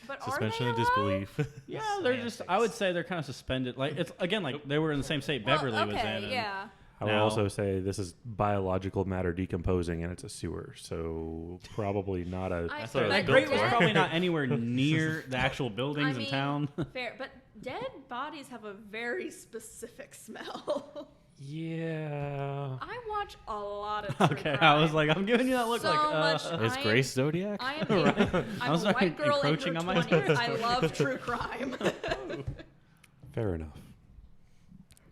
But suspension are of they alive? disbelief. Yeah, they're just. I would say they're kind of suspended. Like it's again, like they were in the same state Beverly well, was okay, in. and- yeah. I would Now- also say this is biological matter decomposing, and it's a sewer, so probably not a. I- That's what I was That built grate was for. probably not anywhere near the actual I buildings in mean, town. fair, but dead bodies have a very specific smell. Yeah. I watch a lot of true Okay, crime. I was like, I'm giving you that look So much- Is I am- Grace Zodiac? I am Right. I'm was a like white girl in her encroaching on my 20s. I love true crime. Fair enough.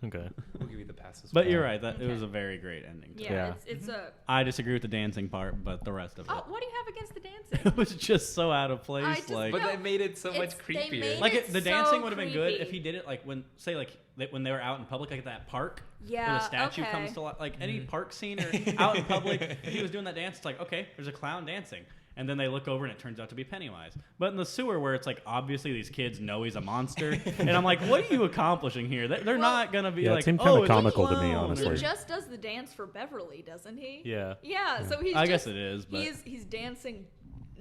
Okay. We'll give you the passes. But you're right. That it Okay. was a very great ending. To it. yeah, Yeah. it's a. I disagree with the dancing part, but the rest of it, Oh, what do you have against the dancing? it was just so out of place. I just like, But No, they made it so much it's- they creepier. made like it's the so dancing would have been good creepy. if he did it like when, say, like when they were out in public, like at that park. Where Yeah, the statue okay. comes to life, like any park scene or out in public. If he was doing that dance, it's like, okay, there's a clown dancing. And then they look over and it turns out to be Pennywise. But in the sewer where it's like, obviously these kids know he's a monster. And I'm like, what are you accomplishing here? They're Well- not going to be Yeah, it like, seemed oh, kinda it's a comical to me, clown. honestly. He just does the dance for Beverly, doesn't he? Yeah. Yeah, so he's. I just, guess it is, but he's dancing.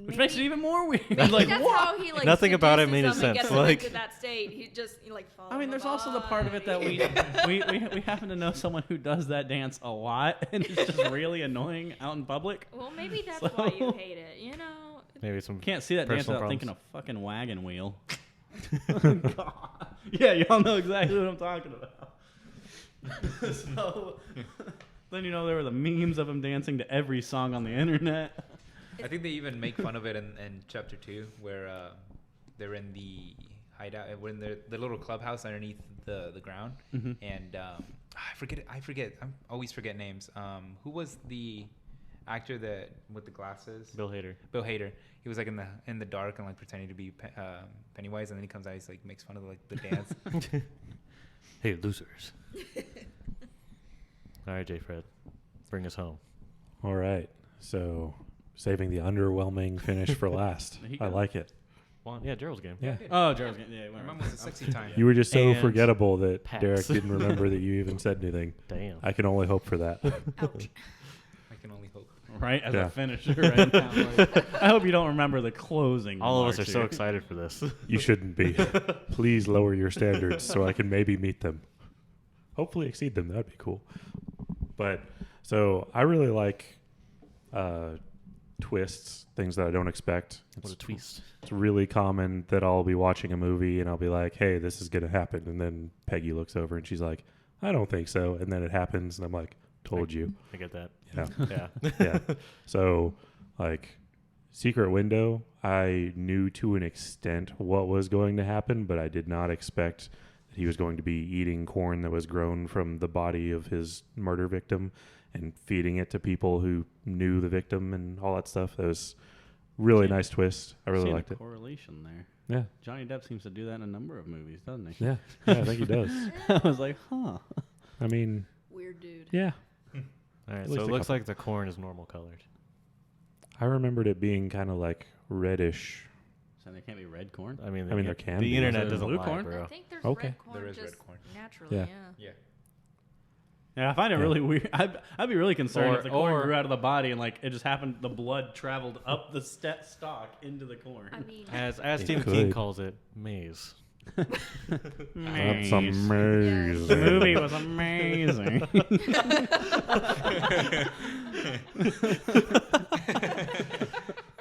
which makes it even more weird. Maybe like, that's what? how he like. Nothing about it made seduces any them and sense, gets them like- into that state. He just like. I mean, there's also the follows part of it that we happen to know someone who does that dance a lot, and it's just really annoying out in public. Well, maybe that's So- why you hate it. You know. Maybe some. Can't see that dance Personal without problems. thinking of fucking wagon wheel. God. Yeah, y'all know exactly what I'm talking about. So then there were the memes of him dancing to every song on the internet. I think they even make fun of it in chapter 2, where they're in the hideout. We're in the little clubhouse underneath the ground, and I forget. I always forget names. Who was the actor that with the glasses? Bill Hader. Bill Hader. He was like in the dark and like pretending to be Pennywise, and then he comes out. He's like makes fun of like the dance. Hey, losers. All right, J. Fred, bring us home. All right. So, saving the underwhelming finish for last. There you I go. like it. Well, yeah, Gerald's game. Yeah. Oh, Gerald's getting, yeah, My whatever. mom was a sexy time. You were just so And forgettable that Pax. Derek didn't remember that you even said anything. Damn. I can only hope for that. Ouch. I can only hope. Right as Yeah. a finisher right now. Like, I hope you don't remember the closing. All of us are remarks so here. excited for this. You shouldn't be. Please lower your standards so I can maybe meet them. Hopefully exceed them. That'd be cool. But so I really like twists, things that I don't expect. What a twist. It's really common that I'll be watching a movie and I'll be like, hey, this is going to happen. And then Peggy looks over and she's like, I don't think so. And then it happens. And I'm like, told you. I get that. Yeah. Yeah. Yeah. So, like, Secret Window, I knew to an extent what was going to happen, but I did not expect that he was going to be eating corn that was grown from the body of his murder victim and feeding it to people who knew the victim and all that stuff. That was really nice twist. I really Seeing liked the it. correlation there. Yeah. Johnny Depp seems to do that in a number of movies, doesn't he? Yeah. Yeah, I think he does. I was like, huh. I mean, Weird dude. yeah. All right, At so least it a looks couple. like the corn is normal colored. I remembered it being kind of like reddish. So there can't be red corn. I mean, there can the be. internet Is there doesn't blue lie, corn? bro. I think there's Okay. red corn There is just red corn. naturally. Yeah. Yeah. Yeah. Yeah, I find it Yeah. really weird. I'd be really concerned Or- if the corn or- grew out of the body and like it just happened. The blood traveled up the stalk into the corn. I mean, As It Stephen King could. calls it, maze. That's Maze. amazing. The movie was amazing.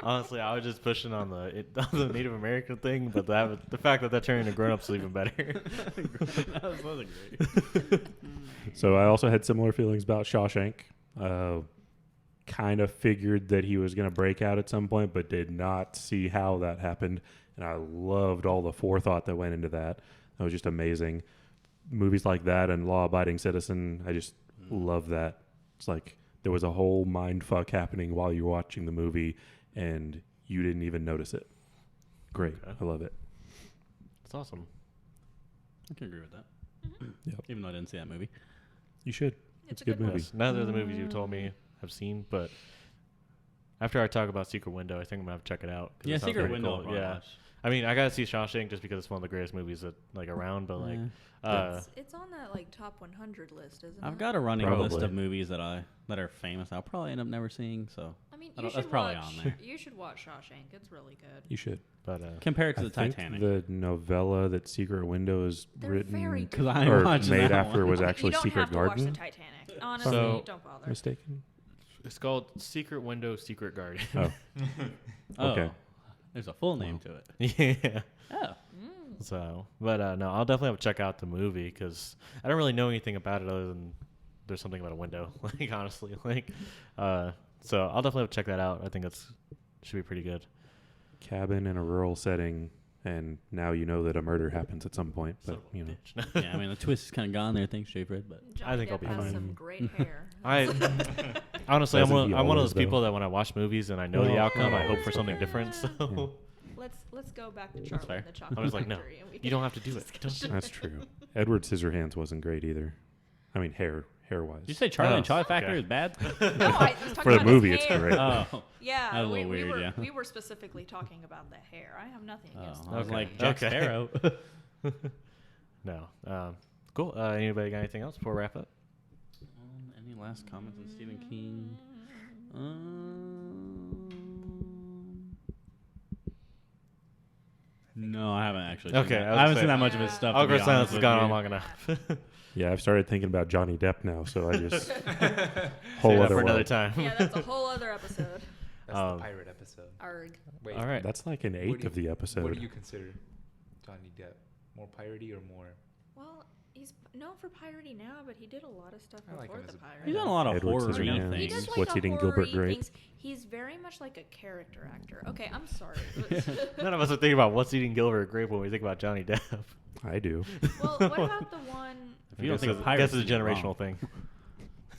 Honestly, I was just pushing on on the Native American thing, but the fact that turned into grown-ups is even better. That wasn't great. So I also had similar feelings about Shawshank. Kind of figured that he was going to break out at some point, but did not see how that happened. And I loved all the forethought that went into that. That was just amazing. Movies like that and Law Abiding Citizen, I just love that. It's like there was a whole mind fuck happening while you were watching the movie and you didn't even notice it. Great. Okay. I love it. It's awesome. I can agree with that. Yep. Even though I didn't see that movie. You should. It's a good movie. Yes, neither of the movies you told me I've seen, but after I talk about Secret Window, I think I'm gonna have to check it out. 'Cause Yeah, it sounds Secret pretty Window. cool. Yeah, I mean, I gotta see Shawshank just because it's one of the greatest movies that around. But It's on that like top 100 list, isn't it? I've got a running Probably. list of movies that are famous. I'll probably end up never seeing. So I mean, I you don't- that's should probably watch. on there. You should watch Shawshank. It's really good. You should. compare it to I the think Titanic. the novella that Secret Window is They're written very Because I or ain't watching made that after one. was You actually don't Secret have to Garden. watch the Titanic. Honestly, So- don't bother. Mistaken? it's called Secret Window, Secret Garden. Oh, Oh, okay. there's a full name to it. yeah. Oh, So, but no, I'll definitely have to check out the movie because I don't really know anything about it other than there's something about a window. Honestly, so I'll definitely have to check that out. I think should be pretty good. Cabin in a rural setting, and now you know that a murder happens at some point. But Son of a you know, bitch. yeah. I mean, the twist is kind of gone there. Thanks, Jayfred. But Johnny I think I'll Depp be has fine. some great hair. Honestly, I'm Doesn't he one of always, those people though? that when I watch movies and I know the Well, outcome, I oh, hope for something different. So Let's go back to Charlie fair. and the Chocolate I was like, no, Factory. And we you can don't have to do it. Don't do it. that's true. Edward Scissorhands wasn't great either. I mean, hair wise. Did you say Charlie and Oh, Chocolate Factory okay. is bad? No, I was talking For the about his movie, it's hair. great. Oh, Yeah, That was a we, little we weird, were yeah. we were specifically talking about the hair. I have nothing against. I was Okay. like Jack Okay. Sparrow. No. Cool. Anybody got anything else before we wrap up? Any last comments on Stephen King? No, I haven't actually. Okay, seen I that. was I haven't gonna seen say- that much of his Yeah. stuff. Awkward to be silence honest has with gone on you. long enough. Yeah, I've started thinking about Johnny Depp now, so I just Save whole that other for another world. time. Yeah, that's a whole other episode. That's Um, the pirate episode. Arg. Wait, All right. That's like an what eighth do of the episode. What do you consider Johnny Depp? More piratey or more? Well, he's known for piratey now, but he did a lot of stuff I like before him the as a- pirate. He's done a lot of Edward horror Scissorhands. He things. does like What's a Eating Gilbert horror-y Grape? things. He's very much like a character actor. Okay, I'm sorry. None of us are thinking about what's eating Gilbert Grape when we think about Johnny Depp. I do. Well, what about the one? If you don't think of I pirates, guess it's a then you're generational wrong. thing.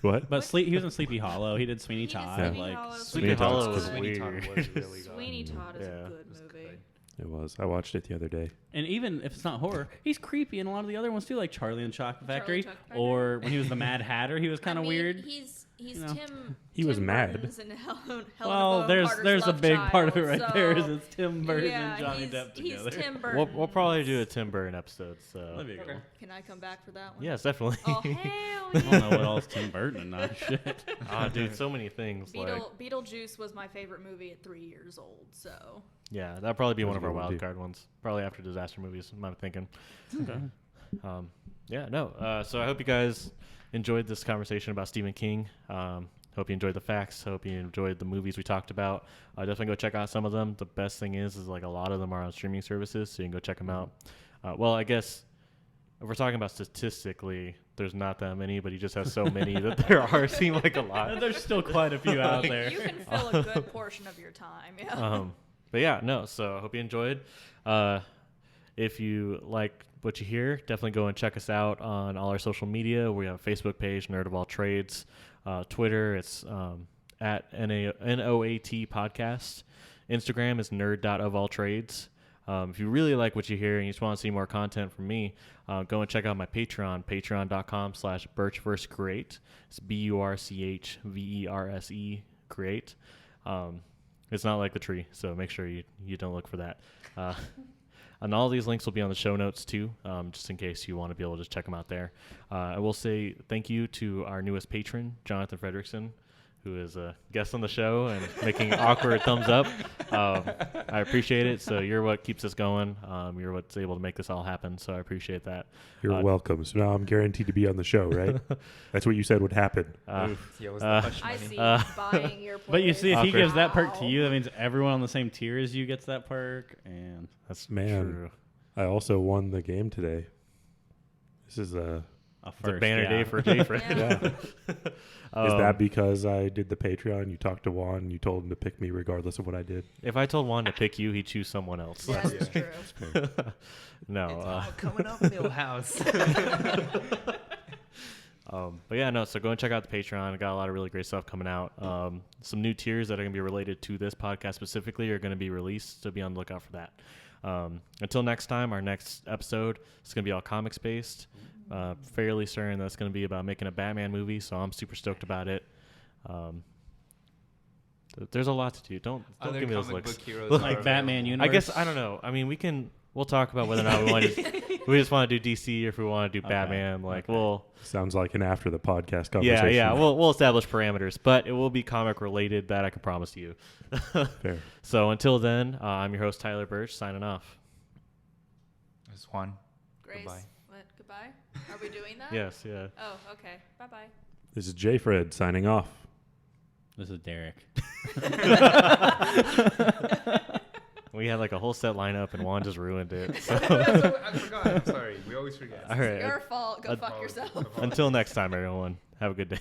What? But he was in Sleepy Hollow. He did Sweeney He did Todd. Sleepy Like Hollow. Sleepy Todd's Hollow was good. Sweeney Todd weird. was really good. Sweeney Todd is Yeah. a good It was movie. good. It was. I watched it the other day. And even if it's not horror, he's creepy in a lot of the other ones too, like Charlie and the Chocolate Charlie Factory, and the Chocolate Factory. or when he was the Mad Hatter, he was kind I of mean, weird. He's you know. Tim. He was Tim mad. Burton's in Helen Well, Bonham there's Carter's a love big part of it child, right there. Is so- it's Tim Burton yeah, and Johnny he's, Depp together. He's Tim Burton. We'll probably do a Tim Burton episode. So That'd be cool. Can I come back for that one? yes, definitely. Oh hell I don't yeah! know what else Tim Burton and not shit. Ah, dude, so many things. Beetlejuice was my favorite movie at 3 years old. So Yeah, that'd probably be one That's of a our good one, wild too. card ones. Probably after disaster movies. I'm thinking. Okay. Yeah, no. So I hope you guys enjoyed this conversation about Stephen King. Hope you enjoyed the facts. Hope you enjoyed the movies we talked about. Definitely go check out some of them. The best thing is like a lot of them are on streaming services, so you can go check them out. Well, I guess if we're talking about statistically, there's not that many, but he just has so many that there are seem like a lot. There's still quite a few out there. you can fill a good portion of your time. Yeah. But yeah, no. So I hope you enjoyed. If you like what you hear, definitely go and check us out on all our social media. We have a Facebook page, Nerd of All Trades. Twitter, it's at NOAT Podcast. Instagram is nerd.ofalltrades. If you really like what you hear and you just want to see more content from me, go and check out my Patreon, patreon.com/birchverse It's BURCHVERSE create. It's not like the tree, so make sure you don't look for that. And all these links will be on the show notes too, just in case you want to be able to check them out there. I will say thank you to our newest patron, Jonathan Fredrickson, who is a guest on the show and making awkward thumbs up. I appreciate it. So you're what keeps us going. You're what's able to make this all happen. So I appreciate that. You're welcome. So now I'm guaranteed to be on the show, right? That's what you said would happen. Yeah, was the hush I money. see buying your place. But you see, if he Awkward. gives that perk to you, that means everyone on the same tier as you gets that perk. And That's Man. true. I also won the game today. This is a It's first, a banner yeah. day for Jay Fred. Yeah. Is that because I did the Patreon? You talked to Juan and you told him to pick me regardless of what I did? If I told Juan to pick you, he'd choose someone else. Yeah, that's true. No. It's all coming up, Millhouse. But yeah, no. So go and check out the Patreon. I got a lot of really great stuff coming out. Some new tiers that are going to be related to this podcast specifically are going to be released. So be on the lookout for that. Until next time, our next episode is going to be all comics based. Fairly certain that's going to be about making a Batman movie. So I'm super stoked about it. There's a lot to do. Don't Other give me those comic looks. book heroes Like are Batman available. universe. I guess I don't know. I mean, we'll talk about whether or not we want to. We just want to do DC or if we want to do Okay. Batman. Like Okay. we'll. Sounds like an after the podcast conversation. Yeah. We'll establish parameters, but it will be comic related. That I can promise you. Fair. So until then, I'm your host Tyler Birch signing off. It's Juan. Grace. Goodbye. What? Goodbye? Are we doing that? Yes. Yeah. Oh, okay. Bye-bye. This is J. Fred signing off. This is Derek. We had like a whole set lineup, and Juan just ruined it. So. I forgot. I'm sorry. We always forget. All right. Your fault. Go fuck yourself. Until next time, everyone. Have a good day.